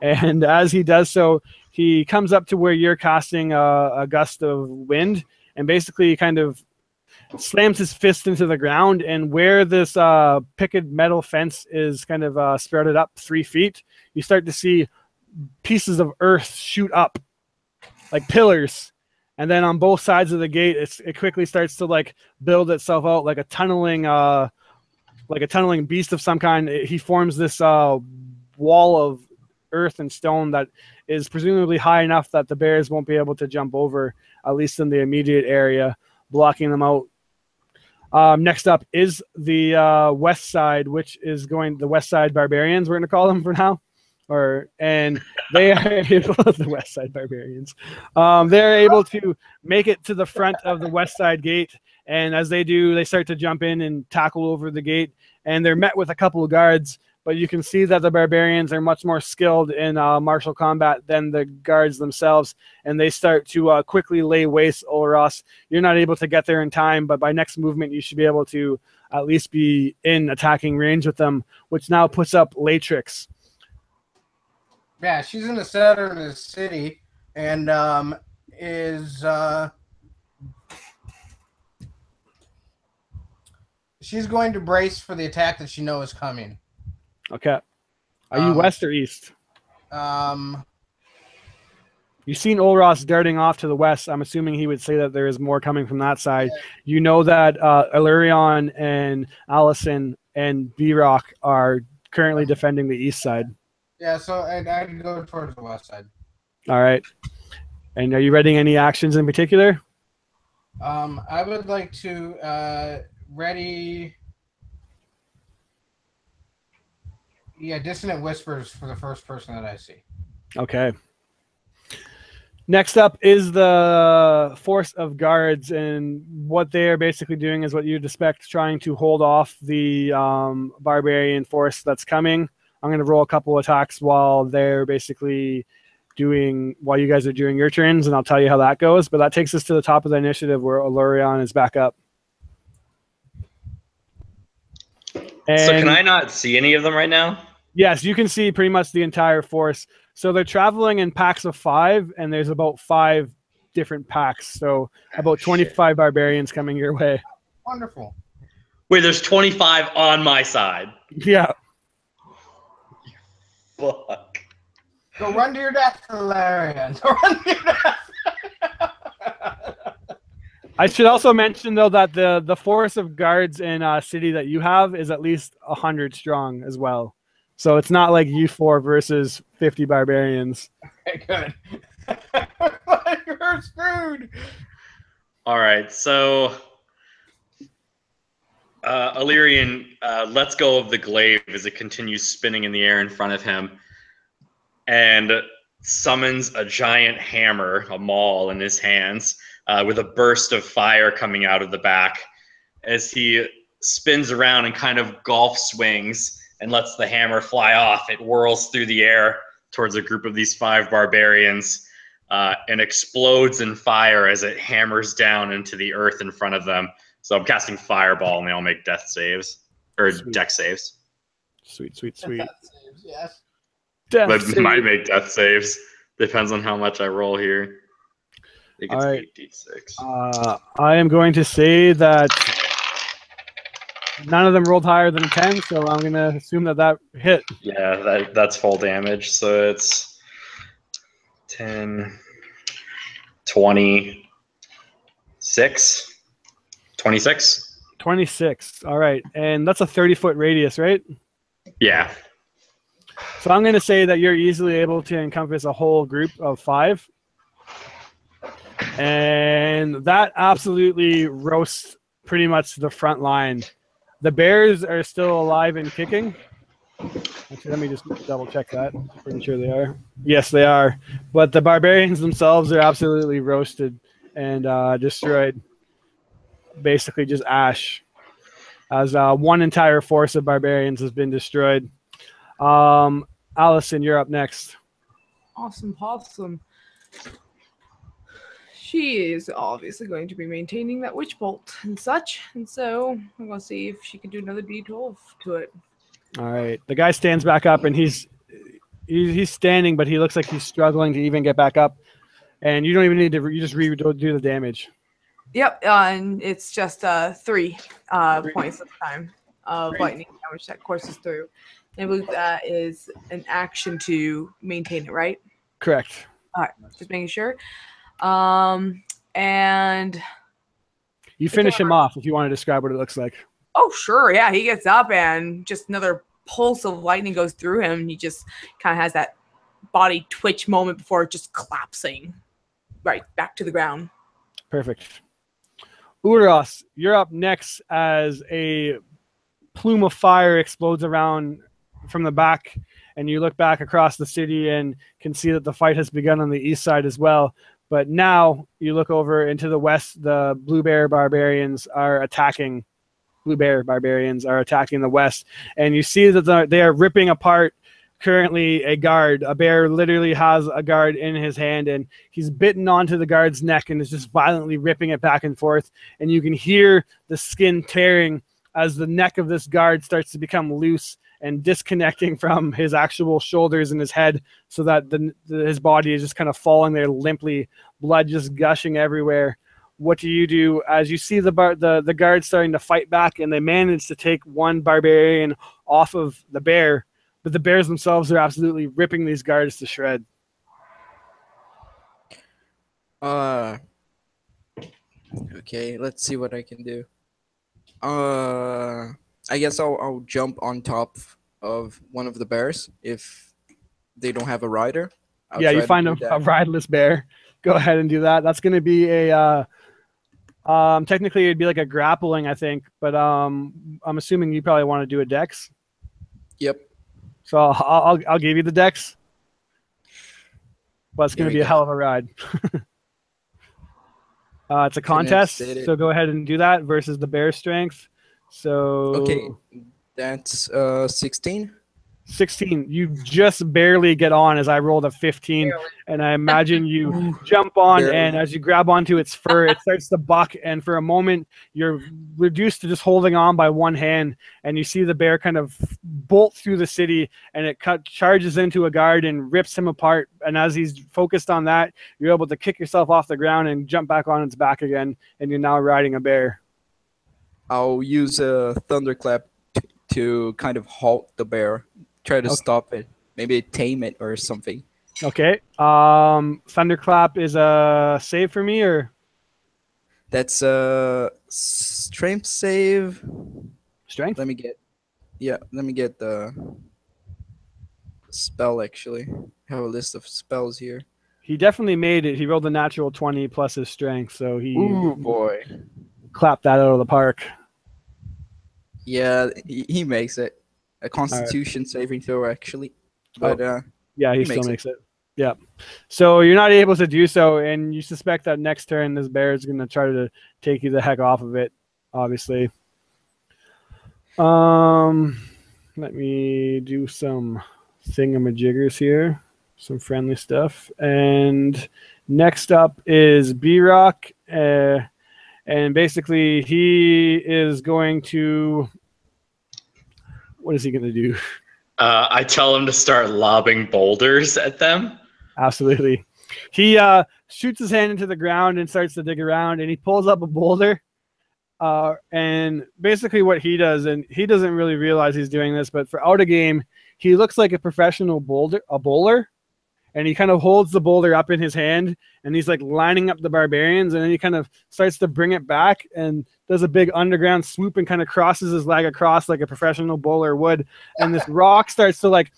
And as he does so, he comes up to where you're casting a gust of wind and basically kind of slams his fist into the ground. And where this picket metal fence is kind of sprouted up 3 feet, you start to see pieces of earth shoot up like pillars. And then on both sides of the gate, it quickly starts to like build itself out like a tunneling beast of some kind. He forms this wall of earth and stone that is presumably high enough that the bears won't be able to jump over, at least in the immediate area, blocking them out. Next up is the west side, which is the west side barbarians, we're going to call them for now. And they are able, the west side barbarians. They're able to make it to the front of the west side gate. And as they do, they start to jump in and tackle over the gate. And they're met with a couple of guards. But you can see that the barbarians are much more skilled in martial combat than the guards themselves. And they start to quickly lay waste Olros. You're not able to get there in time, but by next movement, you should be able to at least be in attacking range with them, which now puts up Latrix. Yeah, she's in the center of the city and she's going to brace for the attack that she knows is coming. Okay. Are you west or east? You've seen Olros darting off to the west. I'm assuming he would say that there is more coming from that side. Yeah. You know that Illyrion and Allison and B-Rock are currently defending the east side. Yeah, so I'd go towards the west side. All right. And are you readying any actions in particular? I would like to ready... Yeah, Dissonant Whispers for the first person that I see. Okay. Next up is the force of guards, and what they are basically doing is what you'd expect, trying to hold off the barbarian force that's coming. I'm going to roll a couple attacks while they're basically while you guys are doing your turns, and I'll tell you how that goes. But that takes us to the top of the initiative where Illyrion is back up. And so can I not see any of them right now? Yes, you can see pretty much the entire force. So they're traveling in packs of 5, and there's about 5 different packs. So about 25 barbarians coming your way. Wonderful. Wait, there's 25 on my side. Yeah. Fuck. Go run to your death, Valerian. Go run to your death. I should also mention, though, that the force of guards in city that you have is at least 100 strong as well. So it's not like you 4 versus 50 barbarians. Okay, good. You're screwed. All right, so Illyrian lets go of the glaive as it continues spinning in the air in front of him and summons a giant hammer, a maul, in his hands with a burst of fire coming out of the back as he spins around and kind of golf swings and lets the hammer fly off. It whirls through the air towards a group of these 5 barbarians and explodes in fire as it hammers down into the earth in front of them. So I'm casting Fireball, and they all make death saves. Or deck saves. Sweet, sweet, sweet. Death saves, yes. But might make death saves. Depends on how much I roll here. I think it's right. 8d6. I am going to say that none of them rolled higher than a 10, so I'm going to assume that hit. Yeah, that's full damage. So it's 10, 26. 26. 26. All right. And that's a 30-foot radius, right? Yeah. So I'm going to say that you're easily able to encompass a whole group of 5. And that absolutely roasts pretty much the front line. The bears are still alive and kicking. Actually, let me just double check that. Pretty sure they are. Yes, they are. But the barbarians themselves are absolutely roasted and destroyed. Basically, just ash. As one entire force of barbarians has been destroyed. Allison, you're up next. Awesome possum. She is obviously going to be maintaining that witch bolt and such, and so I'm going to see if she can do another D12 to it. All right. The guy stands back up, and he's standing, but he looks like he's struggling to even get back up. And you don't even need to. You just do the damage. Yep, and it's just 3 points this time of lightning damage that courses through. I believe that is an action to maintain it, right? Correct. All right, just making sure. And you finish him off if you want to describe what it looks like. Oh, sure. Yeah, he gets up and just another pulse of lightning goes through him. And he just kind of has that body twitch moment before just collapsing right back to the ground. Perfect. Uros, you're up next as a plume of fire explodes around from the back, and you look back across the city and can see that the fight has begun on the east side as well. But now you look over into the west, the Blue Bear barbarians are attacking. Blue Bear barbarians are attacking the west, and you see that they are ripping apart currently a guard. A bear literally has a guard in his hand, and he's bitten onto the guard's neck and is just violently ripping it back and forth. And you can hear the skin tearing as the neck of this guard starts to become loose and disconnecting from his actual shoulders and his head, so that his body is just kind of falling there limply, blood just gushing everywhere. What do you do as you see the guard starting to fight back, and they manage to take one barbarian off of the bear, but the bears themselves are absolutely ripping these guards to shred? Okay, let's see what I can do. I guess I'll jump on top of one of the bears if they don't have a rider. Yeah, you find a rideless bear. Go ahead and do that. That's going to be a technically it'd be like a grappling, I think, but I'm assuming you probably want to do a dex. Yep. So I'll give you the dex. But it's going to be a hell of a ride. It's a contest, so go ahead and do that versus the bear strength. So okay, that's 16. 16. You just barely get on as I rolled a 15, and I imagine you jump on, and as you grab onto its fur, it starts to buck, and for a moment you're reduced to just holding on by one hand, and you see the bear kind of bolt through the city, and it charges into a guard and rips him apart. And as he's focused on that, you're able to kick yourself off the ground and jump back on its back again, and you're now riding a bear. I'll use a thunderclap to kind of halt the bear. Try to stop it. Maybe tame it or something. Okay. Thunderclap is a save for me, or? That's a strength save. Strength? Let me get the spell, actually. I have a list of spells here. He definitely made it. He rolled a natural 20 plus his strength, so he clapped that out of the park. Yeah, he makes it. A Constitution saving throw, actually. But yeah, he still makes it. Yeah. So you're not able to do so, and you suspect that next turn this bear is going to try to take you the heck off of it, obviously. Let me do some thingamajiggers here, some friendly stuff. And next up is B-Rock, and basically he is going to... What is he going to do? I tell him to start lobbing boulders at them. Absolutely. He shoots his hand into the ground and starts to dig around, and he pulls up a boulder. And basically what he does, and he doesn't really realize he's doing this, but for out of game, he looks like a professional bowler. And he kind of holds the boulder up in his hand, and he's like lining up the barbarians, and then he kind of starts to bring it back and does a big underground swoop and kind of crosses his leg across like a professional bowler would. And this rock starts to like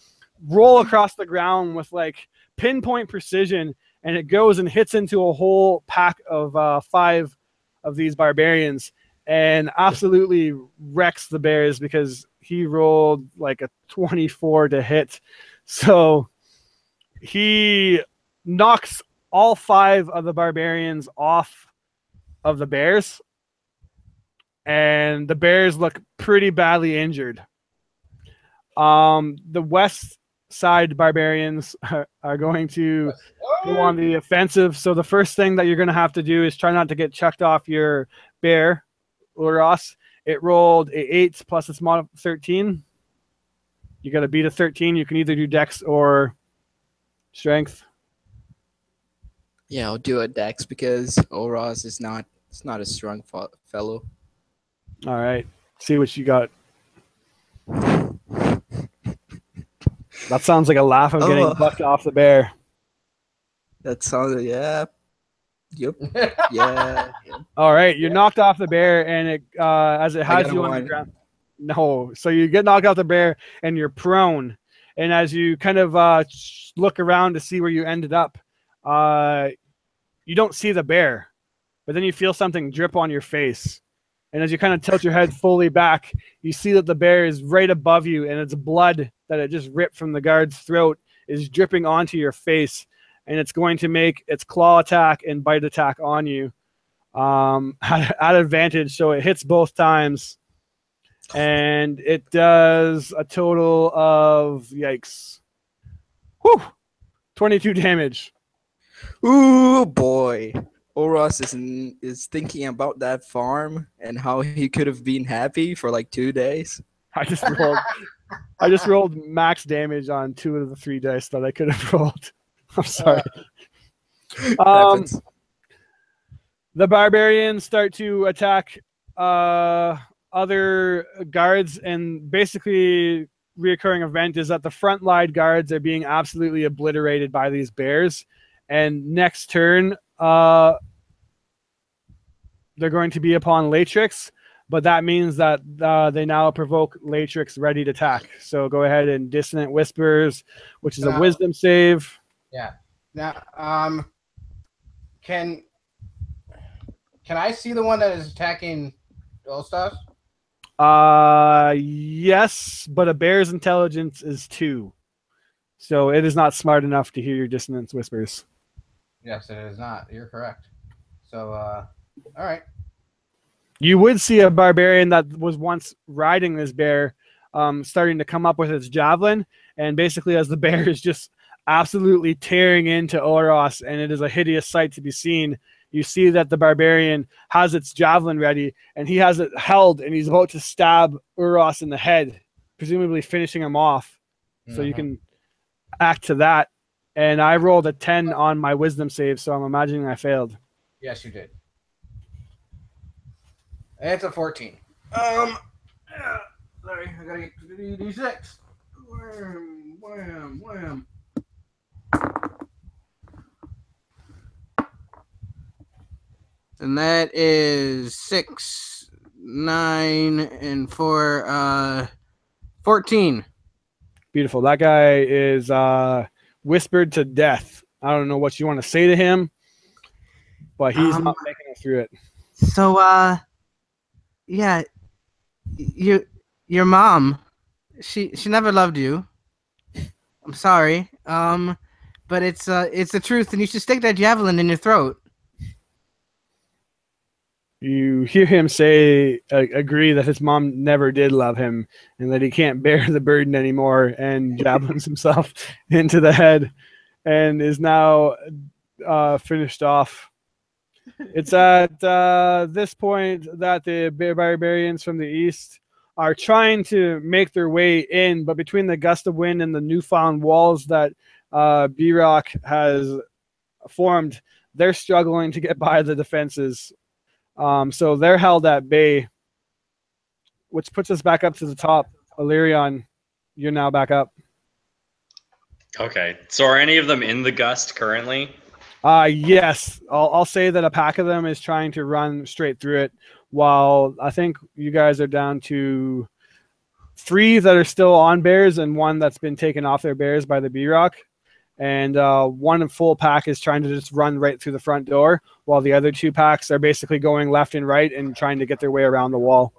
roll across the ground with like pinpoint precision, and it goes and hits into a whole pack of 5 of these barbarians and absolutely wrecks the bears, because he rolled like a 24 to hit. So he knocks all 5 of the barbarians off of the bears, and the bears look pretty badly injured. The west side barbarians are going to go on the offensive. So the first thing that you're going to have to do is try not to get chucked off your bear, Uros. It rolled a 8 plus its mod 13. You got to beat a 13. You can either do dex or strength. Yeah, I'll do a dex because Oros is not a strong fellow. All right. See what you got. That sounds like a laugh of getting bucked off the bear. That sounds, yeah. Yep. Yeah. All right. You're knocked off the bear, and it as it has you on the ground. No. So you get knocked off the bear, and you're prone. And as you kind of look around to see where you ended up, you don't see the bear, but then you feel something drip on your face. And as you kind of tilt your head fully back, you see that the bear is right above you, and its blood that it just ripped from the guard's throat is dripping onto your face, and it's going to make its claw attack and bite attack on you at advantage. So it hits both times, and it does a total of, yikes, 22 damage. Ooh, boy. Oros is thinking about that farm and how he could have been happy for like 2 days. I just rolled max damage on 2 of the 3 dice that I could have rolled. I'm sorry. The barbarians start to attack other guards, and basically reoccurring event is that the front line guards are being absolutely obliterated by these bears. And next turn, they're going to be upon Latrix, but that means that they now provoke Latrix ready to attack. So go ahead and Dissonant Whispers, which is a wisdom save. Yeah. Now, can I see the one that is attacking Olstas? Yes, but a bear's intelligence is 2. So it is not smart enough to hear your Dissonant Whispers. Yes, it is not. You're correct. So, all right. You would see a barbarian that was once riding this bear starting to come up with its javelin, and basically as the bear is just absolutely tearing into Oros, and it is a hideous sight to be seen, you see that the barbarian has its javelin ready, and he has it held, and he's about to stab Uros in the head, presumably finishing him off. So you can act to that. And I rolled a 10 on my wisdom save, so I'm imagining I failed. Yes, you did. It's a 14. Sorry, I gotta get to the D6. Wham, wham, wham. And that is 6, 9, and 4, 14. Beautiful. That guy is whispered to death. I don't know what you want to say to him, but he's not making it through it. So, yeah, your mom, she never loved you. I'm sorry. But it's the truth, and you should stick that javelin in your throat. You hear him say, agree that his mom never did love him and that he can't bear the burden anymore, and javelins himself into the head and is now finished off. It's at this point that the barbarians from the east are trying to make their way in, but between the gust of wind and the newfound walls that B-Rock has formed, they're struggling to get by the defenses. So they're held at bay, which puts us back up to the top. Illyrion, you're now back up. Okay. So are any of them in the gust currently? Yes. I'll say that a pack of them is trying to run straight through it, while I think you guys are down to 3 that are still on bears and 1 that's been taken off their bears by the B-Rock. And 1 full pack is trying to just run right through the front door, while the other 2 packs are basically going left and right and trying to get their way around the wall.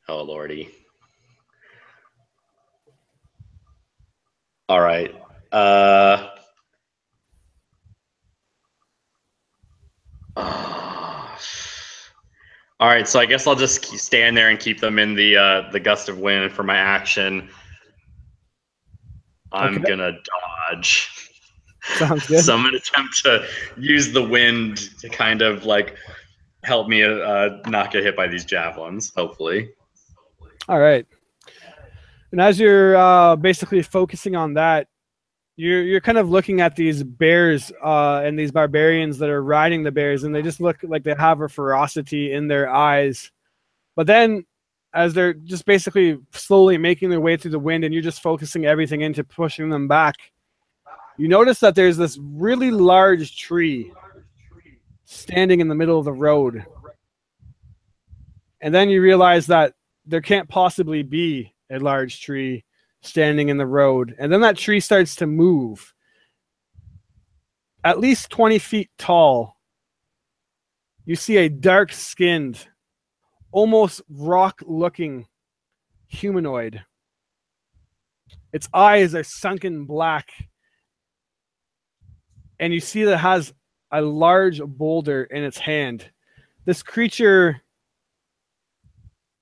Oh, lordy. All right. All right, so I guess I'll just stand there and keep them in the gust of wind. For my action, I'm Okay. gonna dodge. Sounds good. So I'm gonna attempt to use the wind to kind of like help me not get hit by these javelins. Hopefully. All right. And as you're basically focusing on that, you're kind of looking at these bears and these barbarians that are riding the bears, and they just look like they have a ferocity in their eyes. But then, as they're just basically slowly making their way through the wind, and you're just focusing everything into pushing them back, you notice that there's this really large tree standing in the middle of the road. And then you realize that there can't possibly be a large tree standing in the road. And then that tree starts to move. At least 20 feet tall, you see a dark-skinned, almost rock-looking humanoid. Its eyes are sunken black. And you see that it has a large boulder in its hand. This creature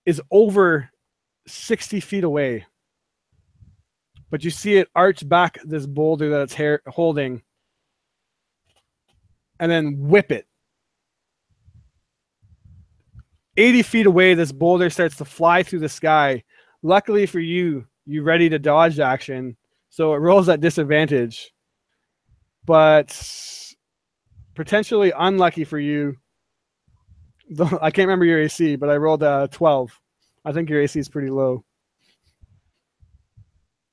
is over 60 feet away. But you see it arch back this boulder that it's holding and then whip it. 80 feet away, this boulder starts to fly through the sky. Luckily for you, you ready to dodge action, so it rolls at disadvantage. But potentially unlucky for you, I can't remember your AC, but I rolled a 12. I think your AC is pretty low.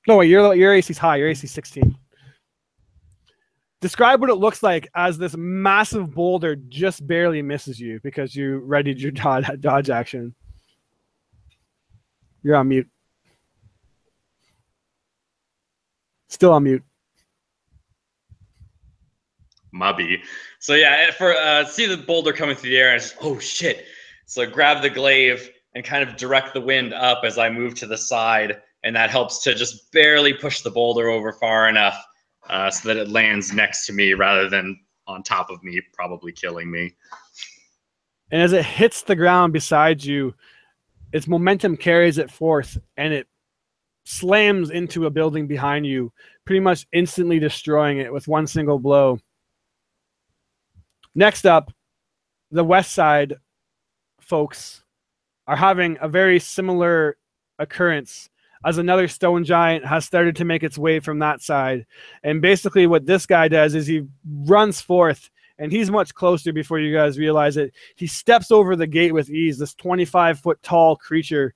No, wait, your AC is high. Your AC is 16. Describe what it looks like as this massive boulder just barely misses you because you readied your dodge action. You're on mute. Still on mute. Mubby. So yeah, for see the boulder coming through the air, and I just, oh shit. So I grab the glaive and kind of direct the wind up as I move to the side, and that helps to just barely push the boulder over far enough so that it lands next to me rather than on top of me, probably killing me. And as it hits the ground beside you, its momentum carries it forth, and it slams into a building behind you, pretty much instantly destroying it with one single blow. Next up, the west side folks are having a very similar occurrence as another stone giant has started to make its way from that side. And basically what this guy does is he runs forth, and he's much closer before you guys realize it. He steps over the gate with ease, this 25-foot tall creature.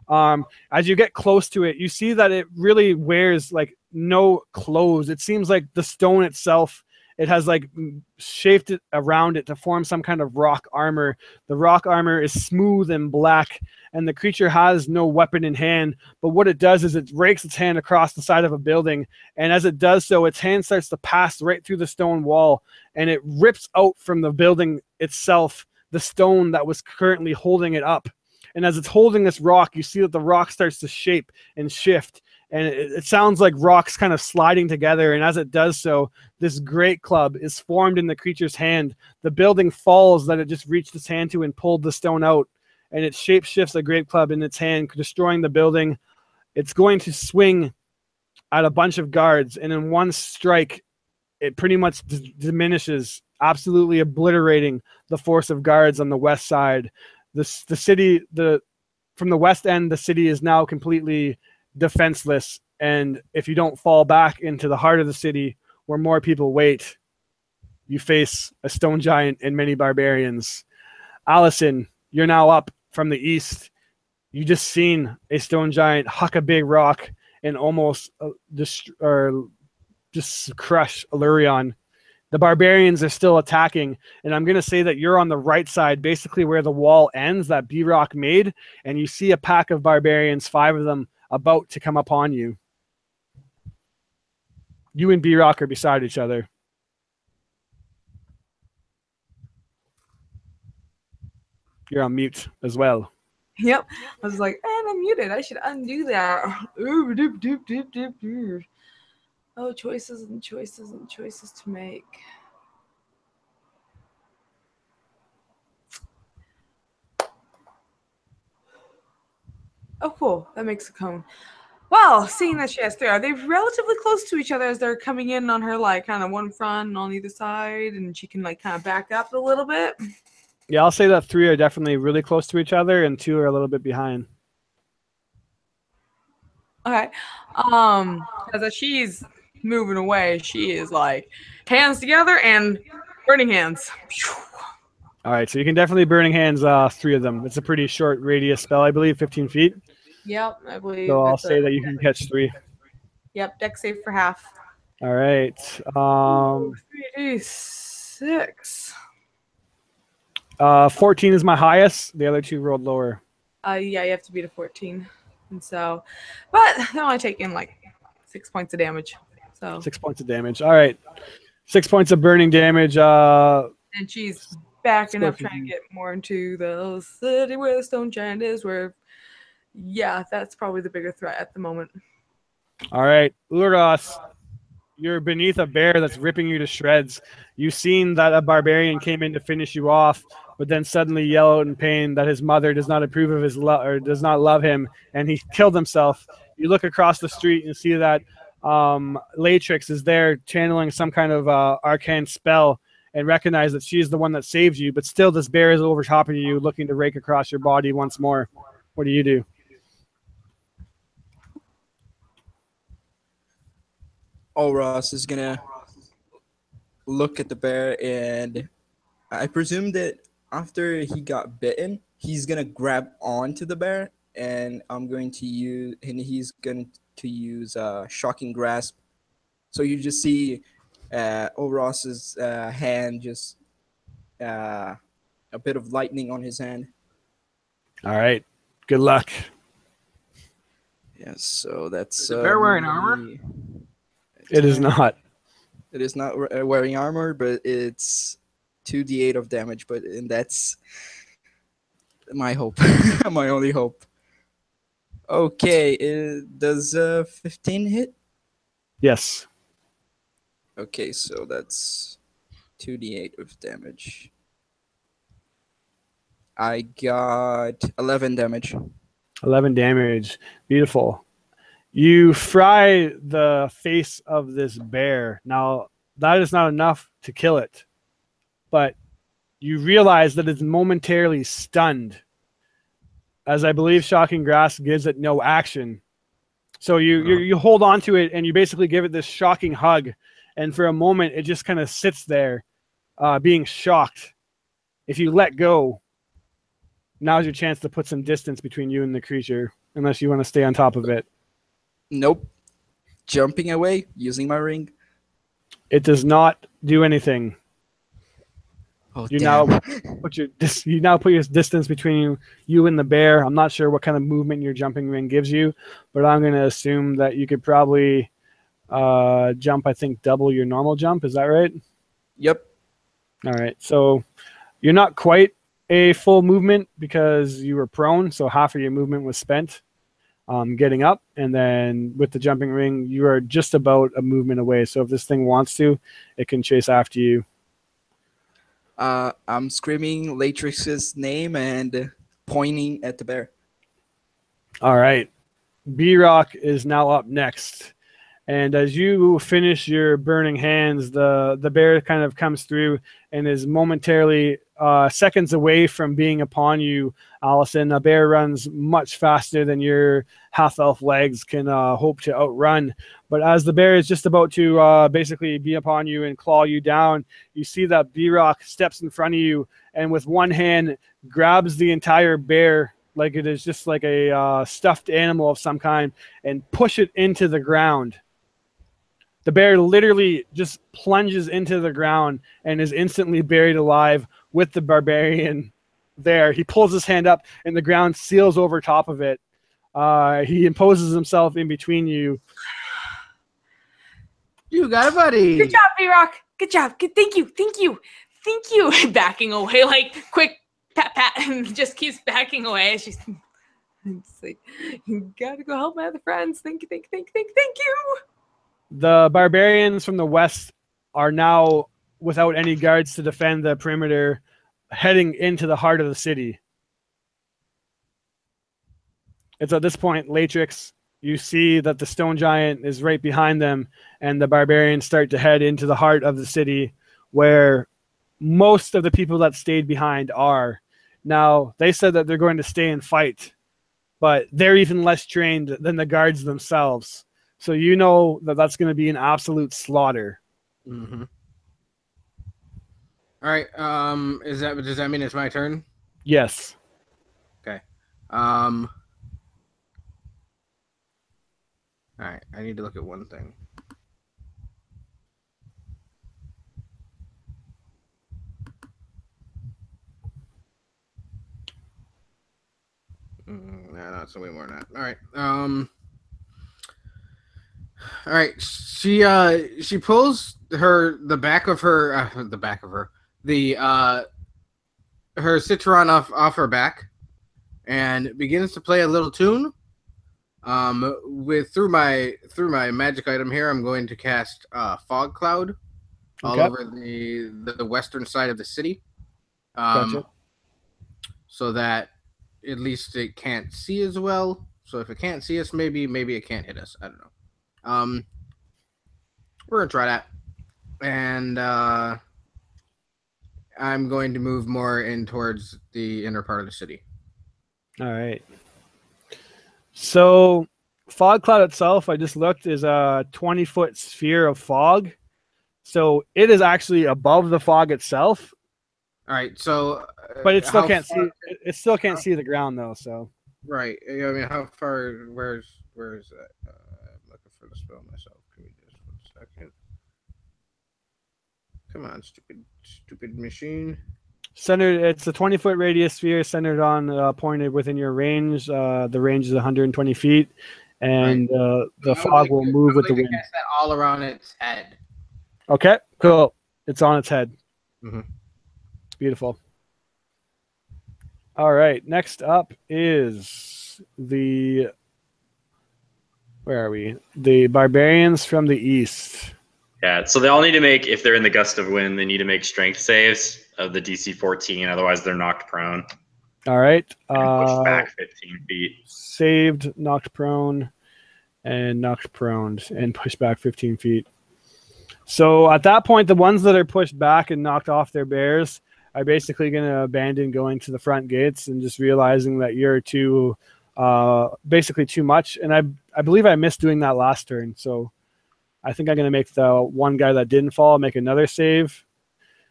As you get close to it, you see that it really wears like no clothes. It seems like the stone itself, it has like shaped it around it to form some kind of rock armor. The rock armor is smooth and black, and the creature has no weapon in hand. But what it does is it rakes its hand across the side of a building, and as it does so, its hand starts to pass right through the stone wall, and it rips out from the building itself the stone that was currently holding it up. And as it's holding this rock, you see that the rock starts to shape and shift. And it sounds like rocks kind of sliding together. And as it does so, this great club is formed in the creature's hand. The building falls that it just reached its hand to and pulled the stone out. And it shape shifts a great club in its hand, destroying the building. It's going to swing at a bunch of guards. And in one strike, it pretty much diminishes, absolutely obliterating the force of guards on the west side. The city, from the west end, the city is now completely defenseless, and if you don't fall back into the heart of the city where more people wait, you face a stone giant and many barbarians. Allison, you're now up from the east. You just seen a stone giant huck a big rock and almost just crush Illyrion. The barbarians are still attacking, and I'm going to say that you're on the right side, basically where the wall ends that B-Rock made, and you see a pack of barbarians, 5 of them, about to come upon you. You and B-Rock are beside each other. You're on mute as well. Yep. I was like, and I'm muted. I should undo that. Oh, choices and choices and choices to make. Oh, cool. That makes a cone. Well, seeing that she has 3, are they relatively close to each other as they're coming in on her, like, kind of one front and on either side, and she can, like, kind of back up a little bit? Yeah, I'll say that 3 are definitely really close to each other, and 2 are a little bit behind. Okay. As she's moving away, she is, like, hands together and burning hands. All right, so you can definitely Burning Hands 3 of them. It's a pretty short radius spell, I believe, 15 feet. Yep, I believe. So I'll say that you can catch 3. Yep, deck save for half. All right. 3d6. 14 is my highest. The other 2 rolled lower. Yeah, you have to beat a 14. And so, but they're only taking like 6 points of damage. So 6 points of damage. All right. 6 points of burning damage. And she's backing up, trying to get more into the city where the stone giant is, where, yeah, that's probably the bigger threat at the moment. All right. Uros, you're beneath a bear that's ripping you to shreds. You've seen that a barbarian came in to finish you off, but then suddenly yell out in pain that his mother does not approve of his love or does not love him, and he killed himself. You look across the street and see that Latrix is there channeling some kind of arcane spell, and recognize that she is the one that saved you, but still this bear is over top of you looking to rake across your body once more. What do you do? Ross is gonna look at the bear, and I presume that after he got bitten, he's gonna grab onto the bear, and he's going to use shocking grasp. So you just see Ross's hand, just a bit of lightning on his hand. All right. Good luck. Yeah, so that's Is the bear wearing armor? It is not. It is not wearing armor, but it's 2d8 of damage. And that's my hope, my only hope. Okay, does 15 hit? Yes. Okay, so that's 2d8 of damage. I got 11 damage. 11 damage. Beautiful. You fry the face of this bear. Now, that is not enough to kill it, but you realize that it's momentarily stunned, as I believe Shocking Grasp gives it no action. So you hold on to it, and you basically give it this shocking hug, and for a moment, it just kind of sits there, being shocked. If you let go, now's your chance to put some distance between you and the creature, unless you want to stay on top of it. Nope. Jumping away, using my ring. It does not do anything. Oh, You damn. now put your distance between you and the bear. I'm not sure what kind of movement your jumping ring gives you, but I'm going to assume that you could probably jump, I think, double your normal jump. Is that right? Yep. All right. So you're not quite a full movement because you were prone, so half of your movement was spent getting up, and then with the jumping ring, you are just about a movement away. So if this thing wants to, it can chase after you. I'm screaming Latrix's name and pointing at the bear. All right. B-Rock is now up next. And as you finish your burning hands, the bear kind of comes through and is momentarily seconds away from being upon you, Allison. A bear runs much faster than your half-elf legs can hope to outrun. But as the bear is just about to basically be upon you and claw you down, you see that B-Rock steps in front of you and with one hand grabs the entire bear like it is just like a stuffed animal of some kind and push it into the ground. The bear literally just plunges into the ground and is instantly buried alive with the barbarian there. He pulls his hand up and the ground seals over top of it. He imposes himself in between you. You got it, buddy. Good job, B-Rock. Good job. Thank you. Thank you. Thank you. Backing away, like quick pat pat, and just keeps backing away. She's it's like, you gotta go help my other friends. Thank you. The barbarians from the west are now without any guards to defend the perimeter, heading into the heart of the city. It's at this point, Latrix, you see that the stone giant is right behind them, and the barbarians start to head into the heart of the city, where most of the people that stayed behind are. Now, they said that they're going to stay and fight, but they're even less trained than the guards themselves. So you know that that's going to be an absolute slaughter. Mm-hmm. All right. Does that mean it's my turn? Yes. Okay. All right, I need to look at one thing. No, it's way more than that. All right. All right. She pulls the her citron off her back, and begins to play a little tune. Through my magic item here, I'm going to cast fog cloud all over the western side of the city, Gotcha. so that at least it can't see as well. So if it can't see us, maybe it can't hit us. I don't know. We're gonna try that, and I'm going to move more in towards the inner part of the city. All right. So fog cloud itself, I just looked, is a 20-foot sphere of fog. So it is actually above the fog itself. All right. So, but it still can't see. It still can't see the ground though. So. Right. I mean, how far? Where's that? I'm looking for the spell myself. Give me just 1 second. Come on, stupid machine. Centered. It's a 20-foot radius sphere centered on pointed within your range. The range is 120 feet, and the fog will move with the wind. Cast that all around its head. Okay, cool. It's on its head. Mm-hmm. Beautiful. All right. Next up is where are we? The barbarians from the east. Yeah, so they all need to make, if they're in the gust of wind, they need to make strength saves of the DC 14, otherwise they're knocked prone. All right. Pushed back 15 feet. Saved, knocked prone, and knocked prone, and pushed back 15 feet. So at that point, the ones that are pushed back and knocked off their bears are basically going to abandon going to the front gates and just realizing that you're basically too much. And I believe I missed doing that last turn. So I think I'm going to make the one guy that didn't fall make another save.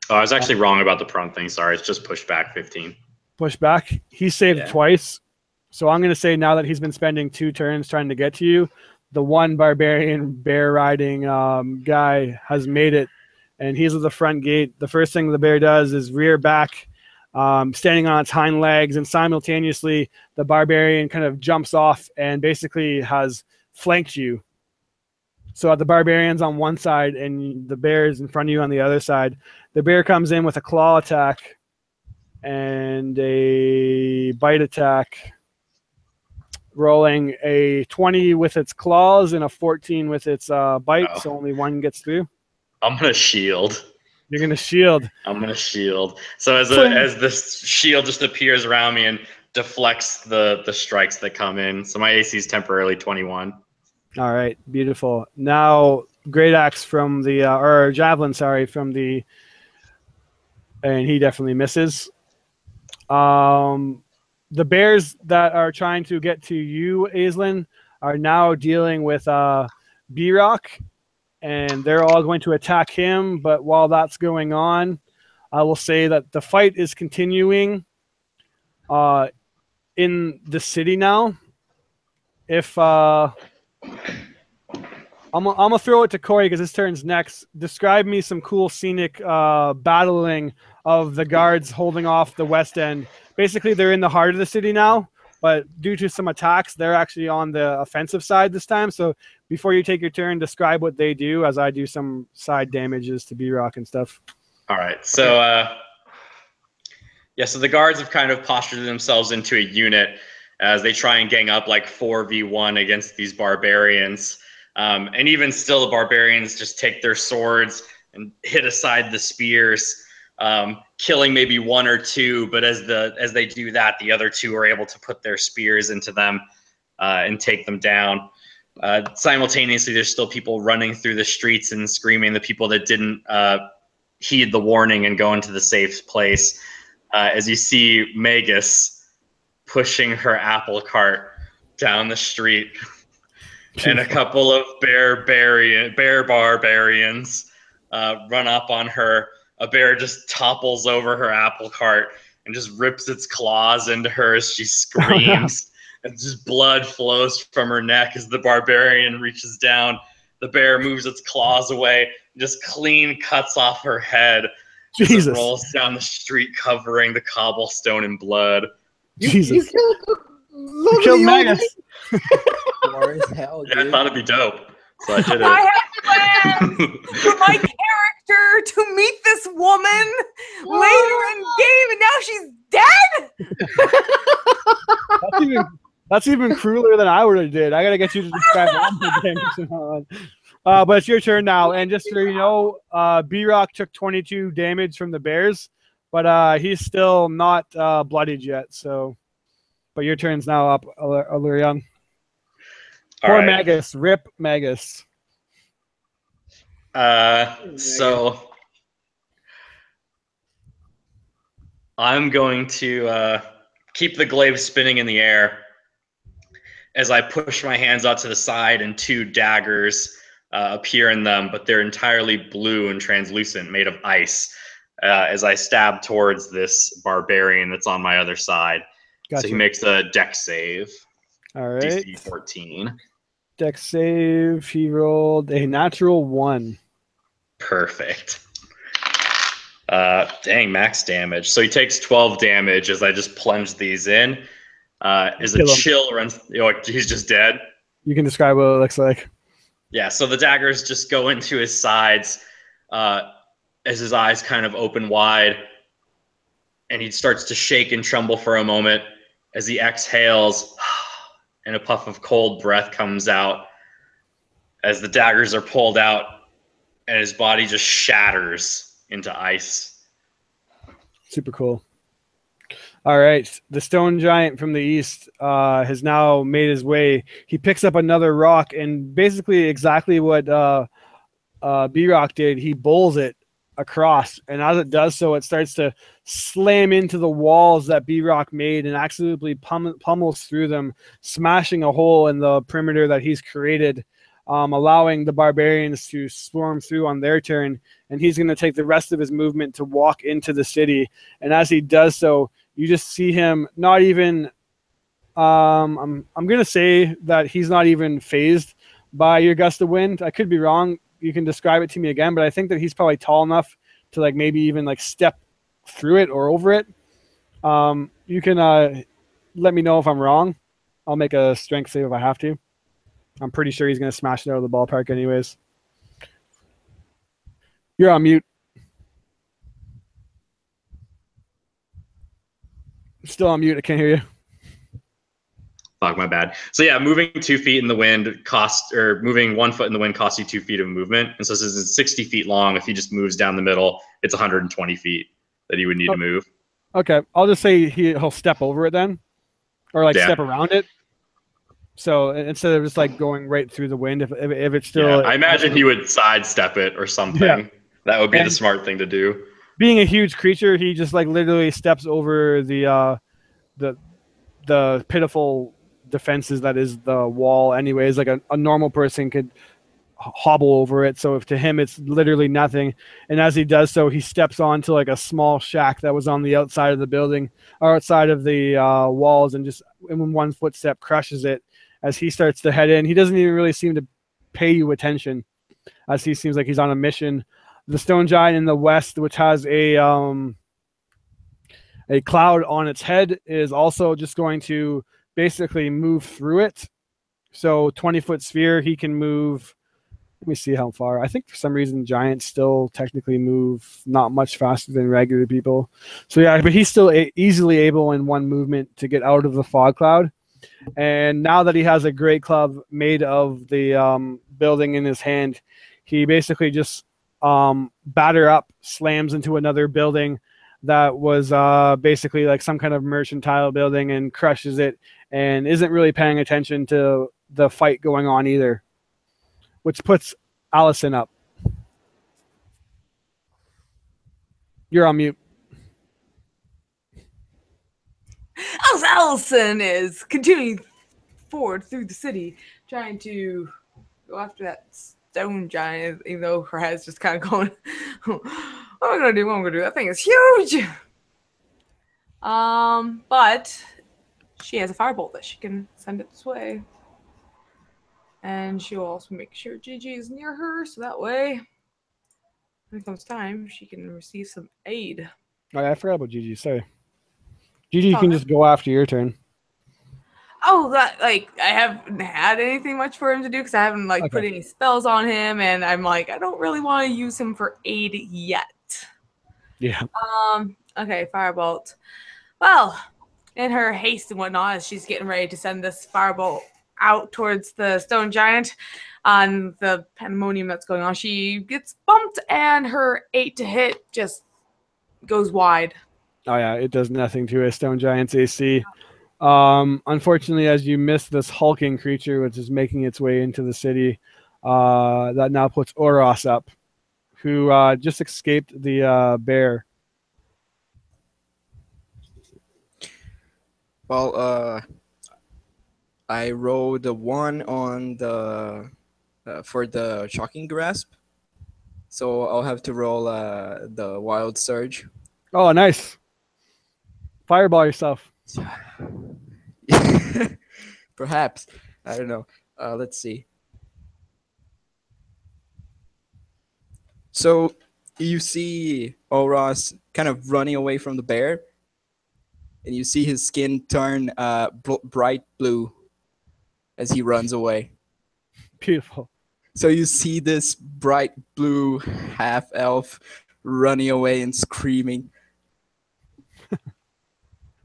Oh, I was actually wrong about the prone thing. Sorry, it's just pushed back 15. Push back. He saved twice. So I'm going to say now that he's been spending 2 turns trying to get to you, the one barbarian bear riding guy has made it, and he's at the front gate. The first thing the bear does is rear back, standing on its hind legs, and simultaneously the barbarian kind of jumps off and basically has flanked you. So the barbarian's on one side and the bear is in front of you on the other side. The bear comes in with a claw attack and a bite attack, rolling a 20 with its claws and a 14 with its bite, so only one gets through. I'm going to shield. You're going to shield. I'm going to shield. So as the shield just appears around me and deflects the strikes that come in. So my AC is temporarily 21. All right, beautiful. Now, Great Axe from the, or Javelin, sorry, from the, and he definitely misses. The bears that are trying to get to you, Aislinn, are now dealing with B-Rock, and they're all going to attack him. But while that's going on, I will say that the fight is continuing in the city now. If I'm gonna throw it to Corey because his turn's next. Describe me some cool scenic battling of the guards holding off the west end. Basically, they're in the heart of the city now, but due to some attacks, they're actually on the offensive side this time. So before you take your turn, describe what they do as I do some side damages to B-Rock and stuff. All right. So, so the guards have kind of postured themselves into a unit as they try and gang up like 4v1 against these barbarians. And even still, the barbarians just take their swords and hit aside the spears, killing maybe one or two. But as they do that, the other two are able to put their spears into them and take them down. Simultaneously, there's still people running through the streets and screaming. The people that didn't heed the warning and go into the safe place. As you see Magus pushing her apple cart down the street, and a couple of bear barbarians run up on her. A bear just topples over her apple cart and just rips its claws into her as she screams. And just blood flows from her neck as the barbarian reaches down. The bear moves its claws away, and just clean cuts off her head. Jesus. As it rolls down the street, covering the cobblestone in blood. Jesus. You killed Magus. Hell, yeah, I thought it'd be dope. So I did it. I had plans for my character to meet this woman later in game, and now she's dead. That's even crueler than I would have did. I gotta get you to describe it. But it's your turn now, and just so you know, B-Rock took 22 damage from the bears, but he's still not bloodied yet. So, but your turn's now up, Alurion. Poor Magus. Rip Magus. So I'm going to keep the glaive spinning in the air as I push my hands out to the side, and two daggers appear in them, but they're entirely blue and translucent, made of ice, as I stab towards this barbarian that's on my other side. Gotcha. So he makes a dex save. All right. DC 14. Dex save. He rolled a natural 1. Perfect. Dang, max damage. So he takes 12 damage as I just plunge these in. As a chill runs, he's just dead. You can describe what it looks like. Yeah, so the daggers just go into his sides as his eyes kind of open wide, and he starts to shake and tremble for a moment as he exhales, and a puff of cold breath comes out as the daggers are pulled out, and his body just shatters into ice. Super cool. All right, the stone giant from the east has now made his way. He picks up another rock, and basically exactly what B-Rock did, he bowls it across, and as it does so, it starts to slam into the walls that B-Rock made and absolutely pummels through them, smashing a hole in the perimeter that he's created, allowing the barbarians to swarm through on their turn, and he's going to take the rest of his movement to walk into the city. And as he does so, you just see him not even I'm going to say that he's not even phased by your gust of wind. I could be wrong. You can describe it to me again, but I think that he's probably tall enough to like maybe even like step through it or over it. You can let me know if I'm wrong. I'll make a strength save if I have to. I'm pretty sure he's going to smash it out of the ballpark anyways. You're on mute. Still on mute. I can't hear you. Fuck, my bad. So yeah, moving 2 feet in the wind moving 1 foot in the wind costs you 2 feet of movement. And so this is 60 feet long. If he just moves down the middle, it's 120 feet that he would need to move. Okay. I'll just say he'll step over it then, or like step around it. So instead of just like going right through the wind, if it's still, I imagine he would sidestep it or something. Yeah. That would be the smart thing to do. Being a huge creature, he just like literally steps over the pitiful defenses that is the wall. Anyways, like a normal person could hobble over it. So if to him it's literally nothing, and as he does so, he steps onto like a small shack that was on the outside of the building or outside of the walls, and just in one footstep crushes it. As he starts to head in, he doesn't even really seem to pay you attention, as he seems like he's on a mission. The stone giant in the west, which has a cloud on its head, is also just going to basically move through it. So 20-foot sphere, he can move. Let me see how far. I think for some reason giants still technically move not much faster than regular people. So yeah, but he's still easily able in one movement to get out of the fog cloud. And now that he has a great club made of the building in his hand, he basically just batter up, slams into another building that was basically like some kind of mercantile building, and crushes it, and isn't really paying attention to the fight going on either, which puts Allison up. You're on mute. As Allison is continuing forward through the city, trying to go after that stone giant, even though her head's just kind of going, what am I gonna do? What am I gonna do? That thing is huge. But she has a firebolt that she can send its way. And she will also make sure Gigi is near her, so that way, when it comes time, she can receive some aid. Oh, yeah, I forgot about Gigi. Sorry. Gigi, you can just go after your turn. Oh, that, like, I haven't had anything much for him to do because I haven't, like, put any spells on him, and I'm like, I don't really want to use him for aid yet. Yeah. Okay, firebolt. Well, in her haste and whatnot, as she's getting ready to send this firebolt out towards the stone giant on the pandemonium that's going on, she gets bumped, and her 8 to hit just goes wide. Oh yeah, it does nothing to a stone giant's AC. Unfortunately, as you miss this hulking creature, which is making its way into the city, that now puts Oros up, who just escaped the bear. Well, I rolled a 1 on the for the shocking grasp, so I'll have to roll the wild surge. Oh, nice! Fireball yourself. Perhaps, I don't know. Let's see. So you see Oros kind of running away from the bear, and you see his skin turn bright blue as he runs away. Beautiful. So you see this bright blue half elf running away and screaming.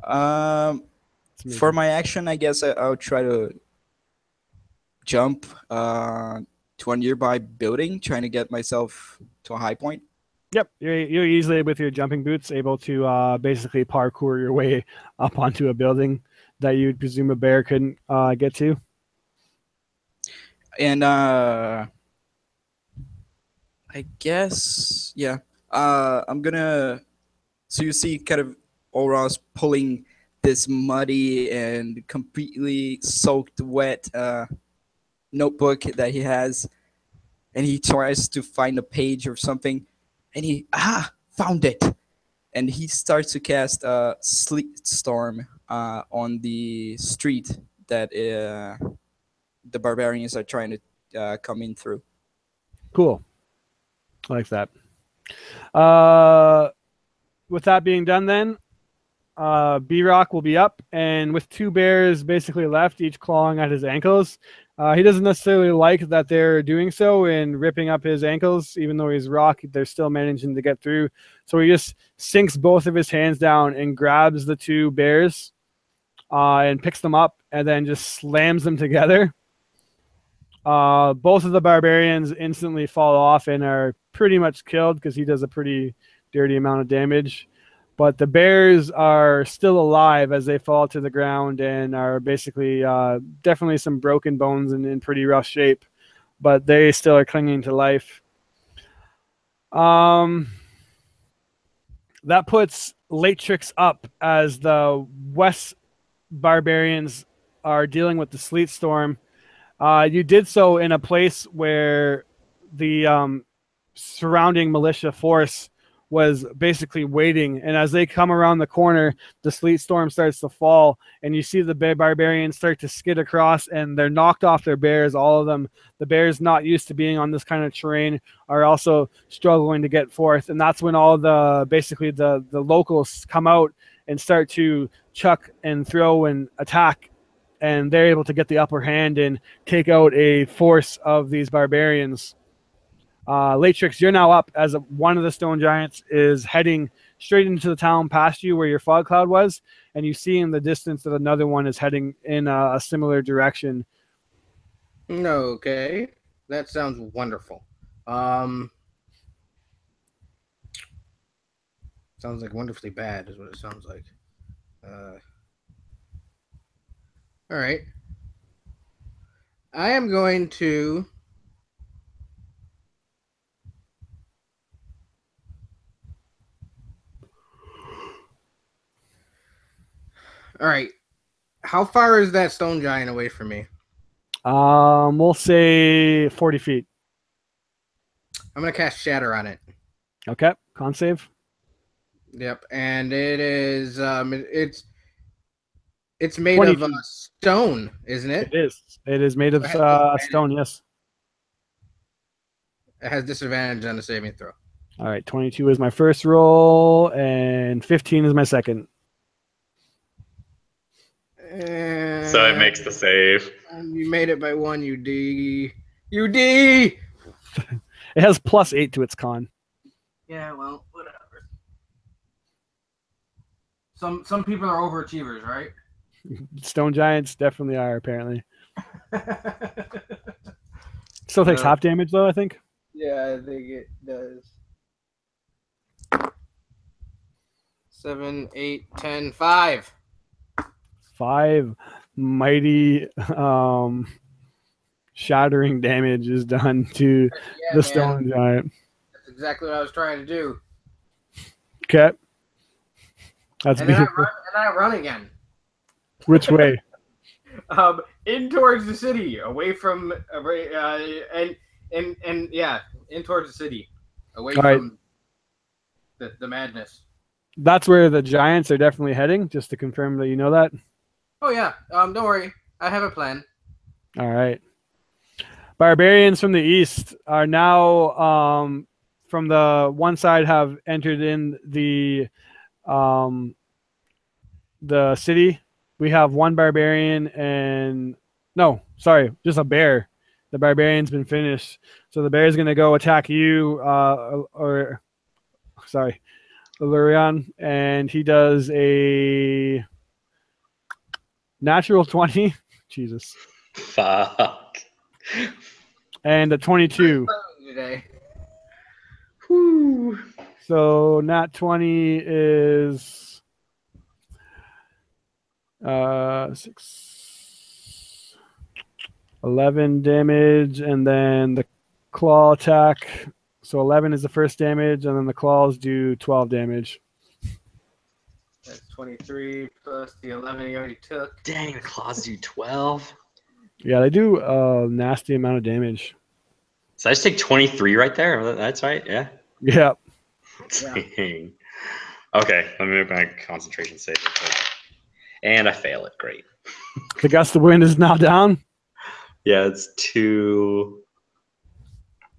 For my action, I guess I'll try to jump to a nearby building, trying to get myself to a high point. Yep, you're easily, with your jumping boots, able to basically parkour your way up onto a building that you would presume a bear couldn't get to. And I guess, yeah, I'm gonna. So you see, kind of Oros pulling this muddy and completely soaked wet notebook that he has, and he tries to find a page or something, and he found it, and he starts to cast a sleet storm on the street that the barbarians are trying to come in through. Cool. I like that. With that being done, then B-Rock will be up, and with 2 bears basically left, each clawing at his ankles. He doesn't necessarily like that they're doing so and ripping up his ankles, even though he's rock, they're still managing to get through. So he just sinks both of his hands down and grabs the 2 bears and picks them up, and then just slams them together. Both of the barbarians instantly fall off and are pretty much killed because he does a pretty dirty amount of damage. But the bears are still alive as they fall to the ground and are basically definitely some broken bones and in pretty rough shape, but they still are clinging to life. That puts Latrix up as the West barbarians are dealing with the sleet storm. You did so in a place where the surrounding militia force was basically waiting, and as they come around the corner, the sleet storm starts to fall, and you see the barbarians start to skid across, and they're knocked off their bears, all of them. The bears, not used to being on this kind of terrain, are also struggling to get forth, and that's when all the basically the locals come out and start to chuck and throw and attack, and they're able to get the upper hand and take out a force of these barbarians. Latrix, you're now up as one of the stone giants is heading straight into the town past you where your fog cloud was, and you see in the distance that another one is heading in a similar direction. Okay, that sounds wonderful. Sounds like wonderfully bad is what it sounds like. All right. I am going to All right. How far is that stone giant away from me? We'll say 40 feet. I'm going to cast Shatter on it. Okay, con save. Yep, and it is it's made 20 of feet. stone, isn't it? It is. It is made of It has stone, yes. It has disadvantage on the saving throw. All right, 22 is my first roll, and 15 is my second. And So it makes the save. you made it by 1, you D. You D! It has +8 to its con. Yeah, well, whatever. Some people are overachievers, right? Stone giants definitely are, apparently. Still takes half damage, though, I think. Yeah, I think it does. 7, 8, 10, 5. 5 mighty shattering damage is done to the stone giant. That's exactly what I was trying to do. Okay. That's And then beautiful. I run again. Which way? In towards the city, away from and yeah, in towards the city, away from the madness. That's where the giants are definitely heading, just to confirm that you know that. Oh yeah, don't worry, I have a plan. All right. Barbarians from the east are now from the one side have entered in the city. We have one barbarian and just a bear. The barbarian's been finished. So the bear's going to go attack you, Illyrian, and he does a natural 20. Jesus. Fuck. And a 22. Today. Whew. So nat 20 is 11 damage, and then the claw attack. So 11 is the first damage, and then the claws do 12 damage. That's 23 plus the 11 you already took. Dang, the claws do 12. Yeah, they do a nasty amount of damage. So I just take 23 right there. That's right. Yeah. Yeah. Dang. Okay, let me make my concentration save. And I fail it. Great. The gust of wind is now down. Yeah, it's 2.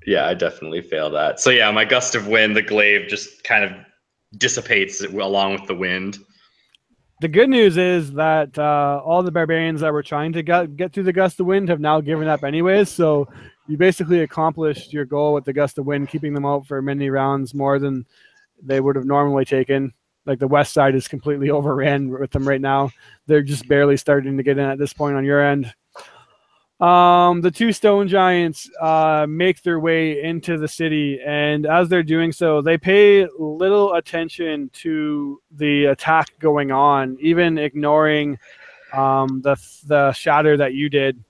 Yeah, I definitely fail that. So yeah, my gust of wind, the glaive just kind of dissipates along with the wind. The good news is that all the barbarians that were trying to get through the gust of wind have now given up anyways. So you basically accomplished your goal with the gust of wind, keeping them out for many rounds more than they would have normally taken. Like the west side is completely overran with them right now. They're just barely starting to get in at this point on your end. The two stone giants make their way into the city, and as they're doing so, they pay little attention to the attack going on, even ignoring the shatter that you did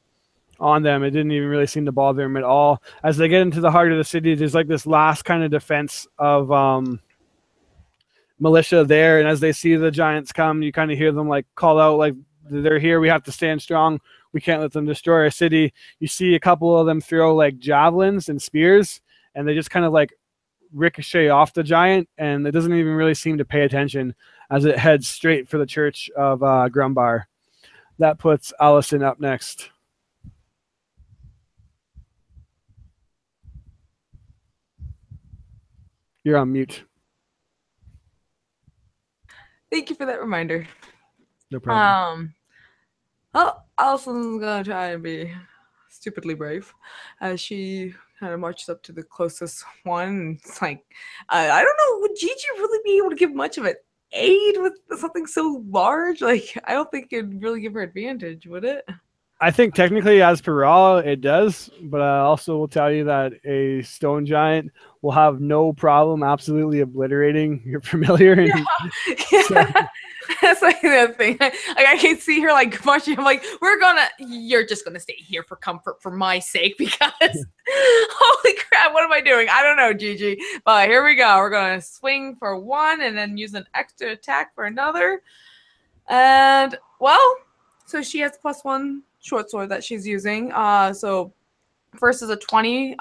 on them. It didn't even really seem to bother them at all. As they get into the heart of the city, there's like this last kind of defense of militia there, and as they see the giants come, you kind of hear them like call out like, they're here, we have to stand strong, we can't let them destroy our city. You see a couple of them throw like javelins and spears, and they just kind of like ricochet off the giant, and it doesn't even really seem to pay attention as it heads straight for the church of Grumbar. That puts Allison up next. You're on mute. Thank you for that reminder. No problem. Allison's gonna try and be stupidly brave as she kind of marches up to the closest one. It's like, I don't know, would Gigi really be able to give much of an aid with something so large? Like, I don't think it'd really give her advantage, would it? I think technically, as per law, it does, but I also will tell you that a stone giant will have no problem absolutely obliterating your familiar. And Yeah. That's like the thing. Like, I can see her like marching. I'm like, you're just gonna stay here for comfort for my sake because holy crap, what am I doing? I don't know, Gigi. But here we go. We're gonna swing for one and then use an extra attack for another. And well, so she has +1 short sword that she's using. So first is a 20,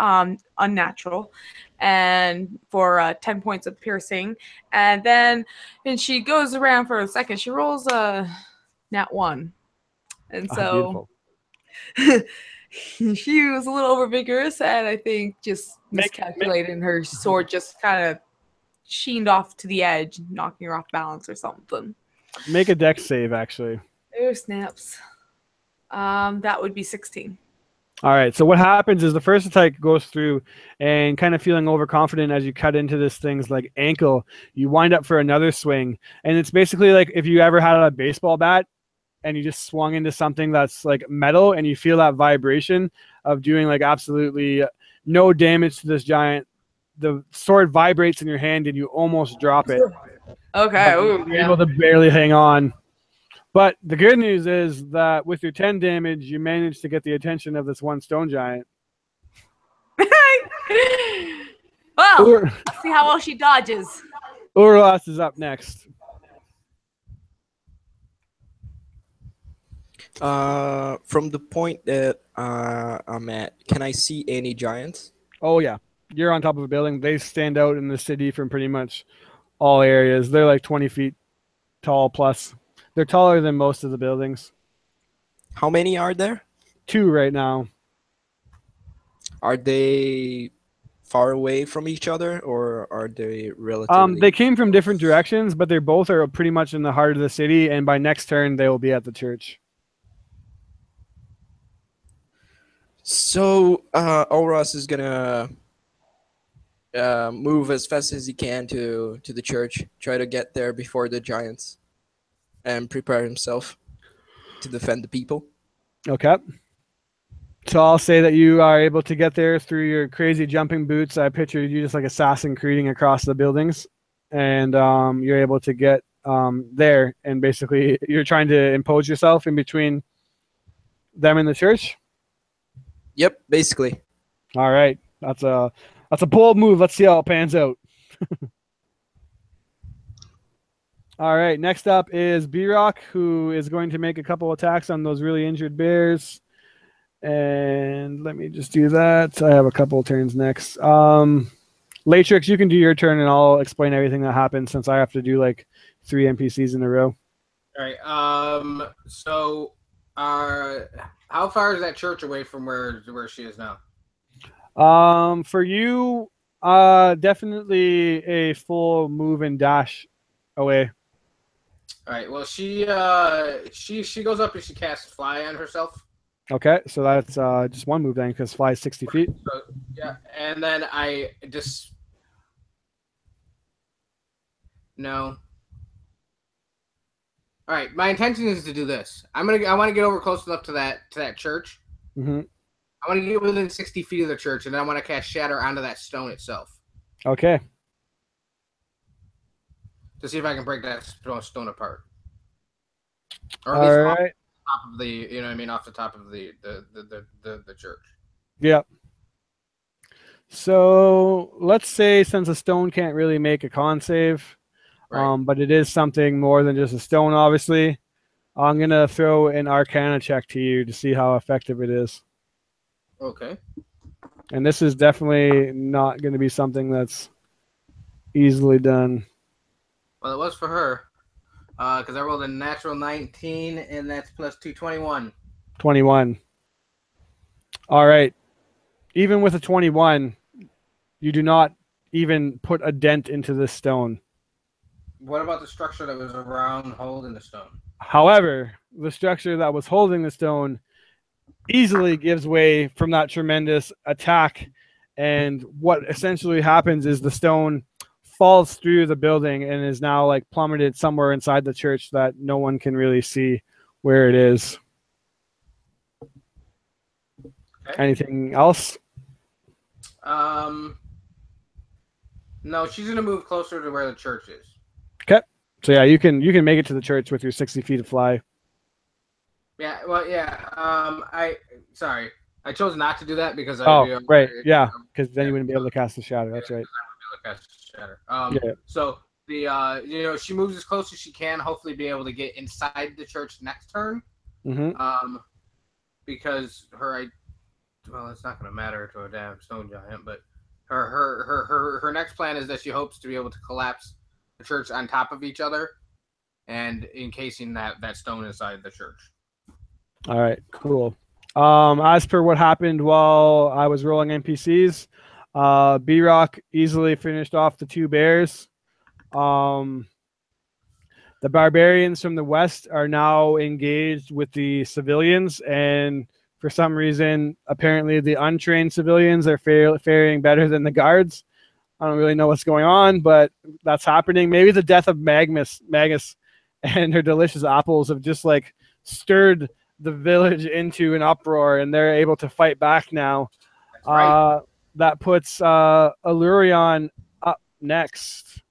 unnatural, and for 10 points of piercing. And then when she goes around for a second, she rolls a nat 1. And so she was a little over vigorous and I think just miscalculating. Her sword just kind of sheened off to the edge, knocking her off balance or something. Make a dex save, actually. Oh, snaps. That would be 16. All right, so what happens is the first attack goes through and kind of feeling overconfident as you cut into this thing's like ankle, you wind up for another swing. And it's basically like if you ever had a baseball bat and you just swung into something that's like metal and you feel that vibration of doing like absolutely no damage to this giant. The sword vibrates in your hand and you almost drop it. Okay. Ooh, you're able to barely hang on. But the good news is that with your 10 damage, you managed to get the attention of this one stone giant. Well, let's see how well she dodges. Urlas is up next. From the point that I'm at, can I see any giants? Oh, yeah. You're on top of a building. They stand out in the city from pretty much all areas. They're like 20 feet tall plus. They're taller than most of the buildings. How many are there? 2 right now. Are they far away from each other, or are they relatively? They came from different directions, but they both are pretty much in the heart of the city, and by next turn, they will be at the church. So, Oros is gonna move as fast as he can to the church, try to get there before the giants, and prepare himself to defend the people. Okay. So I'll say that you are able to get there through your crazy jumping boots. I pictured you just like assassin creeding across the buildings, and you're able to get there, and basically you're trying to impose yourself in between them and the church. Yep, basically. All right, that's a bold move. Let's see how it pans out. All right, next up is B-Rock, who is going to make a couple attacks on those really injured bears. And let me just do that. I have a couple turns next. Latrix, you can do your turn, and I'll explain everything that happens since I have to do like 3 NPCs in a row. All right. So, how far is that church away from where she is now? For you, definitely a full move and dash away. All right. Well, she goes up and she casts fly on herself. Okay, so that's just one move then, because fly is 60 feet. So, yeah, and then I just no. All right, my intention is to do this. I want to get over close enough to that church. Mm-hmm. I want to get within 60 feet of the church, and then I want to cast Shatter onto that stone itself. Okay. To see if I can break that stone apart. Or at least all right. off of the, you know what I mean, off the top of the church. Yep. So let's say since a stone can't really make a con save, Right. but it is something more than just a stone, obviously, I'm going to throw an Arcana check to you to see how effective it is. Okay. And this is definitely not going to be something that's easily done. Well, it was for her. Because I rolled a natural 19, and that's plus 221. 21. All right. Even with a 21, you do not even put a dent into this stone. What about the structure that was around holding the stone? However, the structure that was holding the stone easily gives way from that tremendous attack. And what essentially happens is the stone falls through the building and is now like plummeted somewhere inside the church that no one can really see where it is. Okay. Anything else? No, she's gonna move closer to where the church is. Okay. So yeah, you can make it to the church with your 60 feet of fly. Yeah. Well, yeah. I chose not to do that because right. Yeah, because then you wouldn't be able to cast the shadow. That's right. Yeah. So the she moves as close as she can. Hopefully, be able to get inside the church next turn. Mm-hmm. Because it's not going to matter to a damn stone giant, but her next plan is that she hopes to be able to collapse the church on top of each other, and encasing that stone inside the church. All right. Cool. As per what happened while I was rolling NPCs, B-Rock easily finished off the 2 bears. The barbarians from the west are now engaged with the civilians, and for some reason, apparently the untrained civilians are faring better than the guards. I don't really know what's going on, but that's happening. Maybe the death of Magus and her delicious apples have just like stirred the village into an uproar, and they're able to fight back now. That's right. That puts Allurion up next.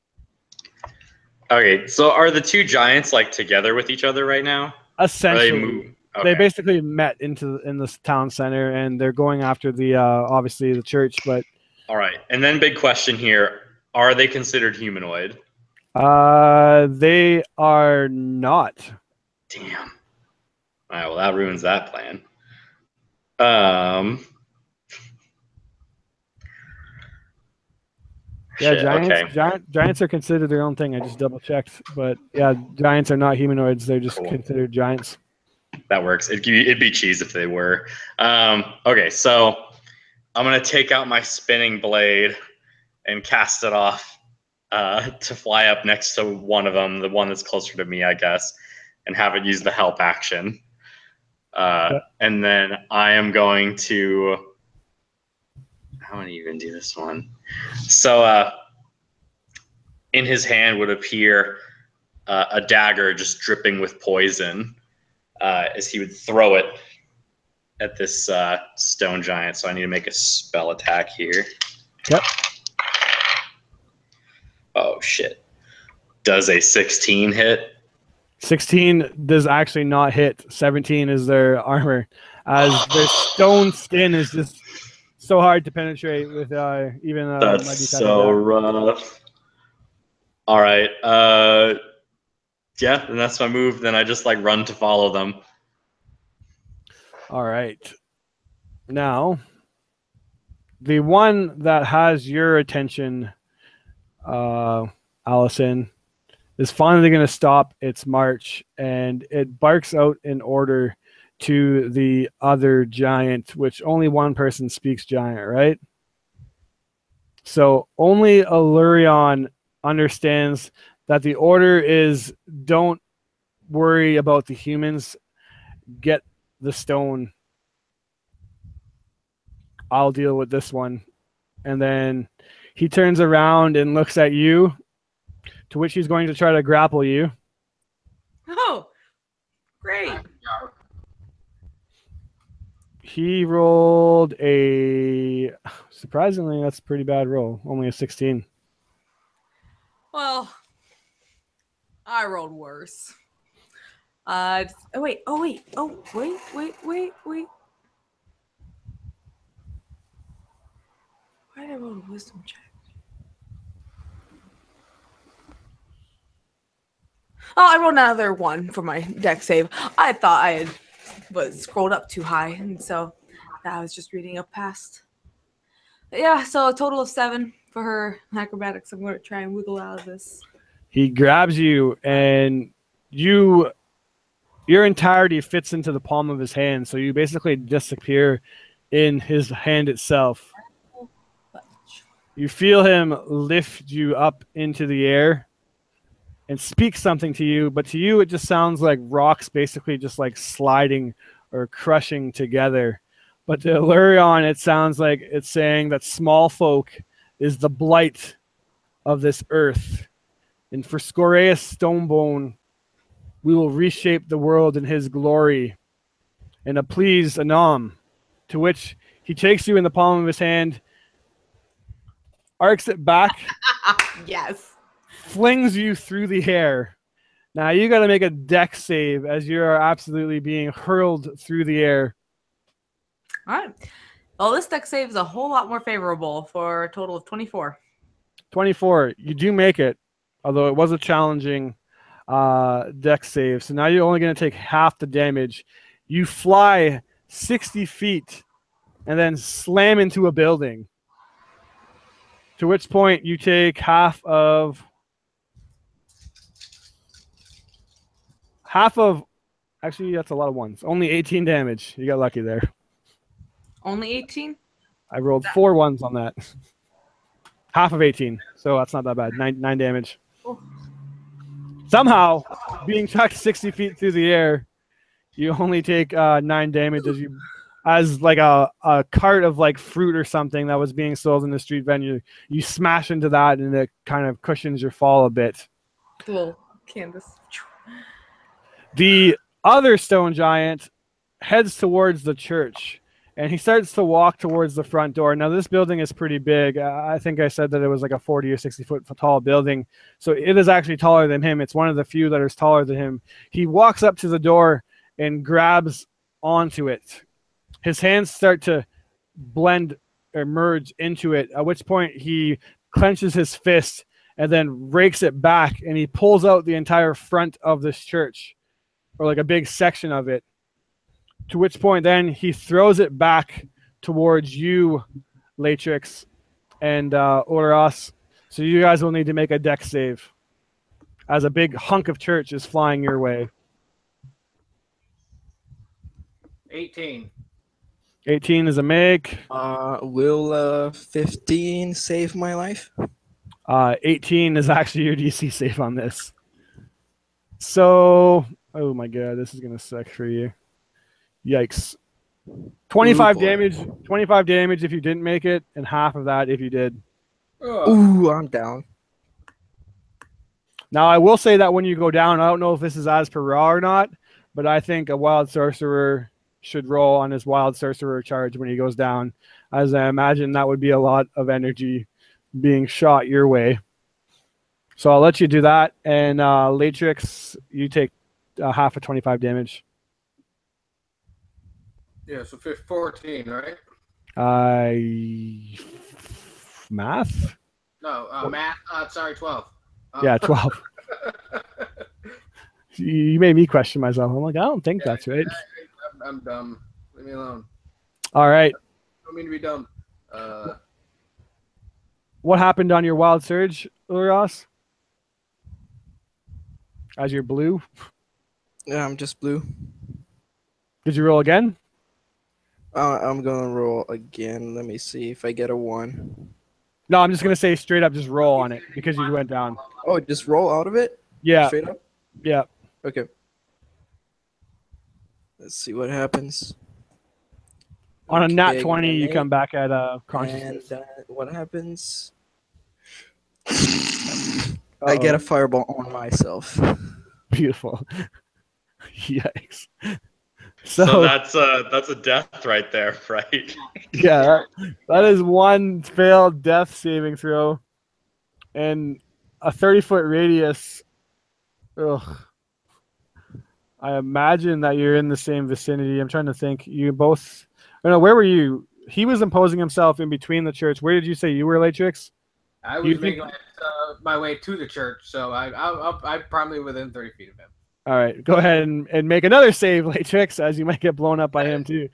Okay, so are the 2 giants like together with each other right now? Essentially, Okay. they basically met in the town center, and they're going after the obviously the church. But all right, and then big question here: are they considered humanoid? they are not. Damn. All right, well that ruins that plan. Yeah, shit, giants are considered their own thing. I just double checked, but yeah, giants are not humanoids. They're just considered giants. That works. It'd be cheese if they were. Okay, so I'm gonna take out my spinning blade and cast it off to fly up next to one of them, the one that's closer to me, I guess, and have it use the help action. And then I am going to. How am I even do this one? So in his hand would appear a dagger just dripping with poison as he would throw it at this stone giant. So I need to make a spell attack here. Yep. Oh, shit. Does a 16 hit? 16 does actually not hit. 17 is their armor, as their stone skin is just so hard to penetrate with even That's so rough. All right. Yeah, and that's my move. Then I just like run to follow them. All right. Now, the one that has your attention, Allison, is finally going to stop its march, and it barks out an order to the other giant, which only one person speaks giant, right? So only Allurion understands that the order is don't worry about the humans, get the stone. I'll deal with this one. And then he turns around and looks at you, to which he's going to try to grapple you. Oh, great. He rolled surprisingly, that's a pretty bad roll. Only a 16. Well, I rolled worse. Wait. Why did I roll a wisdom check? Oh, I rolled another 1 for my deck save. I thought I was scrolled up too high, and so I was just reading up past. But yeah, so a total of 7 for her acrobatics. I'm going to try and wiggle out of this. He grabs you, and your entirety fits into the palm of his hand, so you basically disappear in his hand itself. You feel him lift you up into the air and speak something to you, but to you it just sounds like rocks basically just like sliding or crushing together. But to Allurion, it sounds like it's saying that small folk is the blight of this earth. And for Scoreus Stonebone, we will reshape the world in his glory. And a please, Anam, to which he takes you in the palm of his hand, arcs it back, Yes. flings you through the air. Now you got to make a dex save as you are absolutely being hurled through the air. All right. Well, this deck save is a whole lot more favorable for a total of 24. 24. You do make it, although it was a challenging dex save. So now you're only going to take half the damage. You fly 60 feet and then slam into a building. To which point you take half of, actually that's a lot of ones. Only 18 damage. You got lucky there. Only 18? I rolled 4 ones on that. Half of 18, so that's not that bad. 9 damage. Oh. Somehow, being chucked 60 feet through the air, you only take 9 damage as like a cart of like fruit or something that was being sold in the street venue. You smash into that, and it kind of cushions your fall a bit. Little canvas. The other stone giant heads towards the church. And he starts to walk towards the front door. Now, this building is pretty big. I think I said that it was like a 40 or 60 foot tall building. So it is actually taller than him. It's one of the few that is taller than him. He walks up to the door and grabs onto it. His hands start to blend or merge into it, at which point he clenches his fist and then rakes it back, and he pulls out the entire front of this church, or like a big section of it. To which point then he throws it back towards you, Latrix and Oros. So you guys will need to make a dex save as a big hunk of church is flying your way. 18. 18 is a make. Will 15 save my life? 18 is actually your DC save on this. So, oh my god, this is going to suck for you. Yikes. 25 damage. 25 damage if you didn't make it, and half of that if you did. Ooh, I'm down. Now, I will say that when you go down, I don't know if this is as per raw or not, but I think a wild sorcerer should roll on his wild sorcerer charge when he goes down, as I imagine that would be a lot of energy being shot your way. So I'll let you do that, and Latrix, you take half of 25 damage. Yeah, so 14, right? Math? No, math. Sorry, 12. Yeah, 12. You made me question myself. I'm like, I don't think that's right. I'm dumb. Leave me alone. All right. I don't mean to be dumb. What happened on your wild surge, Uros? As you're blue? Yeah, I'm just blue. Did you roll again? I'm gonna roll again. Let me see if I get a 1. No, I'm just gonna say straight up, just roll on it because you went down. Oh, just roll out of it? Yeah. Straight up? Yeah. Okay. Let's see what happens. On a nat Okay, 20, you okay. come back at consciousness. And what happens? I get a fireball on myself. Beautiful. Yikes. So that's a death right there, right? Yeah, that is one failed death saving throw, and a 30-foot radius. Ugh. I imagine that you're in the same vicinity. I'm trying to think. You both. I don't know, where were you? He was imposing himself in between the church. Where did you say you were, Latrix? I was making my way to the church, so I'm probably within 30 feet of him. All right, go ahead and make another save, Latrix, as you might get blown up by him too.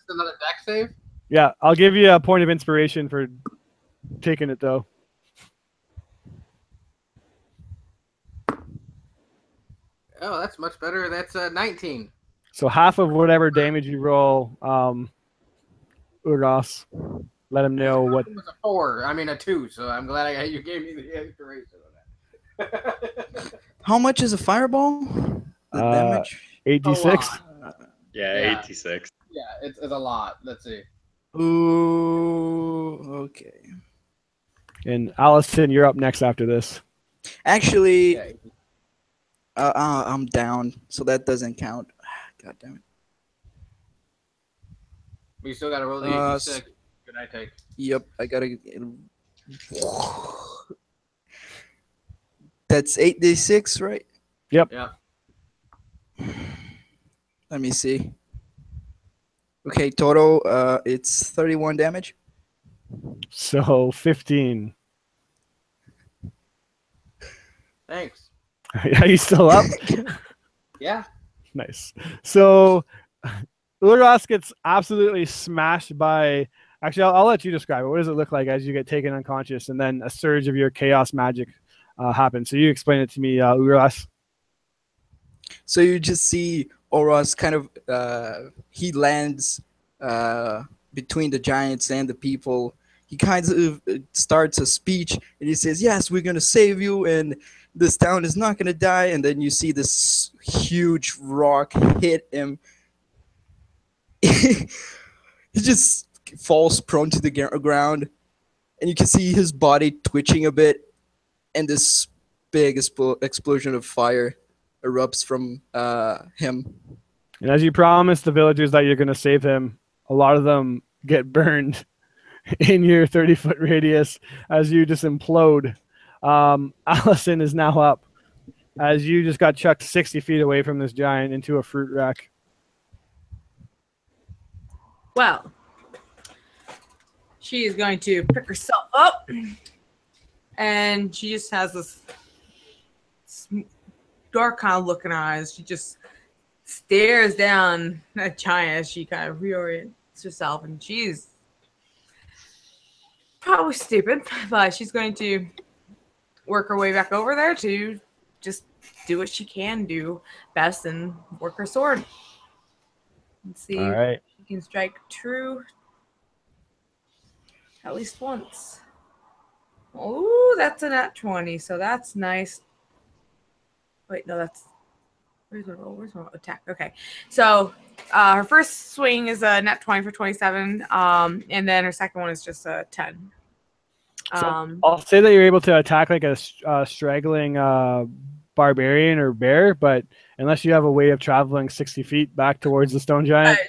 Another deck save? Yeah, I'll give you a point of inspiration for taking it though. Oh, that's much better. That's 19. So half of whatever damage you roll, Uros, let him know what. It was a 4. I mean a 2. So I'm glad you gave me the inspiration on that. How much is a fireball? The damage? 8d6. Yeah, 86. Yeah, it's a lot. Let's see. Ooh, okay. And Allison, you're up next after this. Actually, Yeah. I'm down, so that doesn't count. God damn it. We still gotta roll the Uh, 86. Good I take. Yep, I gotta. That's 8d6, right? Yeah. Let me see. Okay, total, it's 31 damage. So 15. Thanks. Are you still up? Yeah. Nice. So Uros gets absolutely smashed by. Actually, I'll let you describe it. What does it look like as you get taken unconscious, and then a surge of your chaos magic happens? So you explain it to me, Uros. So you just see Oros kind of, he lands between the giants and the people. He kind of starts a speech and he says, "Yes, we're going to save you and this town is not going to die." And then you see this huge rock hit him. He just falls prone to the ground and you can see his body twitching a bit, and this big explosion of fire erupts from him. And as you promised the villagers that you're going to save him, a lot of them get burned in your 30-foot radius as you just implode. Allison is now up as you just got chucked 60 feet away from this giant into a fruit rack. Well, she is going to pick herself up, and she just has this dark kind of look in her eyes. She just stares down at China as she kind of reorients herself, and she's probably stupid, but she's going to work her way back over there to just do what she can do best and work her sword. Let's see All right. if she can strike true at least once. Oh, that's a nat 20, so that's nice. Wait, no, that's where's my roll? Where's my attack? Okay, so her first swing is a nat 20 for 27, and then her second one is just a 10. So I'll say that you're able to attack like a straggling barbarian or bear, but unless you have a way of traveling 60 feet back towards the stone giant.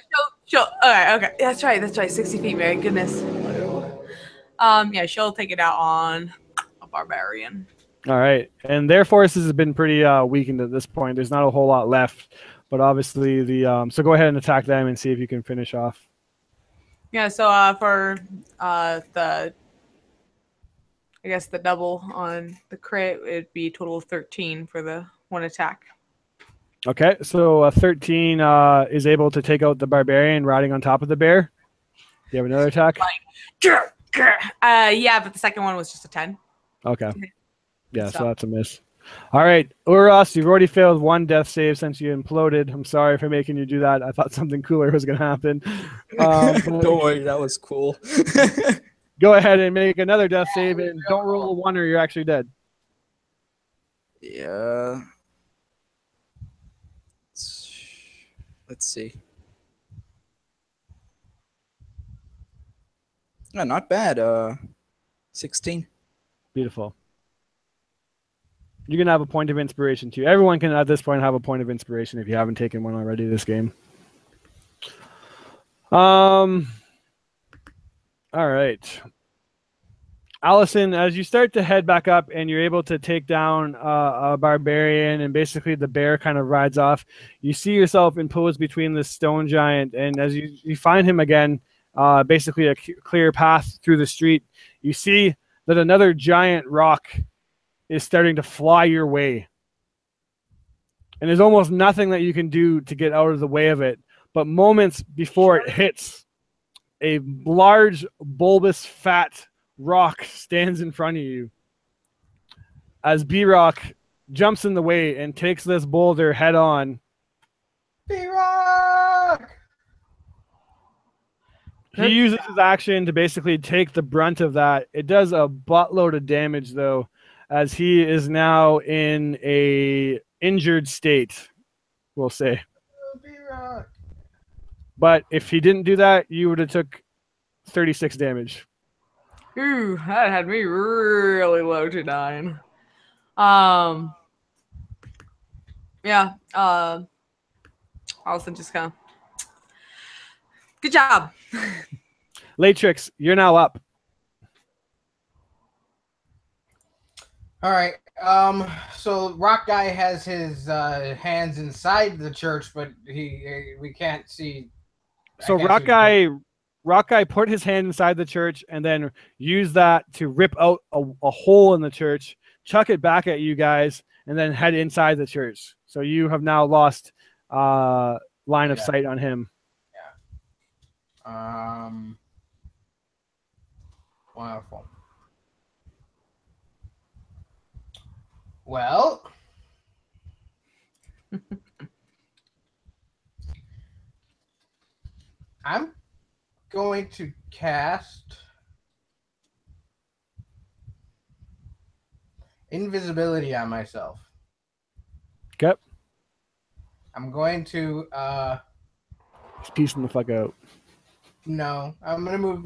All right, okay, that's right, 60 feet, my goodness. Yeah, she'll take it out on a barbarian. All right. And their forces have been pretty weakened at this point. There's not a whole lot left, but obviously so go ahead and attack them and see if you can finish off. Yeah, so for the double on the crit, it'd be a total of 13 for the one attack. Okay, so 13 is able to take out the barbarian riding on top of the bear. Do you have another attack? Yeah, but the second one was just a 10. Okay. Yeah, so that's a miss. All right, Uros, you've already failed one death save since you imploded. I'm sorry for making you do that. I thought something cooler was going to happen. Don't worry, that was cool. Go ahead and make another death save, and don't roll a 1 or you're actually dead. Yeah. Let's see. No, not bad. 16. Beautiful. You can have a point of inspiration too. Everyone can at this point have a point of inspiration if you haven't taken one already this game. All right. Allison, as you start to head back up and you're able to take down a barbarian and basically the bear kind of rides off, you see yourself imposed between the stone giant, and as you find him again, basically a clear path through the street, you see that another giant rock is starting to fly your way. And there's almost nothing that you can do to get out of the way of it. But moments before it hits, a large, bulbous, fat rock stands in front of you. As B-Rock jumps in the way and takes this boulder head on. B-Rock! He uses his action to basically take the brunt of that. It does a buttload of damage, though, as he is now in a injured state, we'll say. B-Rock! But if he didn't do that, you would have took 36 damage. Ooh, that had me really low to 9. Yeah. Allison just kind of. Good job. Latrix, you're now up. All right. So Rock Guy has his hands inside the church, but we can't see. So Rock Guy put his hand inside the church and then used that to rip out a hole in the church, chuck it back at you guys, and then head inside the church. So you have now lost line of sight on him. Yeah. Wonderful. Well, I'm going to cast invisibility on myself. Okay. I'm going to He's piecing the fuck out. no, I'm gonna move.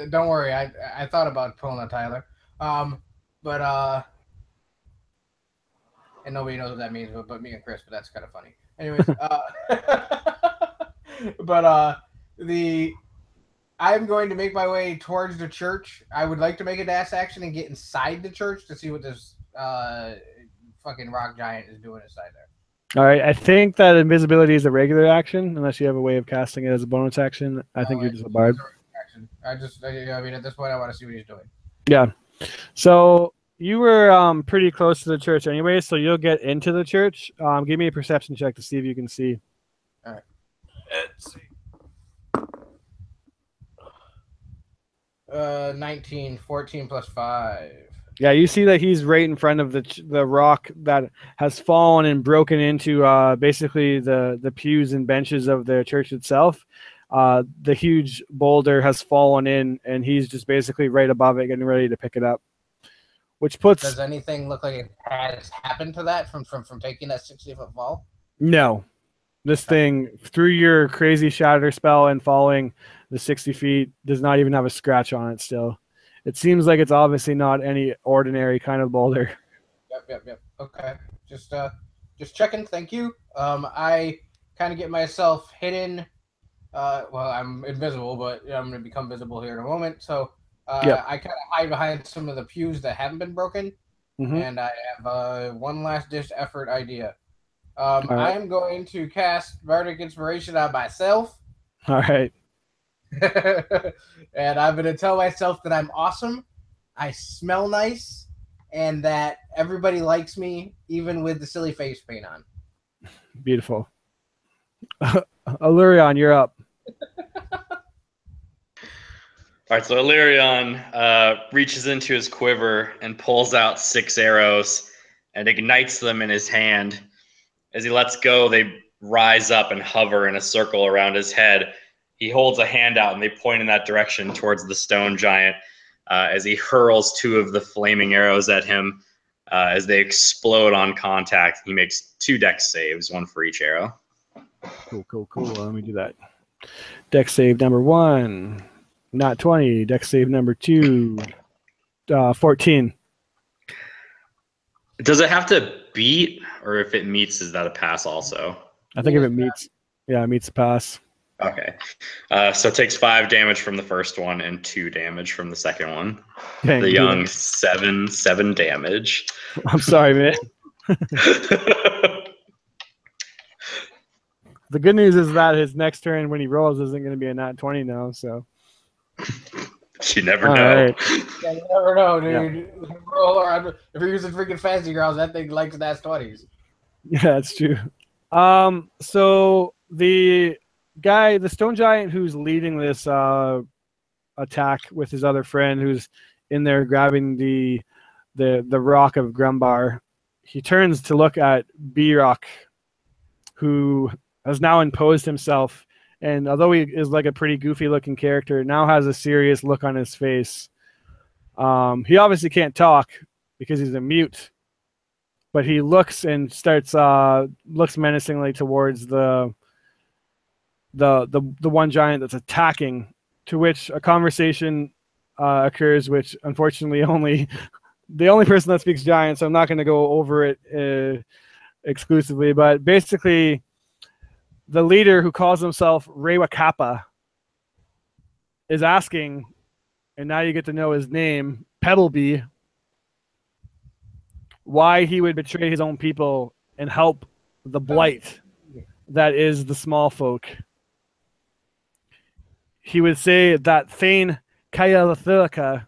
Don't worry, I thought about pulling a Tyler. But and nobody knows what that means but me and Chris, but that's kind of funny. Anyways, but I'm going to make my way towards the church. I would like to make a dash action and get inside the church to see what this fucking rock giant is doing inside there. All right, I think that invisibility is a regular action, unless you have a way of casting it as a bonus action. I think you're just a bard. I mean, at this point, I want to see what he's doing. Yeah. So you were pretty close to the church anyway, so you'll get into the church. Give me a perception check to see if you can see. All right. Let's see. 19, 14 plus 5. Yeah, you see that he's right in front of the rock that has fallen and broken into basically the pews and benches of the church itself. The huge boulder has fallen in, and he's just basically right above it, getting ready to pick it up. Which puts. Does anything look like it has happened to that from taking that 60-foot fall? No, this thing through your crazy shatter spell and falling the 60 feet does not even have a scratch on it. Still, it seems like it's obviously not any ordinary kind of boulder. Yep. Okay, just checking. Thank you. I kind of get myself hidden. Well, I'm invisible, but I'm going to become visible here in a moment. So I kind of hide behind some of the pews that haven't been broken, and I have a one last dish effort idea. Right. I am going to cast Bardic Inspiration on myself. All right. And I'm going to tell myself that I'm awesome, I smell nice, and that everybody likes me, even with the silly face paint on. Beautiful. Illyrion, you're up. All right, so Illyrion reaches into his quiver and pulls out 6 arrows and ignites them in his hand. As he lets go, they rise up and hover in a circle around his head. He holds a hand out, and they point in that direction towards the stone giant as he hurls 2 of the flaming arrows at him. As they explode on contact, he makes 2 dex saves, 1 for each arrow. Cool. Let me do that. Dex save number 1, not 20. Dex save number 2, 14. Does it have to beat, or if it meets, is that a pass also? I think if it meets, it meets the pass. Okay. So it takes 5 damage from the first one and 2 damage from the second one. Dang, the young 7 damage. I'm sorry, man. The good news is that his next turn when he rolls isn't going to be a nat 20 now, so. You never know. Right. Yeah, you never know, dude. Yeah. If you're using freaking fancy girls, that thing likes nat 20s. Yeah, that's true. So the stone giant who's leading this attack with his other friend who's in there grabbing the rock of Grumbar, he turns to look at B-Rock, who has now imposed himself, and although he is like a pretty goofy looking character, now has a serious look on his face. He obviously can't talk because he's a mute, but he looks and starts looks menacingly towards the one giant that's attacking, to which a conversation occurs, which unfortunately only the only person that speaks giant, so I'm not going to go over it exclusively. But basically, the leader who calls himself Rewa Kappa is asking, and now you get to know his name, Pebblebee, why he would betray his own people and help the Blight that is the small folk. He would say that Thane Kayalathilika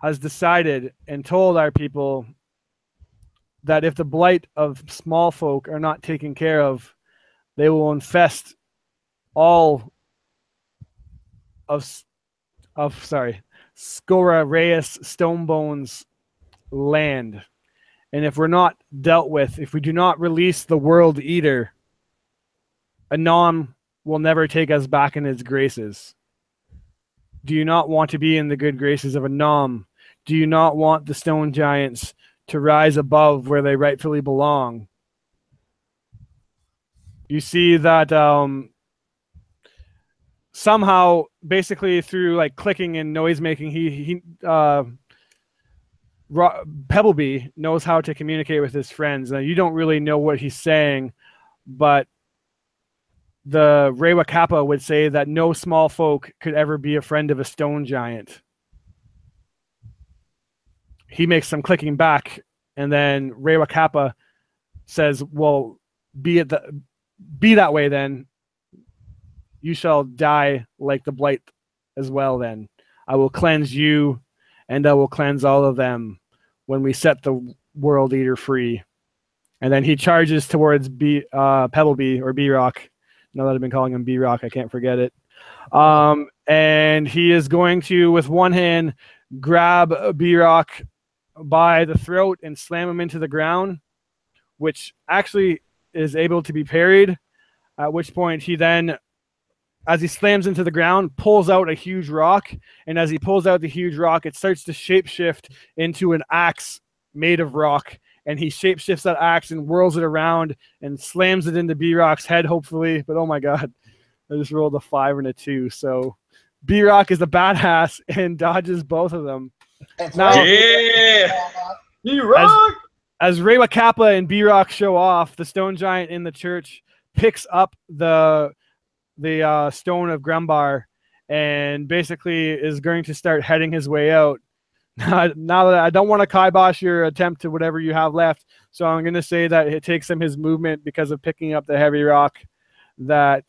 has decided and told our people that if the Blight of small folk are not taken care of, they will infest all of Skora Reyes Stonebone's land. And if we're not dealt with, if we do not release the World Eater, Anom will never take us back in his graces. Do you not want to be in the good graces of Anom? Do you not want the stone giants to rise above where they rightfully belong? You see that somehow, basically through like clicking and noise making, Pebblebee knows how to communicate with his friends. Now, you don't really know what he's saying, but the Rewa Kappa would say that no small folk could ever be a friend of a stone giant. He makes some clicking back, and then Rewa Kappa says, well, be that way then. You shall die like the Blight as well then. I will cleanse you, and I will cleanse all of them when we set the World Eater free. And then he charges towards Pebblebee, or B-Rock. Now that I've been calling him B-Rock, I can't forget it. And he is going to, with one hand, grab B-Rock by the throat and slam him into the ground, which actually is able to be parried, at which point he then, as he slams into the ground, pulls out a huge rock, and as he pulls out the huge rock, it starts to shapeshift into an axe made of rock, and he shapeshifts that axe and whirls it around and slams it into B-Rock's head, hopefully. But oh my god, I just rolled a 5 and a 2, so B-Rock is a badass and dodges both of them. Now, Yeah! B-Rock! As Rewa Kappa and B-Rock show off, the stone giant in the church picks up the stone of Grumbar and basically is going to start heading his way out. Now that I don't want to kibosh your attempt to whatever you have left, so I'm going to say that it takes him his movement because of picking up the heavy rock that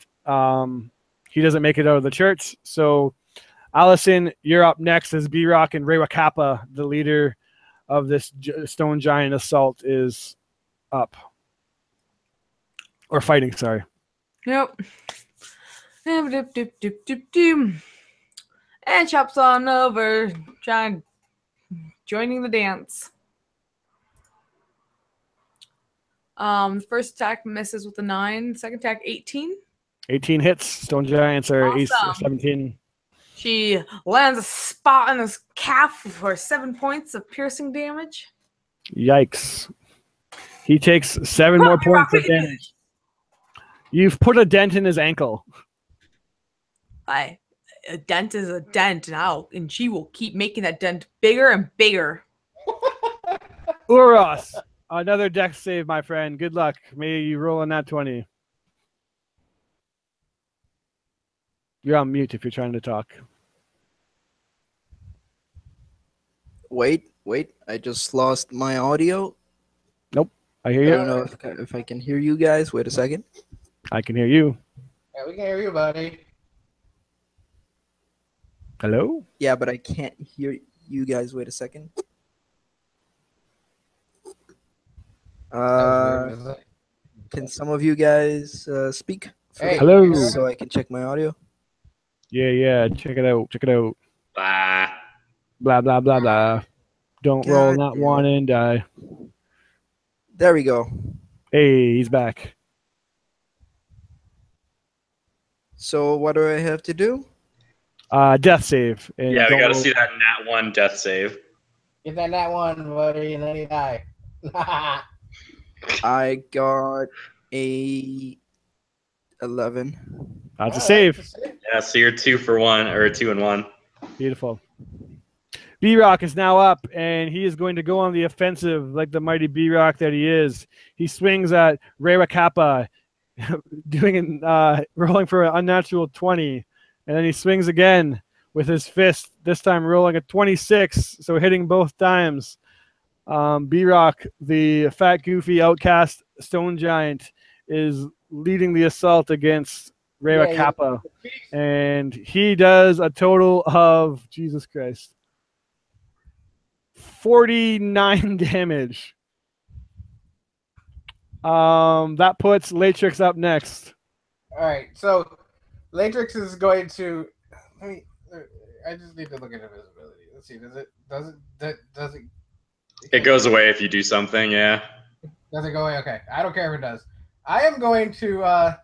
he doesn't make it out of the church. So Allison, you're up next as B-Rock and Rewa Kappa, the leader of this stone giant assault, is up. Or fighting, sorry. Yep. And chops on over, joining the dance. First attack misses with a 9. Second attack, 18. 18 hits. Stone giants are Awesome. 17. She lands a spot in his calf for 7 points of piercing damage. Yikes. He takes 7 more points of damage. You've put a dent in his ankle. A dent is a dent now, and she will keep making that dent bigger and bigger. Uros, another dex save, my friend. Good luck. May you roll on that 20. You're on mute if you're trying to talk. Wait. I just lost my audio. Nope. I hear I you. don't know if I can hear you guys. Wait a second. I can hear you. Yeah, we can hear you, buddy. Hello? Yeah, but I can't hear you guys. Wait a second. Can some of you guys speak? Hey. Hello. So I can check my audio. Yeah. Check it out. Blah. Blah, blah, blah, blah. Don't roll God that damn one and die. There we go. Hey, he's back. So what do I have to do? Death save. And Yeah, we don't got to roll- see that nat 1 death save. Get that one, buddy, and then you die. I got a 11. That's a save. Yeah, so you're 2 for 1, or 2 and 1. Beautiful. B-Rock is now up, and he is going to go on the offensive like the mighty B-Rock that he is. He swings at Rewa Kappa, rolling for an unnatural 20, and then he swings again with his fist, this time rolling a 26, so hitting both times. B-Rock, the fat, goofy, outcast stone giant, is leading the assault against Rewa Kappa, and he does a total of, Jesus Christ, 49 damage. That puts Latrix up next. All right, so Latrix is going to. I just need to look at invisibility. Let's see. Does it? It goes away if you do something. Yeah. Does it go away? Okay, I don't care if it does. I am going to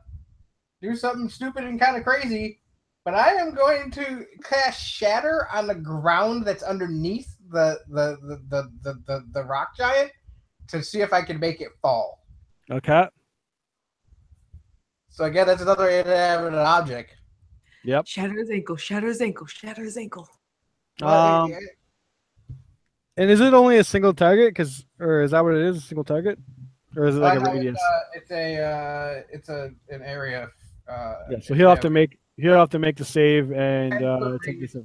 do something stupid and kind of crazy, but I am going to cast Shatter on the ground that's underneath the rock giant to see if I can make it fall. Okay. So again, that's another inanimate object. Yep. Shatter his ankle, shatter his ankle, shatter his ankle. And is it only a single target? Or is that what it is? A single target, or is it like a radius? It's an area. Yeah. So he'll have to make the save and take this.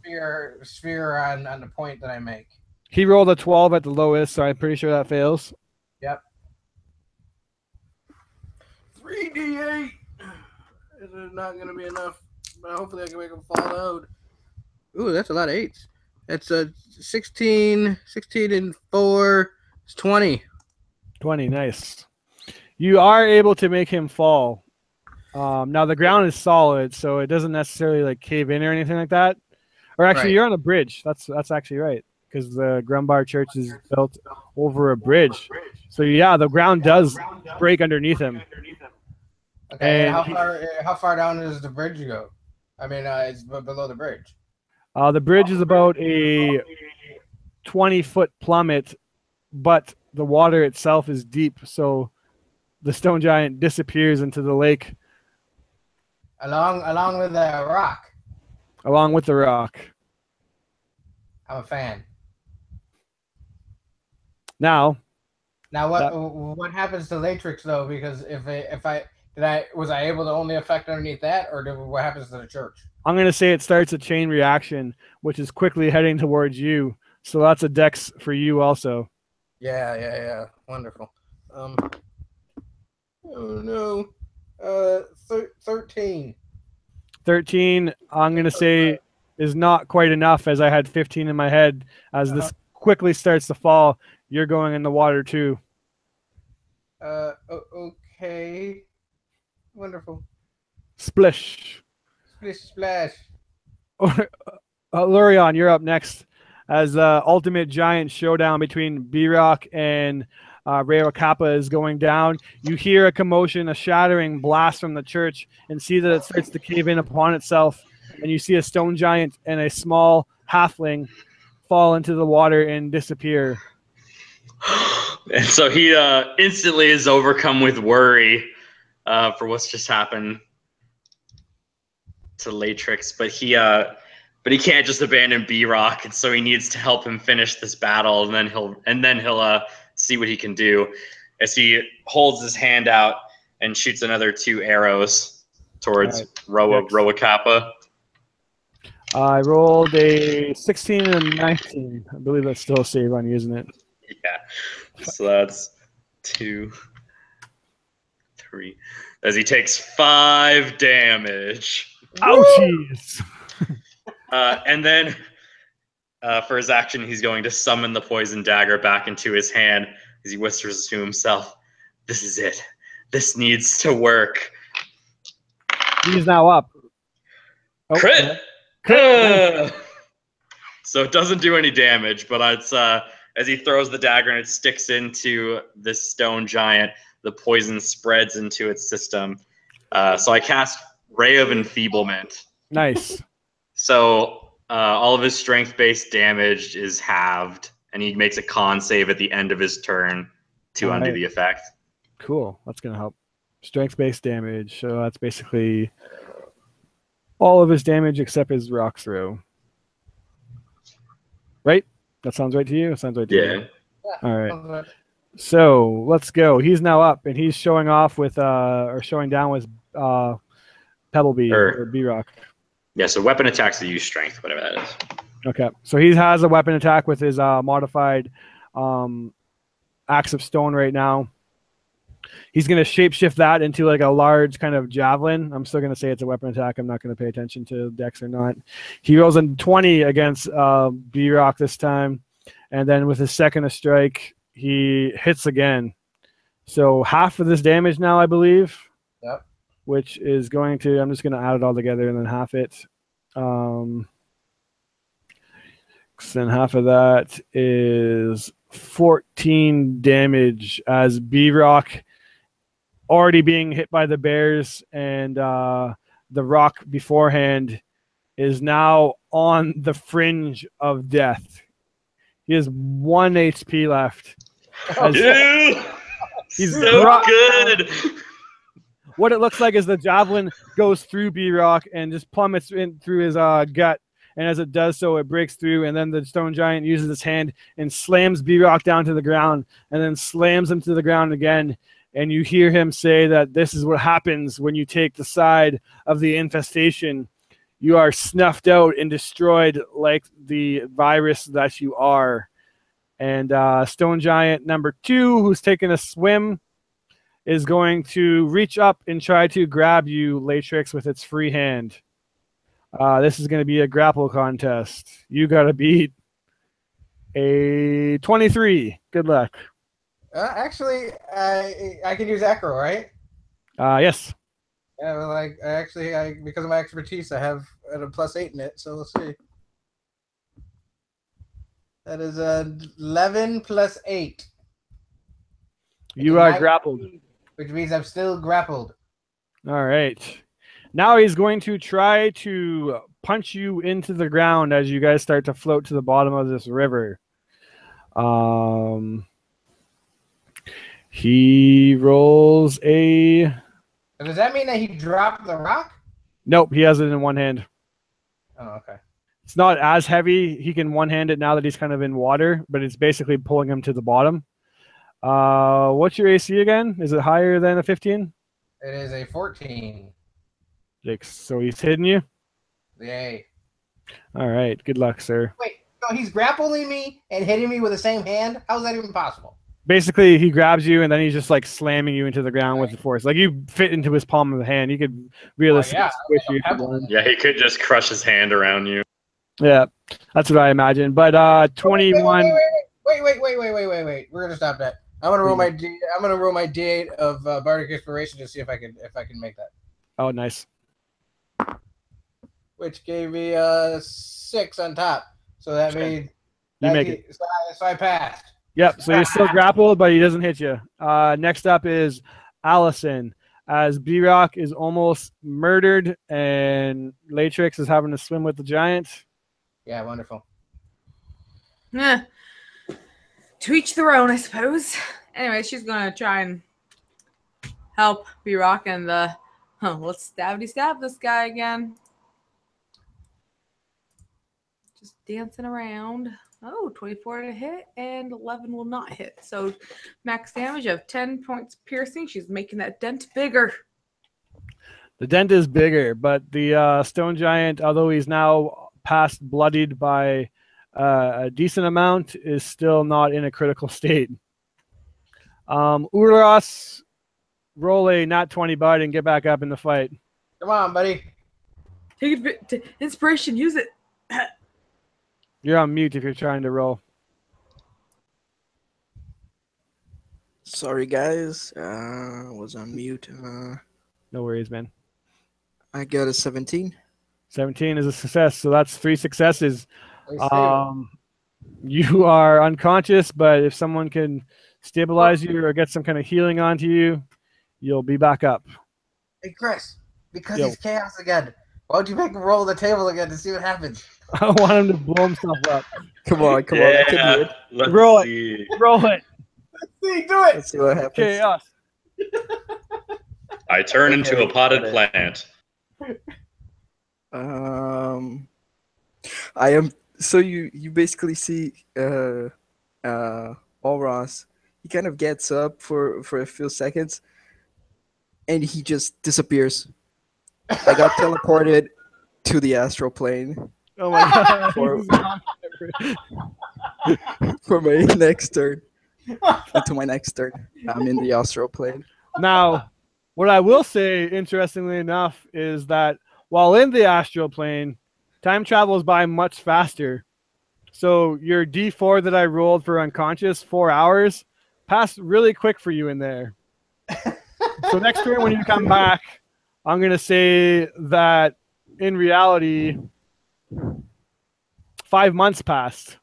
Sphere on the point that I make. He rolled a 12 at the lowest, so I'm pretty sure that fails. Yep. 3d8. This is not going to be enough, but hopefully I can make him fall out. Ooh, that's a lot of 8s. That's a 16 and 4. It's 20. 20, nice. You are able to make him fall. Now the ground is solid, so it doesn't necessarily like cave in or anything like that. Or actually, You're on a bridge. That's actually right, because the Grumbar Church is built over a bridge. So yeah, the ground does break underneath him. Okay, and how far down does the bridge go? I mean, it's below the bridge. The bridge is about a 20-foot plummet, but the water itself is deep, so the stone giant disappears into the lake. Along with the rock. Along with the rock. I'm a fan. Now what happens to Latrix though? Because was I able to only affect underneath that, or what happens to the church? I'm going to say it starts a chain reaction, which is quickly heading towards you. So that's a dex for you also. Yeah. Wonderful. Oh no. 13. 13, I'm going to say, is not quite enough, as I had 15 in my head. As this quickly starts to fall, you're going in the water too. Okay. Wonderful. Splish. Splish splash. Lurion, you're up next. As the ultimate giant showdown between B-Rock and Rewa Kappa is going down, you hear a commotion, a shattering blast from the church, and see that it starts to cave in upon itself. And you see a stone giant and a small halfling fall into the water and disappear. And so he instantly is overcome with worry for what's just happened to Latrix, but he can't just abandon B-Rock, and so he needs to help him finish this battle, and then he'll see what he can do as he holds his hand out and shoots another 2 arrows towards Rewa Kappa. I rolled a 16 and a 19. I believe that's still a save on you, isn't it? Yeah. So that's 2, 3. As he takes 5 damage. Ouchies! And then for his action, he's going to summon the poison dagger back into his hand as he whispers to himself, "This is it. This needs to work." He's now up. Oh, Crit! Crit. So it doesn't do any damage, but it's as he throws the dagger and it sticks into this stone giant, the poison spreads into its system. So I cast Ray of Enfeeblement. Nice. So all of his strength-based damage is halved, and he makes a con save at the end of his turn to undo the effect. Cool. That's going to help. Strength-based damage. So that's basically all of his damage except his rock throw. Right? That sounds right to you? It sounds right to Yeah. me. All right. So let's go. He's now up, and he's showing off with or showing down with Pebblebee or B-Rock. Yeah, so weapon attacks that use strength, whatever that is. Okay. So he has a weapon attack with his modified Axe of Stone right now. He's going to shapeshift that into like a large kind of javelin. I'm still going to say it's a weapon attack. I'm not going to pay attention to Dex or not. He rolls a 20 against B-Rock this time. And then with his second strike, he hits again. So half of this damage now, I believe. Yep. Which is going to, I'm just going to add it all together and then half it. Then half of that is 14 damage as B-Rock already being hit by the bears, and the rock beforehand is now on the fringe of death. He has 1 HP left. He's so good. What it looks like is the javelin goes through B-Rock and just plummets in through his gut. And as it does so, it breaks through, and then the stone giant uses his hand and slams B-Rock down to the ground, and then slams him to the ground again. And you hear him say that this is what happens when you take the side of the infestation. You are snuffed out and destroyed like the virus that you are. And stone giant number 2, who's taking a swim, is going to reach up and try to grab you, Latrix, with its free hand. This is going to be a grapple contest. You got to beat a 23. Good luck. Actually, I can use acro, right? Yes. Yeah, well, because of my expertise, I have a +8 in it. So let's see. That is 11 + 8. You are grappled. Which means I'm still grappled. All right. Now he's going to try to punch you into the ground as you guys start to float to the bottom of this river. He rolls a... Does that mean that he dropped the rock? Nope, he has it in one hand. Oh, okay. It's not as heavy. He can one-hand it now that he's kind of in water, but it's basically pulling him to the bottom. What's your AC again? Is it higher than a 15? It is a 14. So he's hitting you? Yay. All right. Good luck, sir. Wait, so he's grappling me and hitting me with the same hand? How is that even possible? Basically, he grabs you, and then he's just like slamming you into the ground with the force. Like you fit into his palm of the hand. He could realistically squish you. Yeah, he could just crush his hand around you. Yeah, that's what I imagine. But 21. Wait. We're gonna stop that. I'm gonna roll my D8 of Bardic Inspiration to see if I can make that. Oh, nice. Which gave me 6 on top. So that means you make it. So I passed. Yep. So you're still grappled, but he doesn't hit you. Next up is Allison, as B-Rock is almost murdered and Latrix is having to swim with the giant. Yeah, wonderful. To each their own, I suppose. Anyway, she's gonna try and help B-Rock and let's stab this guy again. Just dancing around. Oh, 24 to hit and 11 will not hit. So max damage of 10 points piercing. She's making that dent bigger. The dent is bigger, but the stone giant, although he's now past bloodied by a decent amount, is still not in a critical state. Uros, roll a nat 20, bud, and get back up in the fight. Come on, buddy. Take it. Inspiration. Use it. You're on mute if you're trying to roll. Sorry, guys. Was on mute. No worries, man. I got a 17. 17 is a success, so that's 3 successes. You are unconscious, but if someone can stabilize you or get some kind of healing onto you, you'll be back up. Hey, Chris, because he's chaos again, why don't you make him roll the table again to see what happens? I want him to blow himself up. Come on. I can do it. Roll see. it. Roll it. Let's see, do it. Let's see what happens. Chaos. I turn into a potted plant. I am. So you basically see Olros. He kind of gets up for a few seconds, and he just disappears. I got teleported to the astral plane Oh my god. For- He's gone. for my next turn. Into my next turn, I'm in the astral plane. Now, what I will say, interestingly enough, is that while in the astral plane, time travels by much faster. So your D4 that I rolled for unconscious, 4 hours, passed really quick for you in there. So next turn when you come back, I'm going to say that in reality, 5 months passed.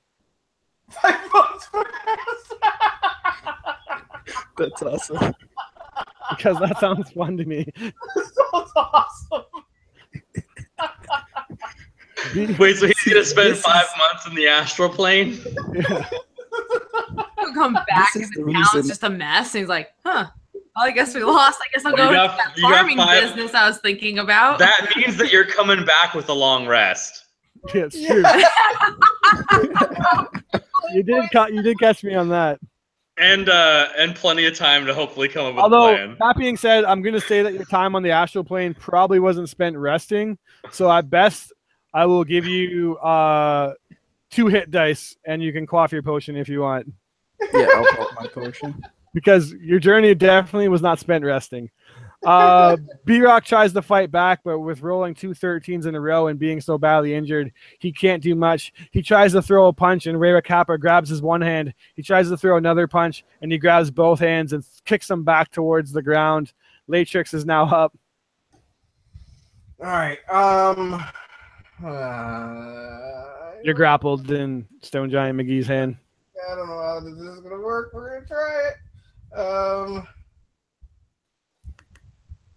5 months passed. That's awesome. Because that sounds fun to me. Sounds awesome. Wait, so he's gonna spend 5 months in the astral plane? He'll come back This is and the the town's reason- just a mess. And he's like, huh. Well, I guess we lost. I guess I'll go You to got- that you got farming 5 business I was thinking about. That means that you're coming back with a long rest. Yeah, it's true. You did catch me on that. And plenty of time to hopefully come up with Although, a plan. that being said, I'm going to say that your time on the astral plane probably wasn't spent resting. So at best, I will give you 2 hit dice, and you can quaff your potion if you want. Yeah, I'll pop my potion. Because your journey definitely was not spent resting. B-Rock tries to fight back, but with rolling 2 13s in a row and being so badly injured, he can't do much. He tries to throw a punch, and Rera Kappa grabs his one hand. He tries to throw another punch, and he grabs both hands and kicks him back towards the ground. Latrix is now up. All right. You're grappled in Stone Giant McGee's hand. I don't know how this is gonna work. We're gonna try it.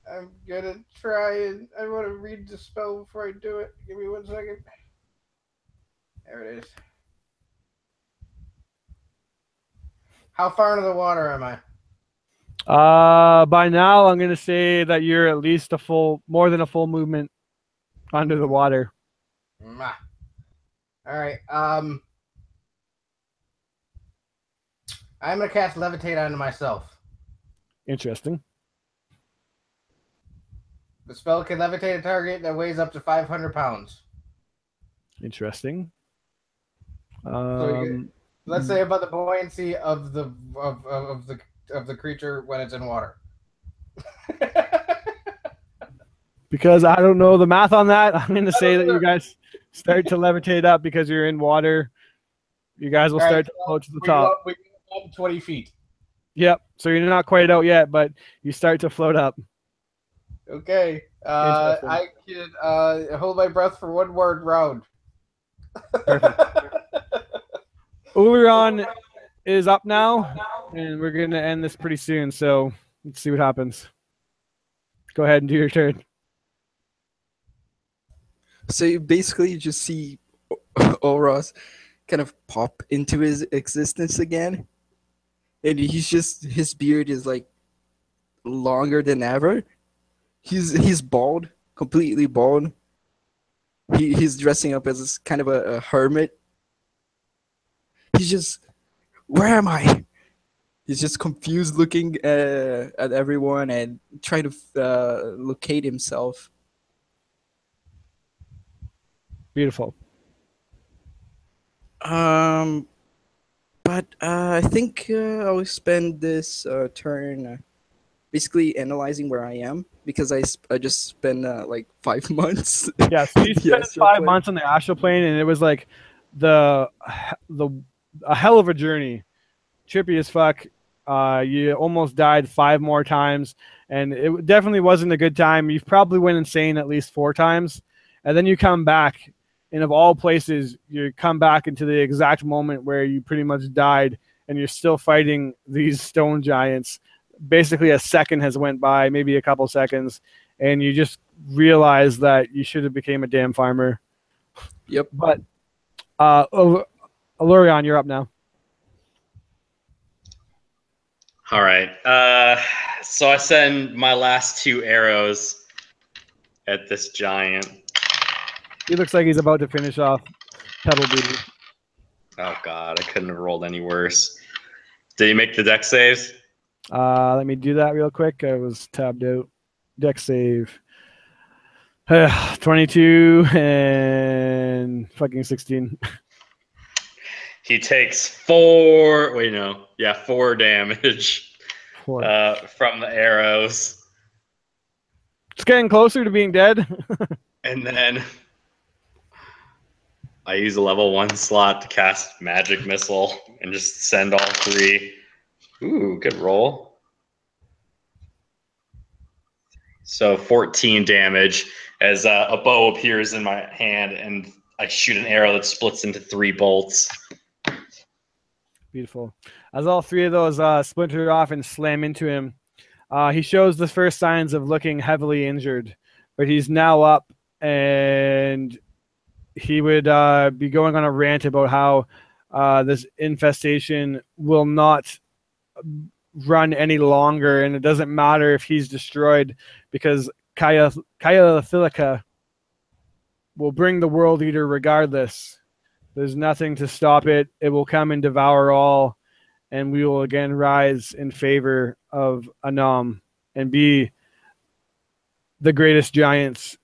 I'm gonna try it. I want to read the spell before I do it. Give me 1 second. There it is. How far into the water am I? By now, I'm going to say that you're at least more than a full movement under the water. Mwah. All right. I'm gonna cast Levitate onto myself. Interesting. The spell can levitate a target that weighs up to 500 pounds. Interesting. Let's say about the buoyancy of the creature when it's in water. Because I don't know the math on that, I'm going to say that you guys start to levitate up because you're in water. You guys will start to float to the top. We go up 20 feet. Yep. So you're not quite out yet, but you start to float up. Okay. I can hold my breath for 1 word round. Uliron is up now, and we're going to end this pretty soon. So let's see what happens. Go ahead and do your turn. So you basically just see Olros kind of pop into his existence again. And his beard is like longer than ever. He's bald, completely bald. He's dressing up as kind of a hermit. He's just, where am I? He's just confused looking at everyone and trying to locate himself. Beautiful. But I think I'll spend this turn basically analyzing where I am because I just spent like 5 months. Yeah, so you spent 5 months on the astral plane, and it was like a hell of a journey. Trippy as fuck. You almost died 5 more times, and it definitely wasn't a good time. You probably went insane at least 4 times, and then you come back. And of all places, you come back into the exact moment where you pretty much died, and you're still fighting these stone giants. Basically, a second has went by, maybe a couple seconds, and you just realize that you should have became a damn farmer. Yep. But Alurion, you're up now. All right. So I send my last 2 arrows at this giant. He looks like he's about to finish off Pebblebee. Oh god, I couldn't have rolled any worse. Did he make the deck saves? Let me do that real quick. I was tabbed out. Deck save. 22 and fucking 16. He takes 4 damage 4. from the arrows. It's getting closer to being dead. And then I use a level 1 slot to cast Magic Missile and just send all 3. Ooh, good roll. So 14 damage as a bow appears in my hand and I shoot an arrow that splits into 3 bolts. Beautiful. As all 3 of those splinter off and slam into him, he shows the first signs of looking heavily injured, but he's now up and he would be going on a rant about how this infestation will not run any longer, and it doesn't matter if he's destroyed because Kaya will bring the World Eater regardless. There's nothing to stop it. It will come and devour all, and we will again rise in favor of Anam and be the greatest giants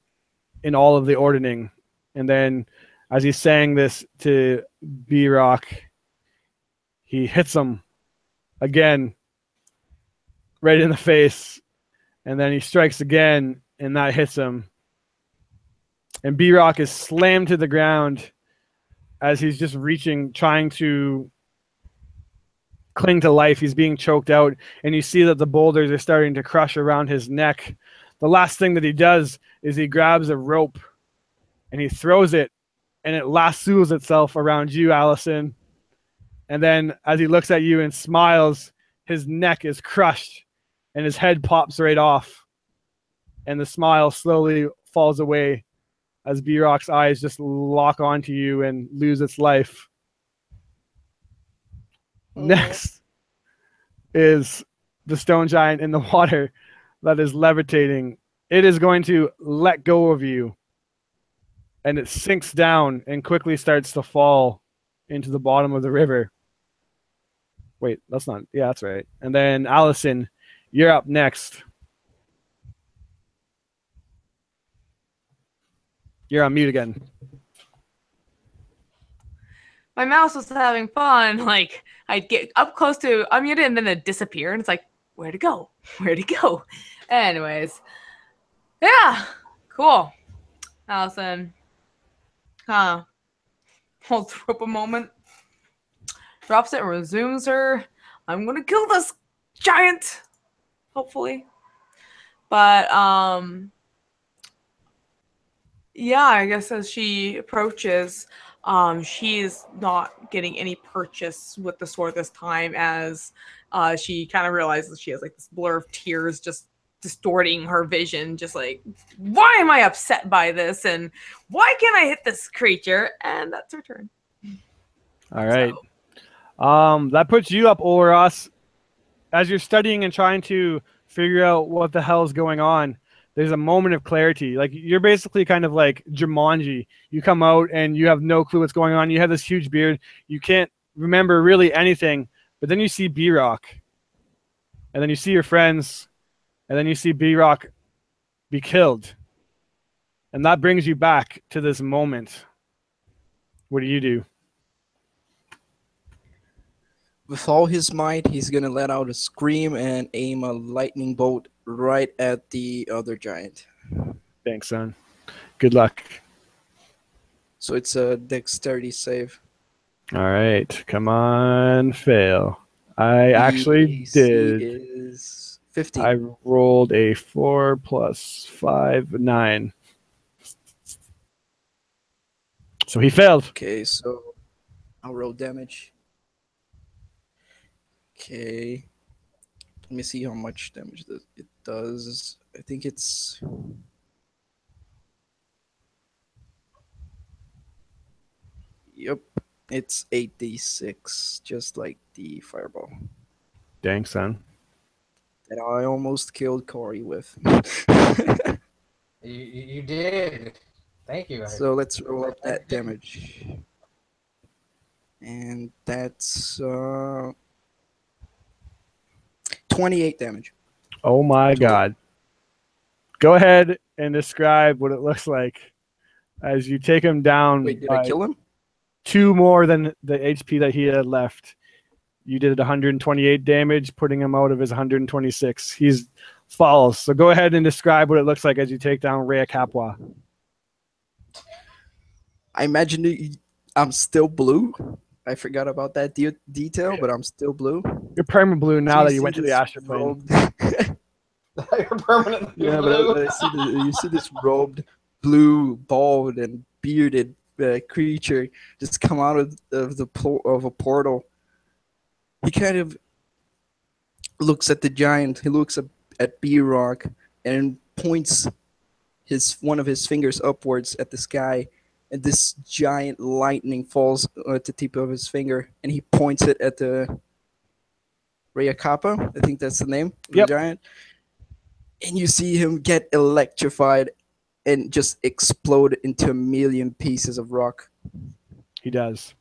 in all of the ordning. And then as he's saying this to B-Rock, he hits him again right in the face, and then he strikes again, and that hits him. And B-Rock is slammed to the ground as he's just reaching, trying to cling to life. He's being choked out, and you see that the boulders are starting to crush around his neck. The last thing that he does is he grabs a rope, and he throws it, and it lassos itself around you, Allison. And then as he looks at you and smiles, his neck is crushed, and his head pops right off. And the smile slowly falls away as B-Rock's eyes just lock onto you and lose its life. Next is the stone giant in the water that is levitating. It is going to let go of you, and it sinks down and quickly starts to fall into the bottom of the river. Wait, that's not... Yeah, that's right. And then, Allison, you're up next. You're on mute again. My mouse was having fun. Like, I'd get up close to unmute it and then it'd disappear. And it's like, where'd it go? Where'd it go? Anyways. Yeah. Cool. Allison holds up a moment. Drops it and resumes her. I'm going to kill this giant. Hopefully. But, yeah, I guess as she approaches, she's not getting any purchase with the sword this time as she kind of realizes she has like this blur of tears just distorting her vision, just like, why am I upset by this? And why can't I hit this creature? And that's her turn. All right. That puts you up, Olros. As you're studying and trying to figure out what the hell's going on, there's a moment of clarity. Like, you're basically kind of like Jumanji. You come out and you have no clue what's going on. You have this huge beard. You can't remember really anything. But then you see B-Rock. And then you see your friends. And then you see B-Rock be killed. And that brings you back to this moment. What do you do? With all his might, he's gonna let out a scream and aim a lightning bolt right at the other giant. Thanks, son. Good luck. So it's a dexterity save. All right. Come on, fail. I actually AC did. Is 15. I rolled a 4 + 5, 9. So he failed. Okay, so I'll roll damage. Okay. Let me see how much damage it does. I think it's... Yep. It's 8d6, just like the fireball. Dang, son. That I almost killed Corey with. You did. Thank you. So let's roll up that damage. And that's 28 damage. Oh my god. Go ahead and describe what it looks like as you take him down. Wait, did I kill him? 2 more than the HP that he had left. You did 128 damage, putting him out of his 126. He's falls. So go ahead and describe what it looks like as you take down Rhea Capua. I imagine I'm still blue. I forgot about that detail, but I'm still blue. You're perma blue now So that you went to the astral plane. You're permanently Yeah, blue. but you see this robed, blue, bald, and bearded creature just come out of a portal. He kind of looks at the giant. He looks at B-Rock and points one of his fingers upwards at the sky, and this giant lightning falls at the tip of his finger, and he points it at the Rhea Kappa. I think that's the name of the giant. And you see him get electrified and just explode into a million pieces of rock. He does.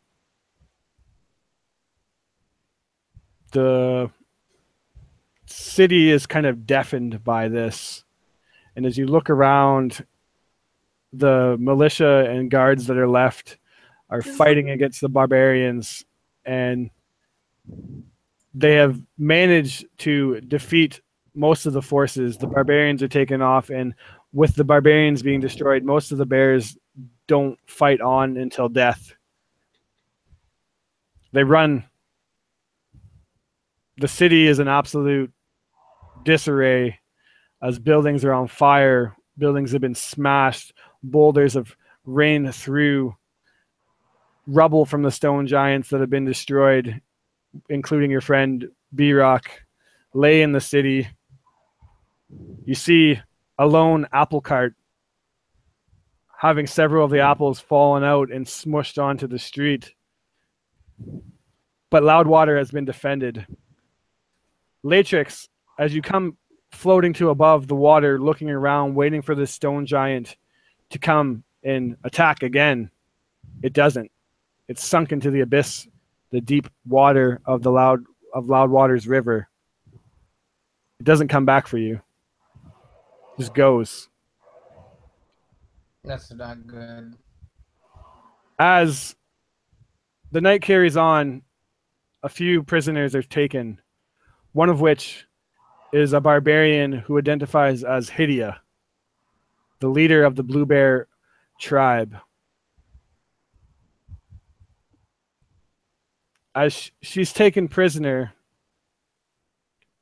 The city is kind of deafened by this. And as you look around, the militia and guards that are left are fighting against the barbarians, and they have managed to defeat most of the forces. The barbarians are taken off, and with the barbarians being destroyed, most of the bears don't fight on until death. They run. The city is an absolute disarray as buildings are on fire. Buildings have been smashed. Boulders have rained through. Rubble from the stone giants that have been destroyed, including your friend B-Rock, lay in the city. You see a lone apple cart having several of the apples fallen out and smushed onto the street. But Loudwater has been defended. Latrix, as you come floating to above the water, looking around, waiting for this stone giant to come and attack again, it doesn't. It's sunk into the abyss, the deep water of Loudwater's river. It doesn't come back for you. It just goes. That's not good. As the night carries on, a few prisoners are taken, one of which is a barbarian who identifies as Hydia, the leader of the Blue Bear tribe. As she's taken prisoner,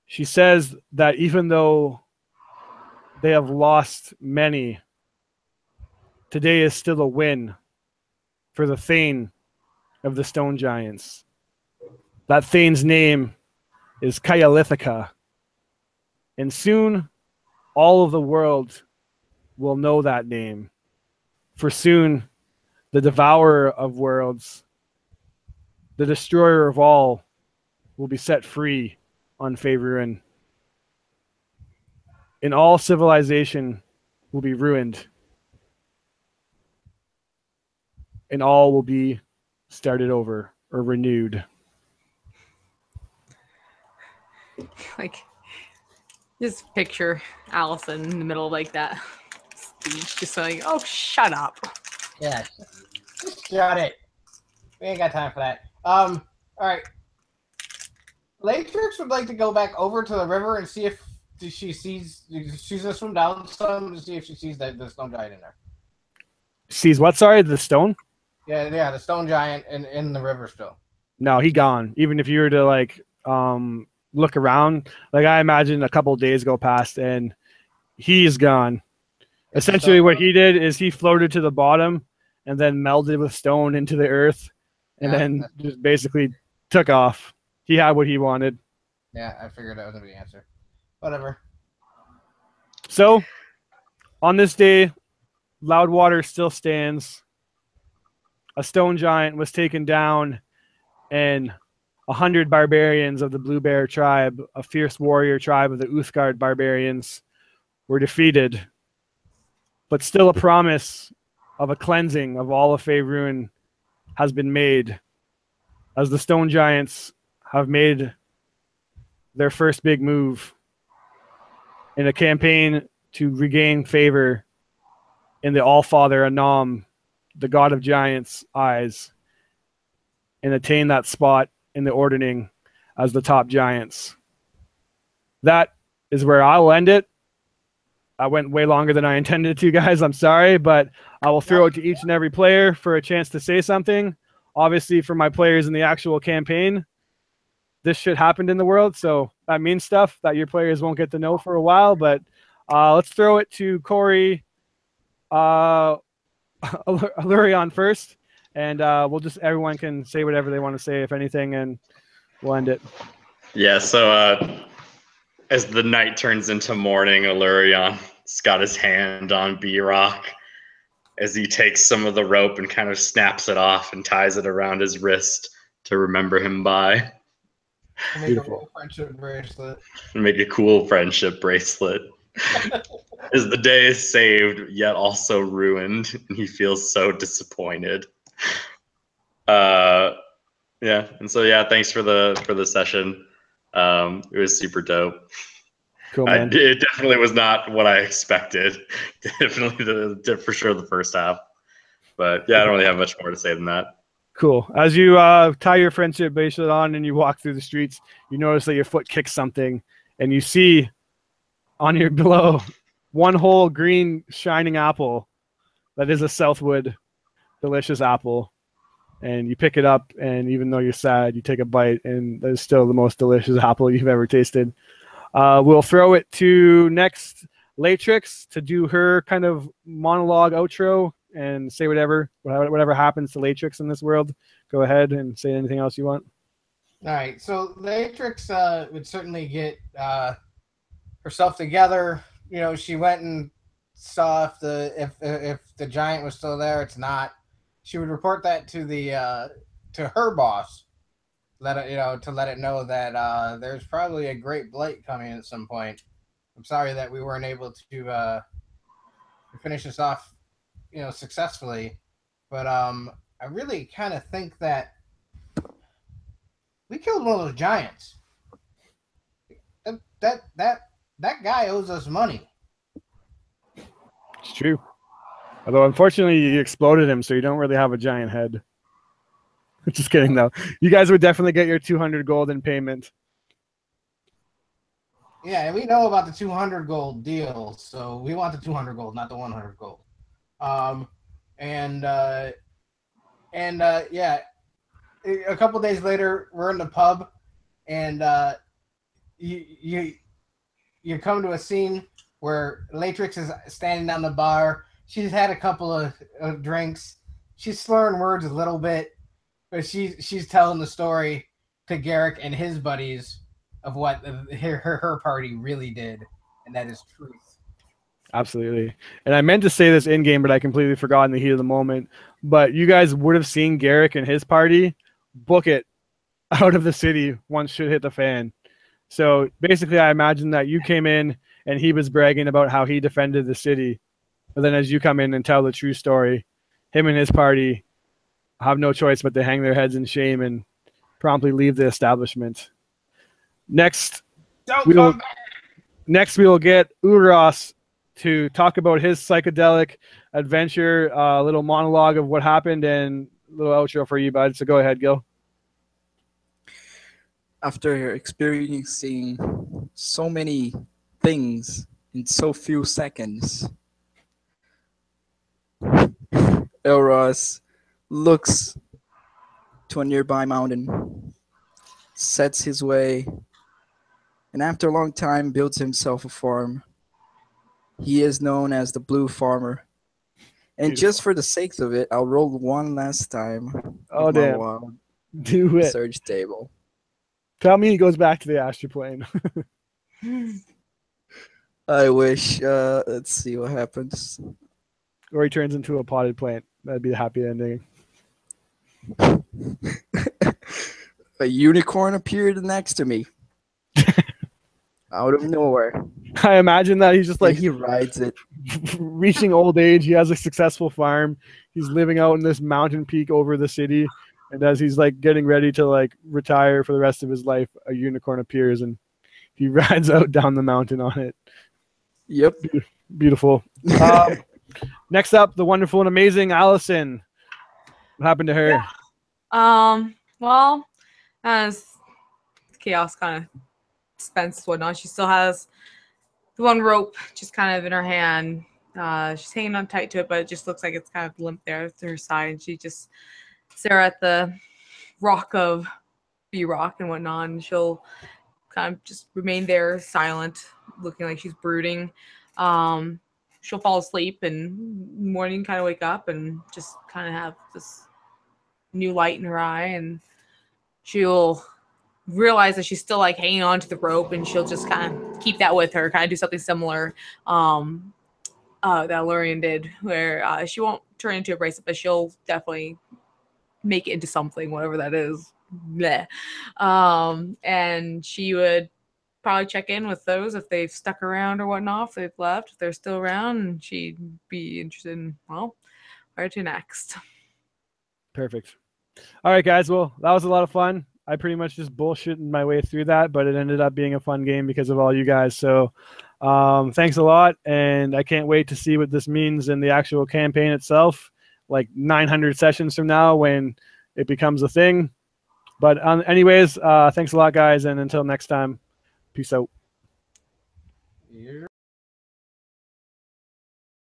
she says that even though they have lost many, today is still a win for the Thane of the Stone Giants. That Thane's name is Kayalithica. And soon, all of the world will know that name. For soon, the devourer of worlds, the destroyer of all, will be set free on Faerun. And all civilization will be ruined. And all will be started over or renewed. Like, just picture Allison in the middle of like that speech, just like, oh, shut up. Yeah. Just shut it. We ain't got time for that. All right. Latrix would like to go back over to the river and see if she sees. She's gonna swim down some to see if she sees the stone giant in there. Sees what? Sorry, the stone? Yeah, the stone giant in the river still. No, he gone. Even if you were to like look around, like I imagine a couple of days go past and he's gone. Essentially, what he did is he floated to the bottom and then melded with stone into the earth, and then just basically took off. He had what he wanted. Yeah, I figured that was gonna be the answer. Whatever. So, on this day, Loudwater still stands. A stone giant was taken down, and 100 barbarians of the Blue Bear tribe, a fierce warrior tribe of the Uthgard barbarians, were defeated. But still a promise of a cleansing of all of Faerun has been made, as the stone giants have made their first big move in a campaign to regain favor in the All-Father Anam, the god of giants, eyes, and attain that spot in the ordering as the top giants. That is where I'll end it. I went way longer than I intended to, guys. I'm sorry, but I will throw it to each and every player for a chance to say something. Obviously, for my players in the actual campaign, this shit happened in the world, so that means stuff that your players won't get to know for a while. But let's throw it to Corey Allurion first, and we'll just, everyone can say whatever they want to say, if anything, and we'll end it. Yeah, so as the night turns into morning, Allurion's got his hand on B-Rock as he takes some of the rope and kind of snaps it off and ties it around his wrist to remember him by. Beautiful. Friendship bracelet. Make a cool friendship bracelet. As the day is saved, yet also ruined, and he feels so disappointed. Yeah, and so yeah, thanks for the session. It was super dope. Cool, man. It definitely was not what I expected. Definitely for sure the first half. But yeah, I don't really have much more to say than that. Cool. As you tie your friendship bracelet on and you walk through the streets, you notice that your foot kicks something, and you see on your below one whole green shining apple that is a Southwood delicious apple. And you pick it up, and even though you're sad, you take a bite, and that's still the most delicious apple you've ever tasted. We'll throw it to next Latrix to do her kind of monologue outro and say whatever happens to Latrix in this world. Go ahead and say anything else you want. All right, so Latrix would certainly get herself together. You know, she went and saw if the giant was still there. It's not. She would report that to her boss, to let it know that there's probably a great Blight coming at some point. I'm sorry that we weren't able to finish this off, successfully, but I really kind of think that we killed one of those giants. That guy owes us money. It's true. Although, unfortunately, you exploded him, so you don't really have a giant head. Just kidding, though. You guys would definitely get your 200 gold in payment. Yeah, and we know about the 200 gold deal, so we want the 200 gold, not the 100 gold. Yeah, a couple days later, we're in the pub, and you come to a scene where Latrix is standing on the bar. She's had a couple of drinks. She's slurring words a little bit, but she's telling the story to Garrick and his buddies of what her party really did, and that is truth. Absolutely. And I meant to say this in game, but I completely forgot in the heat of the moment. But you guys would have seen Garrick and his party book it out of the city once shit hit the fan. So basically, I imagine that you came in and he was bragging about how he defended the city. But then as you come in and tell the true story, him and his party have no choice but to hang their heads in shame and promptly leave the establishment. Next, we will get Uros to talk about his psychedelic adventure, a little monologue of what happened, and a little outro for you, bud. So go ahead, Gil. After experiencing so many things in so few seconds, Elros looks to a nearby mountain, sets his way, and after a long time builds himself a farm. He is known as the Blue Farmer. And Beautiful. just for the sake of it, I'll roll one last time. Oh, damn. Do it. Surge table. Tell me he goes back to the astral plane. I wish. Let's see what happens. Or he turns into a potted plant. That'd be a happy ending. A unicorn appeared next to me. out of nowhere. I imagine that he's just Like like he rides it. reaching old age. He has a successful farm. He's living out in this mountain peak over the city. And as he's like getting ready to like retire for the rest of his life, a unicorn appears and he rides out down the mountain on it. Yep. Beautiful. Next up, the wonderful and amazing Allison. What happened to her? Well, as chaos kind of dispenses whatnot, she still has the one rope just kind of in her hand. She's hanging on tight to it, but it just looks like it's kind of limp there to her side. And she just stare at the rock of B-Rock and whatnot, and she'll kind of just remain there silent, looking like she's brooding. She'll fall asleep and morning kind of wake up and just kind of have this new light in her eye, and she'll realize that she's still like hanging on to the rope, and she'll just kind of keep that with her, kind of do something similar that Lurian did, where she won't turn into a bracelet, but she'll definitely make it into something, whatever that is. Bleh. And she would probably check in with those if they've stuck around or whatnot, if they've left, if they're still around, and she'd be interested in, well, where to next. Perfect. All right, guys. Well, that was a lot of fun. I pretty much just bullshitted my way through that, but it ended up being a fun game because of all you guys. So thanks a lot, and I can't wait to see what this means in the actual campaign itself, like 900 sessions from now when it becomes a thing. But anyways, thanks a lot, guys, and until next time, peace out.